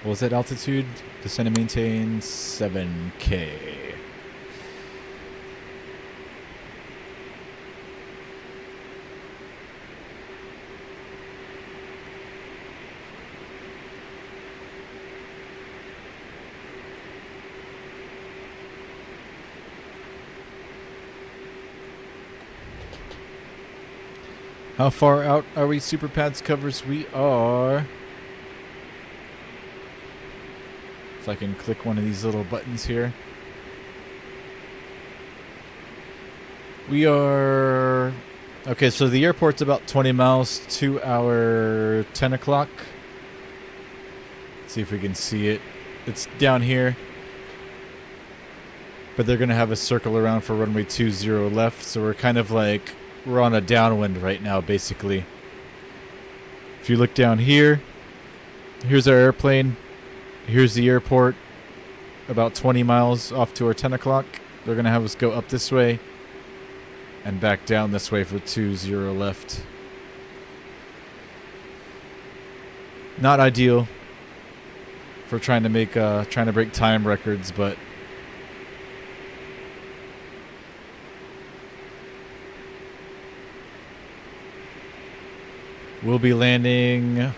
What was that altitude? Descend and maintain 7K. How far out are we, Super Pads covers? We are... If I can click one of these little buttons here. We are... Okay, so the airport's about 20 miles to our 10 o'clock. Let's see if we can see it. It's down here. But they're going to have a circle around for runway 20 left, so we're kind of like... We're on a downwind right now, basically. If you look down here, here's our airplane. Here's the airport. About 20 miles off to our 10 o'clock. They're going to have us go up this way and back down this way for 20 left. Not ideal for trying to break time records, but we'll be landing...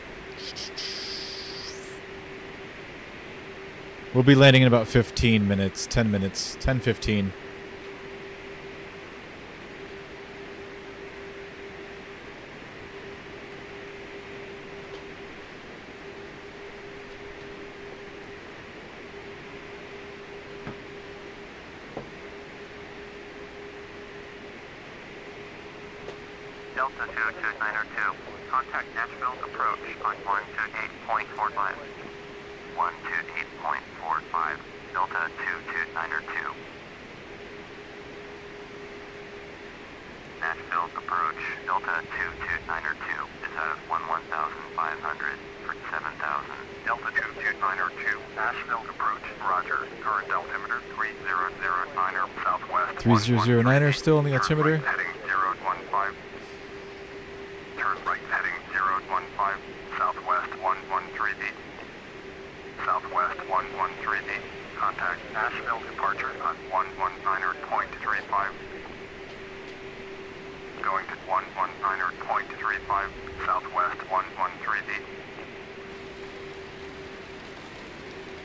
We'll be landing in about 15 minutes, 10 minutes, 10, 15. Delta 2292, contact Nashville approach on 128.45. 128.45, Delta 2292. Nashville approach, Delta 2292, is at 11,500 for 7,000. Delta 2292, Nashville approach, roger, current altimeter 3009er, southwest. 3009er still on the altimeter. Heading 015. Turn right heading 015, southwest 113. Southwest 113. Contact Nashville departure on 119.35. Going to 119.35, Southwest 113.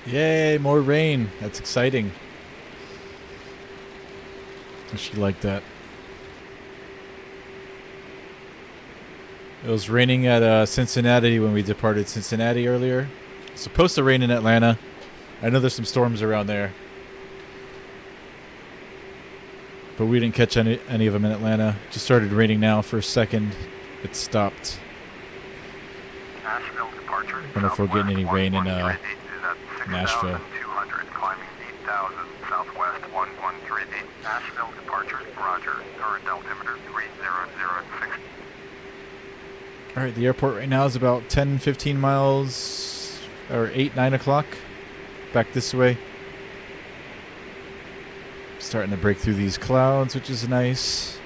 Yay, more rain. That's exciting. She liked that. It was raining at Cincinnati when we departed Cincinnati earlier. It's supposed to rain in Atlanta. I know there's some storms around there. But we didn't catch any of them in Atlanta. Just started raining now for a second. It stopped. Nashville departure. I don't know if we're getting any rain in Nashville. 6,200, climbing 8,000, southwest 1138. Nashville departure, roger. Current altimeter 3006. Alright, the airport right now is about 10-15 miles, or 8-9 o'clock. Back this way. Starting to break through these clouds, which is nice.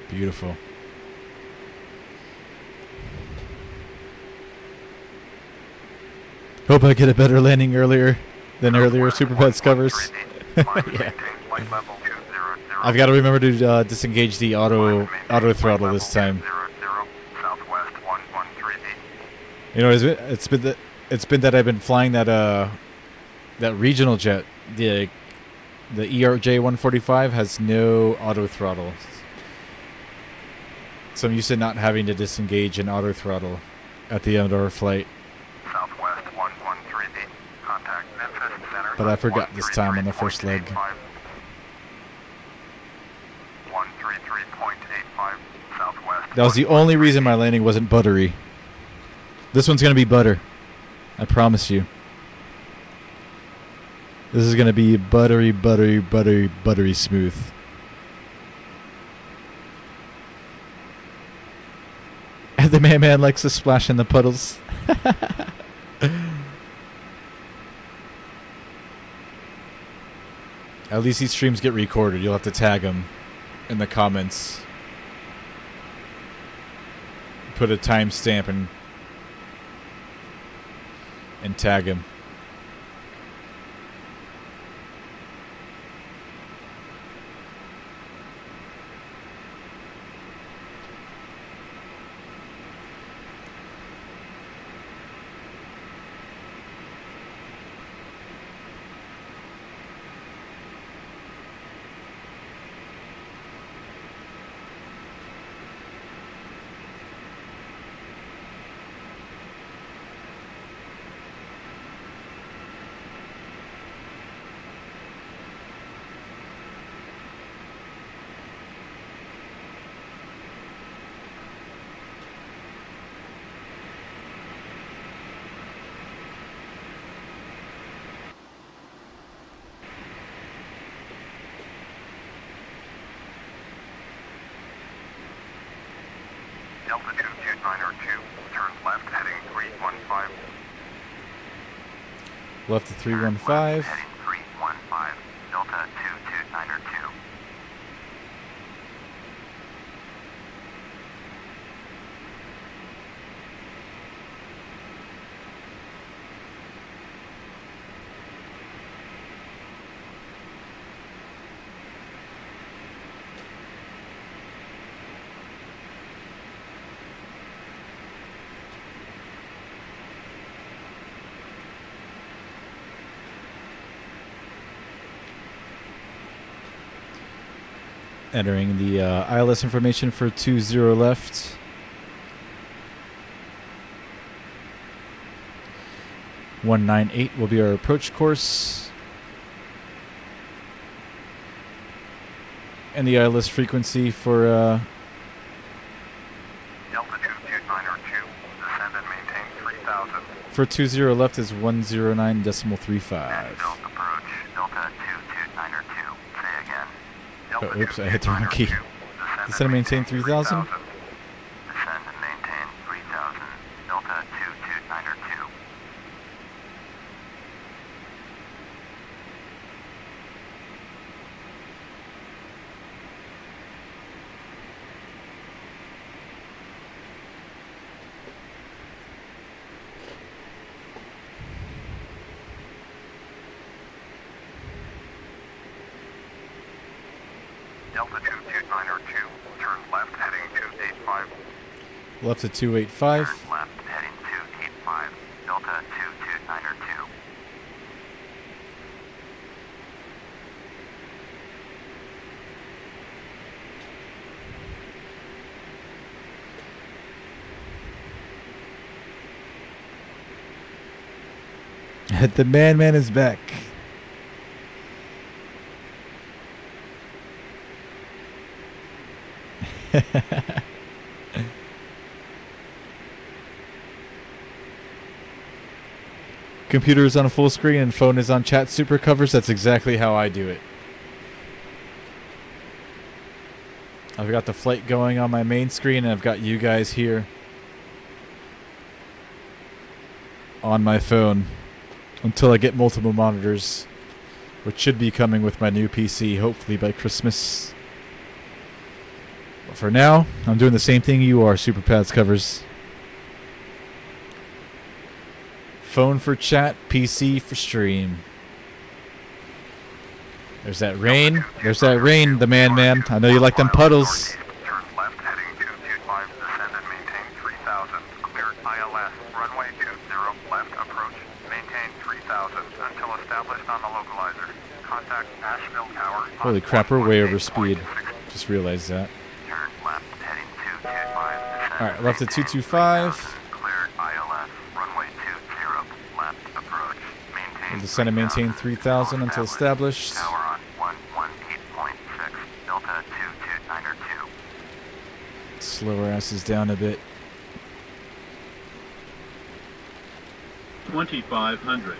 Beautiful. Hope I get a better landing earlier than earlier Super Pets covers. Yeah. I've got to remember to disengage the auto throttle this time. You know, it's been that I've been flying that regional jet. The ERJ-145 has no auto throttle. So I'm used to not having to disengage an auto throttle at the end of our flight. Southwest 1138. Contact Memphis Center. But I forgot this time on the first leg. 133.85 southwest. That was the only reason my landing wasn't buttery. This one's going to be butter. I promise you. This is going to be buttery, buttery, buttery, buttery smooth. And the man likes to splash in the puddles. At least these streams get recorded. You'll have to tag them in the comments. Put a timestamp and tag him. Delta 22902, turn left heading 315. Left to 315. Heading 315, Delta 22902. Entering the ILS information for 20 left. .198 will be our approach course. And the ILS frequency for Delta 22902, descend and maintain 3000. for 20 left is 109.35. Delta approach, Delta 22902. Say again. Delta Oh, oops, I hit the wrong key. Descend and maintain 3000. Descend and maintain 3000. Delta 22902. Delta 22902, turn left heading 285. Left to 285. Turn left heading The man is back. Computer is on a full screen and phone is on chat super covers. That's exactly how I do it. I've got the flight going on my main screen and I've got you guys here on my phone until I get multiple monitors, which should be coming with my new PC hopefully by Christmas. But for now, I'm doing the same thing you are, Super Pads covers. Phone for chat, PC for stream. There's that rain. There's that rain, the man. I know you like them puddles. Turn left heading 225, descend and maintain 3000. Clear ILS, runway 20, left approach, maintain 3000 until established on the localizer. Contact Nashville Tower. Holy crap, we're way over speed. Just realized that. Turn left heading 225, descend. Alright, left at 225. We'll descend and maintain 3000 until established. Tower on 118.6, Delta 2292. Slow our asses down a bit. 2500.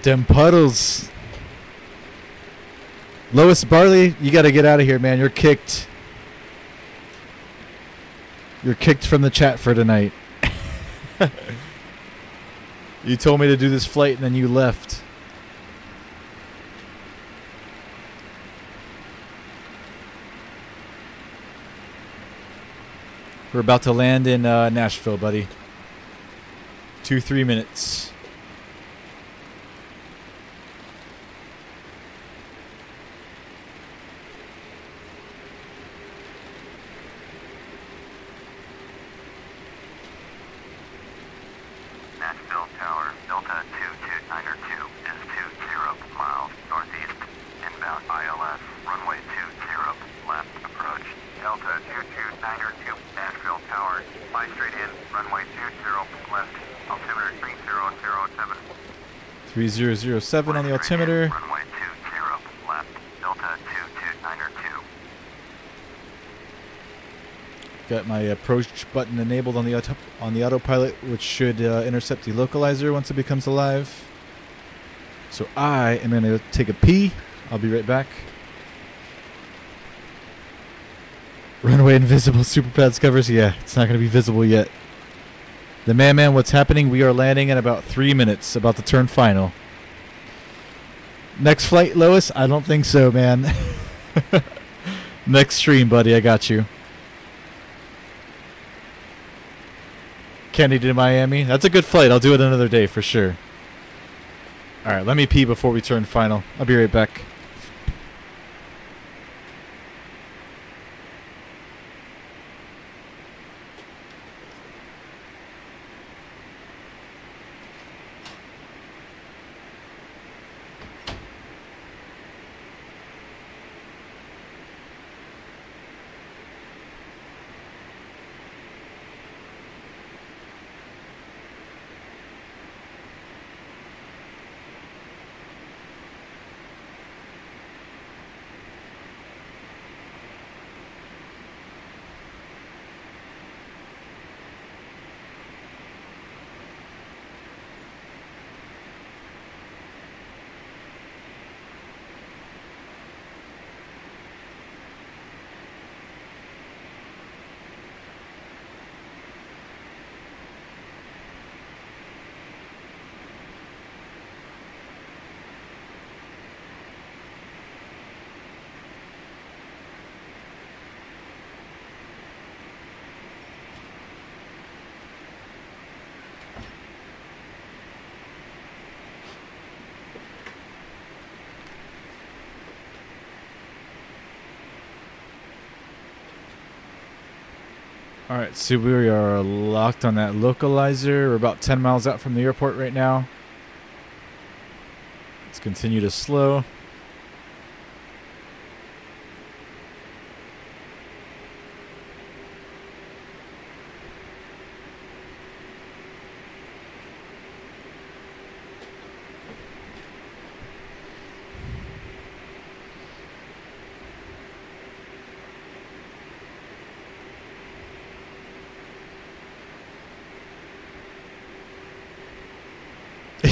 Dem puddles. Lois Barley, you gotta get out of here, man. You're kicked. You're kicked from the chat for tonight. You told me to do this flight and then you left. We're about to land in Nashville, buddy. 2-3 minutes. Nashville Tower, Delta 2292 is 20 miles northeast. Inbound ILS, runway 20, left approach. Delta 2292, Nashville Tower, fly straight in, runway 20, left, altimeter 3007. 3007 on the altimeter. Runway 20, left, Delta 2292. Got my approach button enabled on the autopilot, which should intercept the localizer once it becomes alive. So I am going to take a pee. I'll be right back. Runway invisible, Super Pads covers. Yeah, it's not going to be visible yet. The man, what's happening? We are landing in about 3 minutes, about to turn final. Next flight, Lois? I don't think so, man. Next stream, buddy. I got you. Kennedy to Miami. That's a good flight. I'll do it another day for sure. Alright, let me pee before we turn final. I'll be right back. Alright, so we are locked on that localizer. We're about 10 miles out from the airport right now. Let's continue to slow.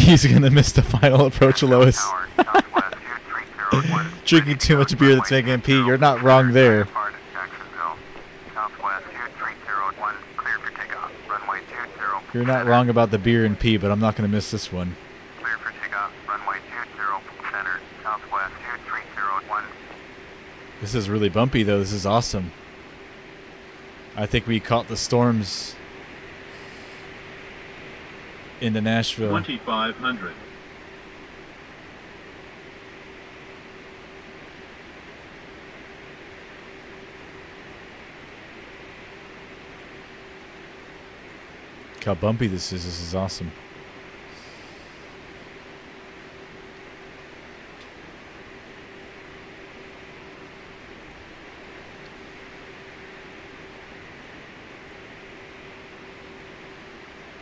He's gonna miss the final approach, Lois. Tower, southwest, 2301. Drinking too much beer that's making him pee. You're not wrong there. Depart at Jacksonville. Southwest, 2301. Cleared for takeoff. Runway 20. You're not wrong about the beer and pee, but I'm not gonna miss this one. Clear for takeoff. Runway 20. Center. Southwest, 2301. This is really bumpy, though. This is awesome. I think we caught the storms into Nashville. 2500. Look how bumpy this is. This is awesome.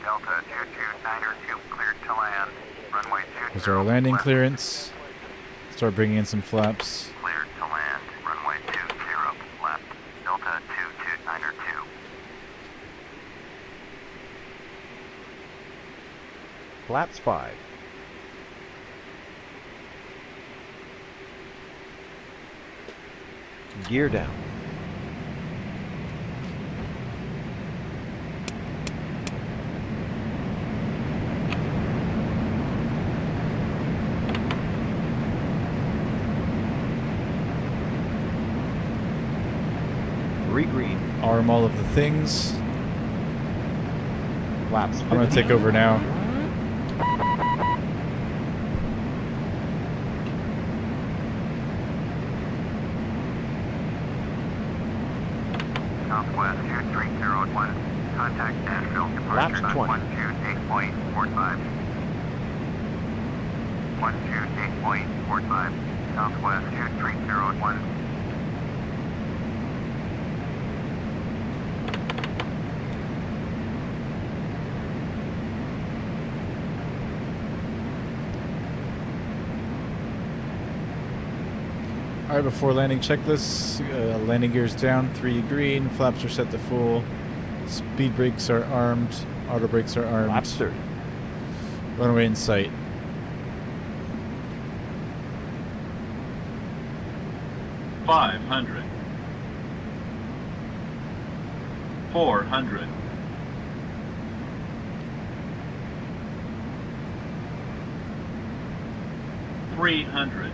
Delta 22902. Cleared to land. Runway 20. There's our landing left. clearance. Start bringing in some flaps. Cleared to land. Runway 20. Left. Delta 22902. Flaps 5. Gear down. Green. Arm all of the things. Flaps I'm gonna 15. take over now. Southwest 2301. Contact Nashville. Laps Departure on 20. 128.45. 128.45. Southwest 2301. Alright, before landing checklists, landing gears down, 3 green, flaps are set to full, speed brakes are armed, auto brakes are armed, Flaps 30. runway in sight. $500. $400. $300.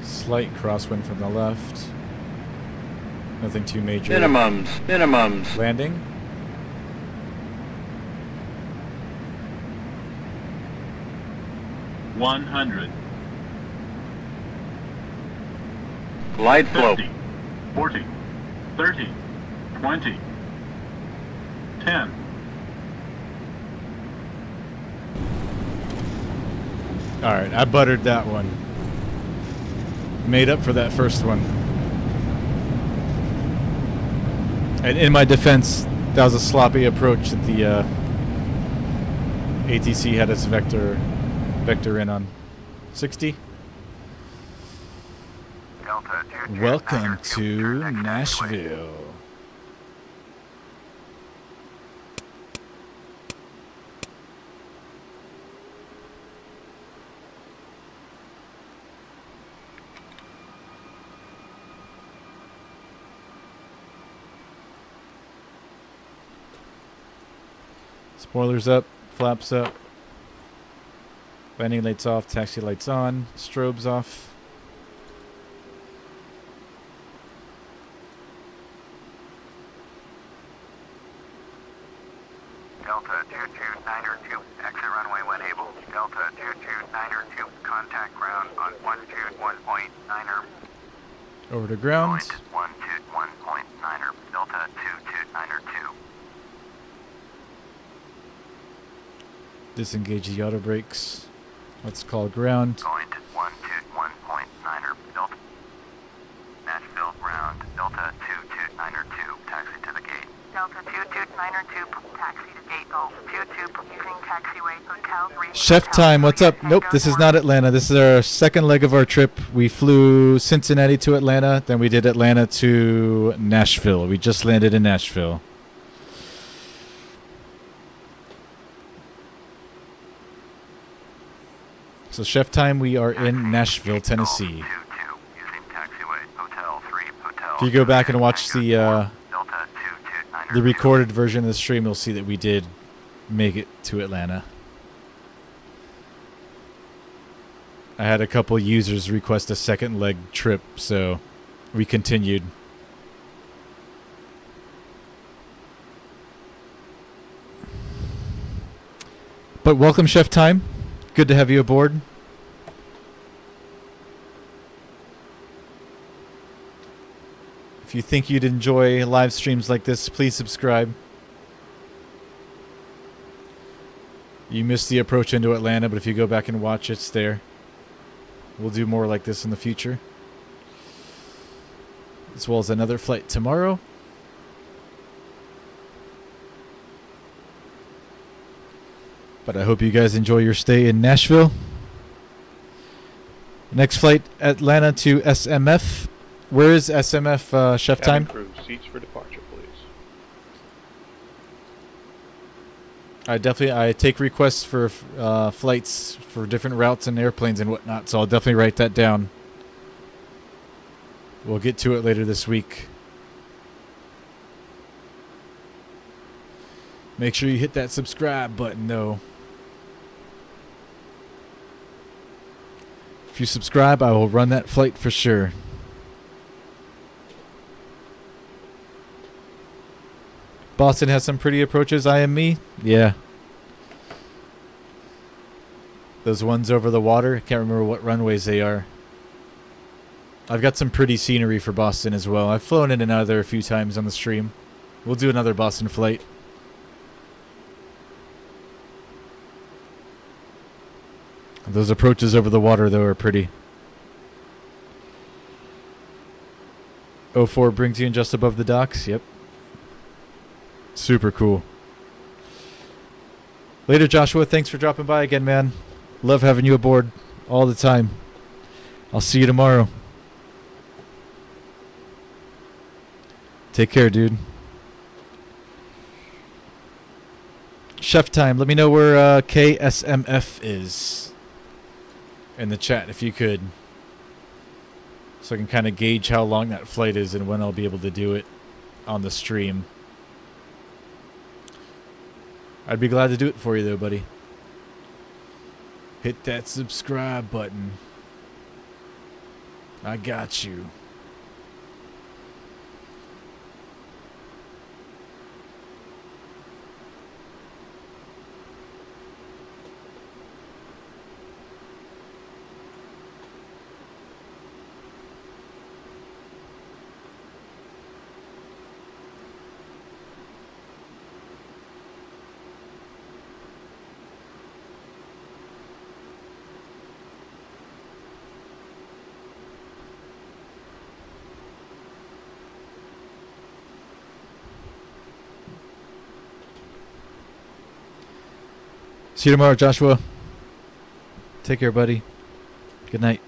Slight crosswind from the left. Nothing too major. Minimums. Landing. $100. Glide slope. 50, 40, 30, 20, 10. Alright, I buttered that one. Made up for that first one. And in my defense, that was a sloppy approach that the ATC had its vector in on. 60. Delta 22902. Welcome to Turn next runway. Nashville. Spoilers up, flaps up, landing lights off, taxi lights on, strobes off. Delta 22902. Exit runway when able. Delta 22902. Contact ground on 121.9er. Over to ground. Point 121.9er. Delta 22902. Disengage the auto brakes. Let's call ground. Point 121.9er. Delta. Nashville ground. Delta 22902. Taxi to the gate. Delta 22902, taxi to gate Gulf 22, using taxiway Hotel 3. Chef time, what's up? Nope, this is not Atlanta. This is our second leg of our trip. We flew Cincinnati to Atlanta, then we did Atlanta to Nashville. We just landed in Nashville. So chef time, we are in Nashville, Tennessee. If you go back and watch the recorded version of the stream, you'll see that we did make it to Atlanta. I had a couple users request a second leg trip, so we continued. But welcome, Chef Time. Good to have you aboard. If you think you'd enjoy live streams like this, please subscribe. You missed the approach into Atlanta, but if you go back and watch, it's there. We'll do more like this in the future. As well as another flight tomorrow. But I hope you guys enjoy your stay in Nashville. Next flight, Atlanta to SMF. Where is SMF, Chef Time? Cabin crew, seats for departure, please. I take requests for flights for different routes and airplanes and whatnot, so I'll definitely write that down. We'll get to it later this week. Make sure you hit that subscribe button, though. If you subscribe, I will run that flight for sure. Boston has some pretty approaches, IME. Yeah. Those ones over the water, I can't remember what runways they are. I've got some pretty scenery for Boston as well. I've flown in and out of there a few times on the stream. We'll do another Boston flight. Those approaches over the water, though, are pretty. 04 brings you in just above the docks. Yep. Super cool. Later, Joshua. Thanks for dropping by again, man. Love having you aboard all the time. I'll see you tomorrow. Take care, dude. Chef Time. Let me know where KSMF is in the chat, if you could. So I can kind of gauge how long that flight is and when I'll be able to do it on the stream. I'd be glad to do it for you, though, buddy. Hit that subscribe button. I got you. See you tomorrow, Joshua. Take care, buddy. Good night.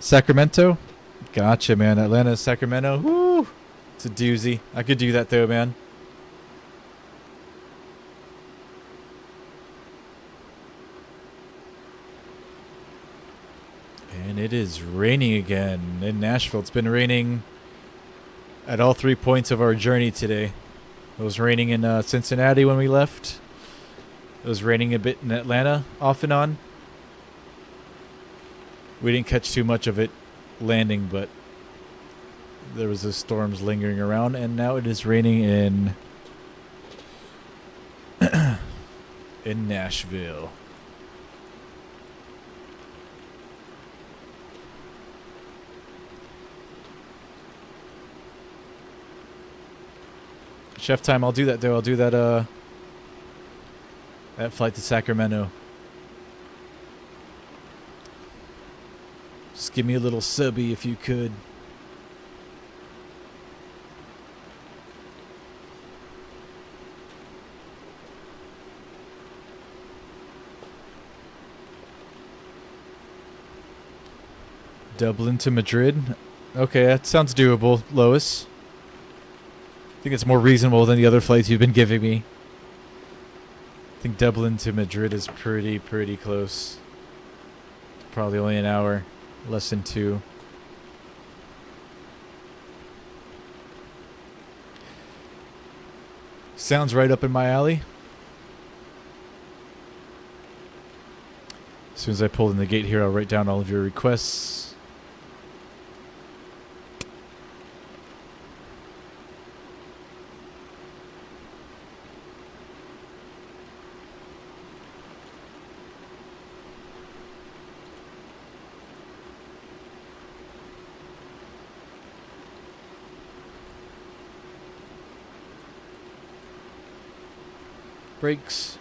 Sacramento? Gotcha, man. Atlanta, Sacramento. Woo! It's a doozy. I could do that, though, man. And it is raining again in Nashville. It's been raining at all 3 points of our journey today. It was raining in Cincinnati when we left. It was raining a bit in Atlanta, off and on. We didn't catch too much of it landing, but there was the storms lingering around, and now it is raining in in Nashville. Chef Time, I'll do that, though. I'll do that that flight to Sacramento. Just give me a little subby if you could. Dublin to Madrid. Okay, that sounds doable, Lois. think it's more reasonable than the other flights you've been giving me. I think Dublin to Madrid is pretty close. Probably only an hour, less than 2. Sounds right up in my alley. As soon as I pull in the gate here, I'll write down all of your requests. Brakes.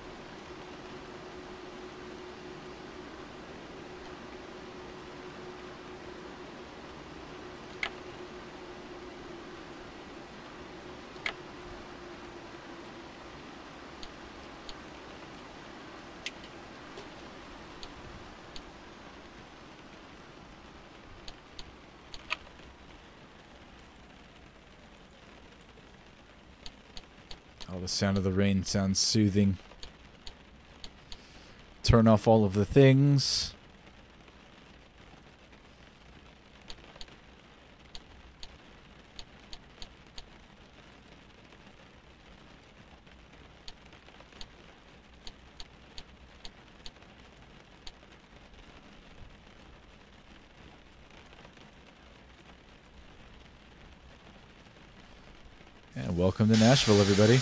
Oh, the sound of the rain sounds soothing. Turn off all of the things. And welcome to Nashville, everybody.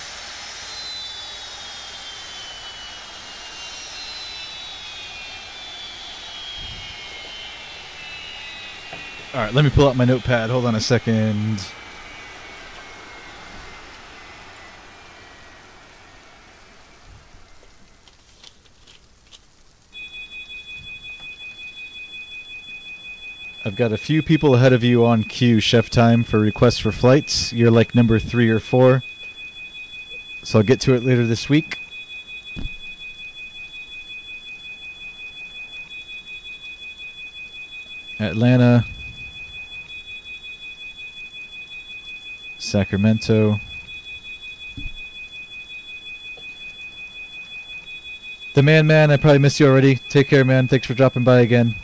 All right, let me pull out my notepad. Hold on a second. I've got a few people ahead of you on queue, chef time, for requests for flights. You're like number 3 or 4. So I'll get to it later this week. Atlanta. Sacramento. The man, I probably missed you already. Take care, man. Thanks for dropping by again.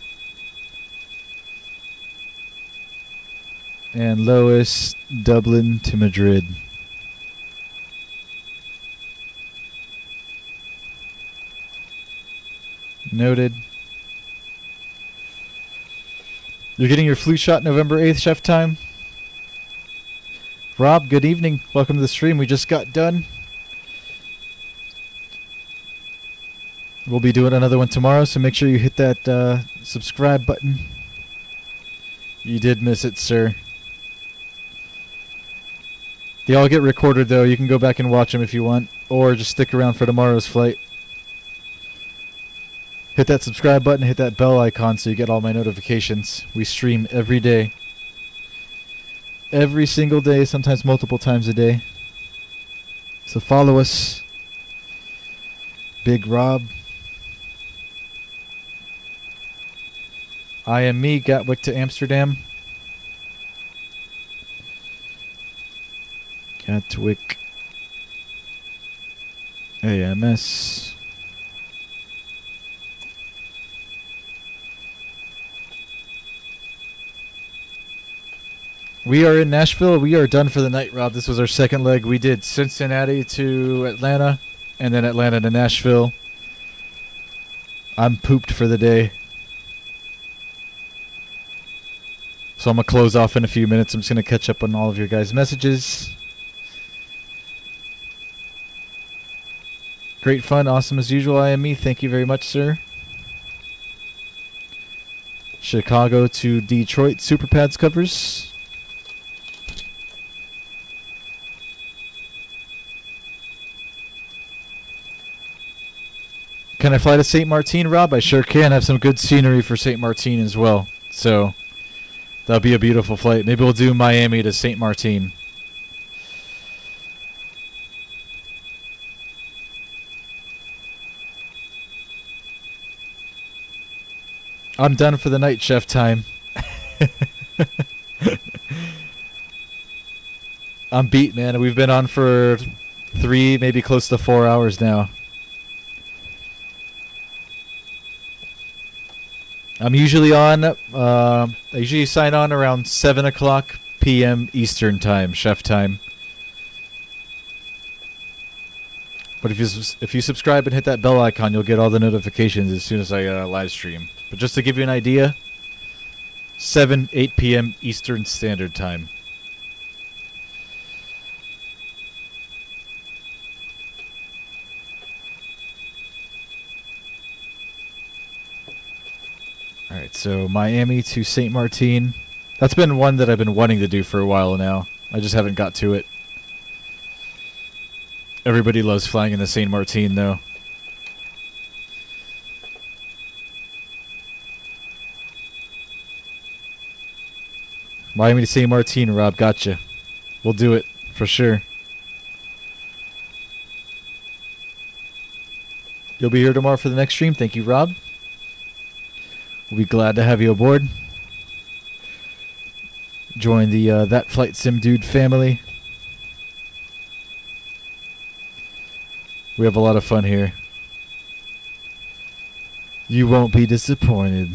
And Lois, Dublin to Madrid. Noted. You're getting your flu shot November 8th, chef time. Rob, good evening. Welcome to the stream. We just got done. We'll be doing another one tomorrow, so make sure you hit that subscribe button. You did miss it, sir. They all get recorded, though. You can go back and watch them if you want, or just stick around for tomorrow's flight. Hit that subscribe button, hit that bell icon so you get all my notifications. We stream every day. Every single day, sometimes multiple times a day. So follow us. Big Rob. I am me, Gatwick to Amsterdam. Gatwick. AMS. We are in Nashville. We are done for the night, Rob. This was our second leg. We did Cincinnati to Atlanta, and then Atlanta to Nashville. I'm pooped for the day. So I'm going to close off in a few minutes. I'm just going to catch up on all of your guys' messages. Great fun. Awesome as usual. I am me. Thank you very much, sir. Chicago to Detroit. Super Pads covers. Can I fly to St. Martin, Rob? I sure can. Have some good scenery for St. Martin as well. So that'll be a beautiful flight. Maybe we'll do Miami to St. Martin. I'm done for the night, chef time. I'm beat, man. We've been on for 3, maybe close to 4 hours now. I'm usually on, I usually sign on around 7 o'clock p.m. Eastern time, chef time. But if you subscribe and hit that bell icon, you'll get all the notifications as soon as I live stream. But just to give you an idea, 8 p.m. Eastern Standard Time. Alright, so Miami to St. Martin. That's been one that I've been wanting to do for a while now. I just haven't got to it. Everybody loves flying in the St. Martin, though. Miami to St. Martin, Rob. Gotcha. We'll do it, for sure. You'll be here tomorrow for the next stream. Thank you, Rob. We'll be glad to have you aboard. Join the That Flight Sim Dude family. We have a lot of fun here. You won't be disappointed.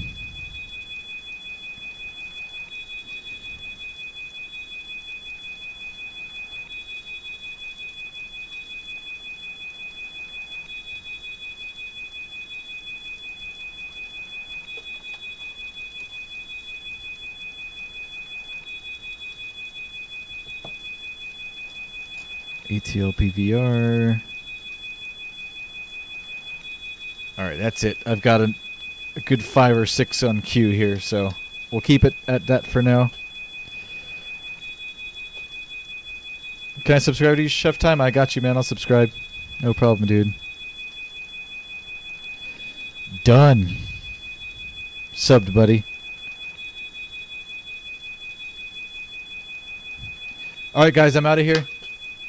ATL PVR. Alright, that's it. I've got a good 5 or 6 on queue here, so we'll keep it at that for now. Can I subscribe to you, Chef Time? I got you, man. I'll subscribe. No problem, dude. Done. Subbed, buddy. Alright, guys, I'm out of here.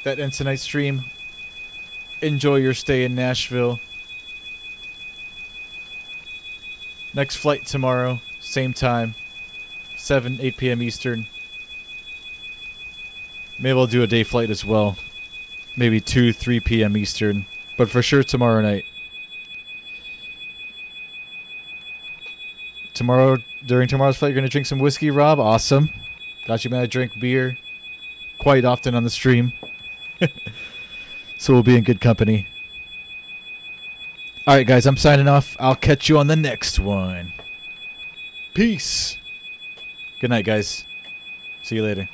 That ends tonight's stream. Enjoy your stay in Nashville. Next flight tomorrow, same time, 8 p.m. Eastern. Maybe I'll do a day flight as well. Maybe 3 p.m. Eastern. But for sure tomorrow night. During tomorrow's flight, you're going to drink some whiskey, Rob? Awesome. Got you, man. I drink beer quite often on the stream. So we'll be in good company. Alright, guys, I'm signing off. I'll catch you on the next one. Peace. Good night, guys. See you later.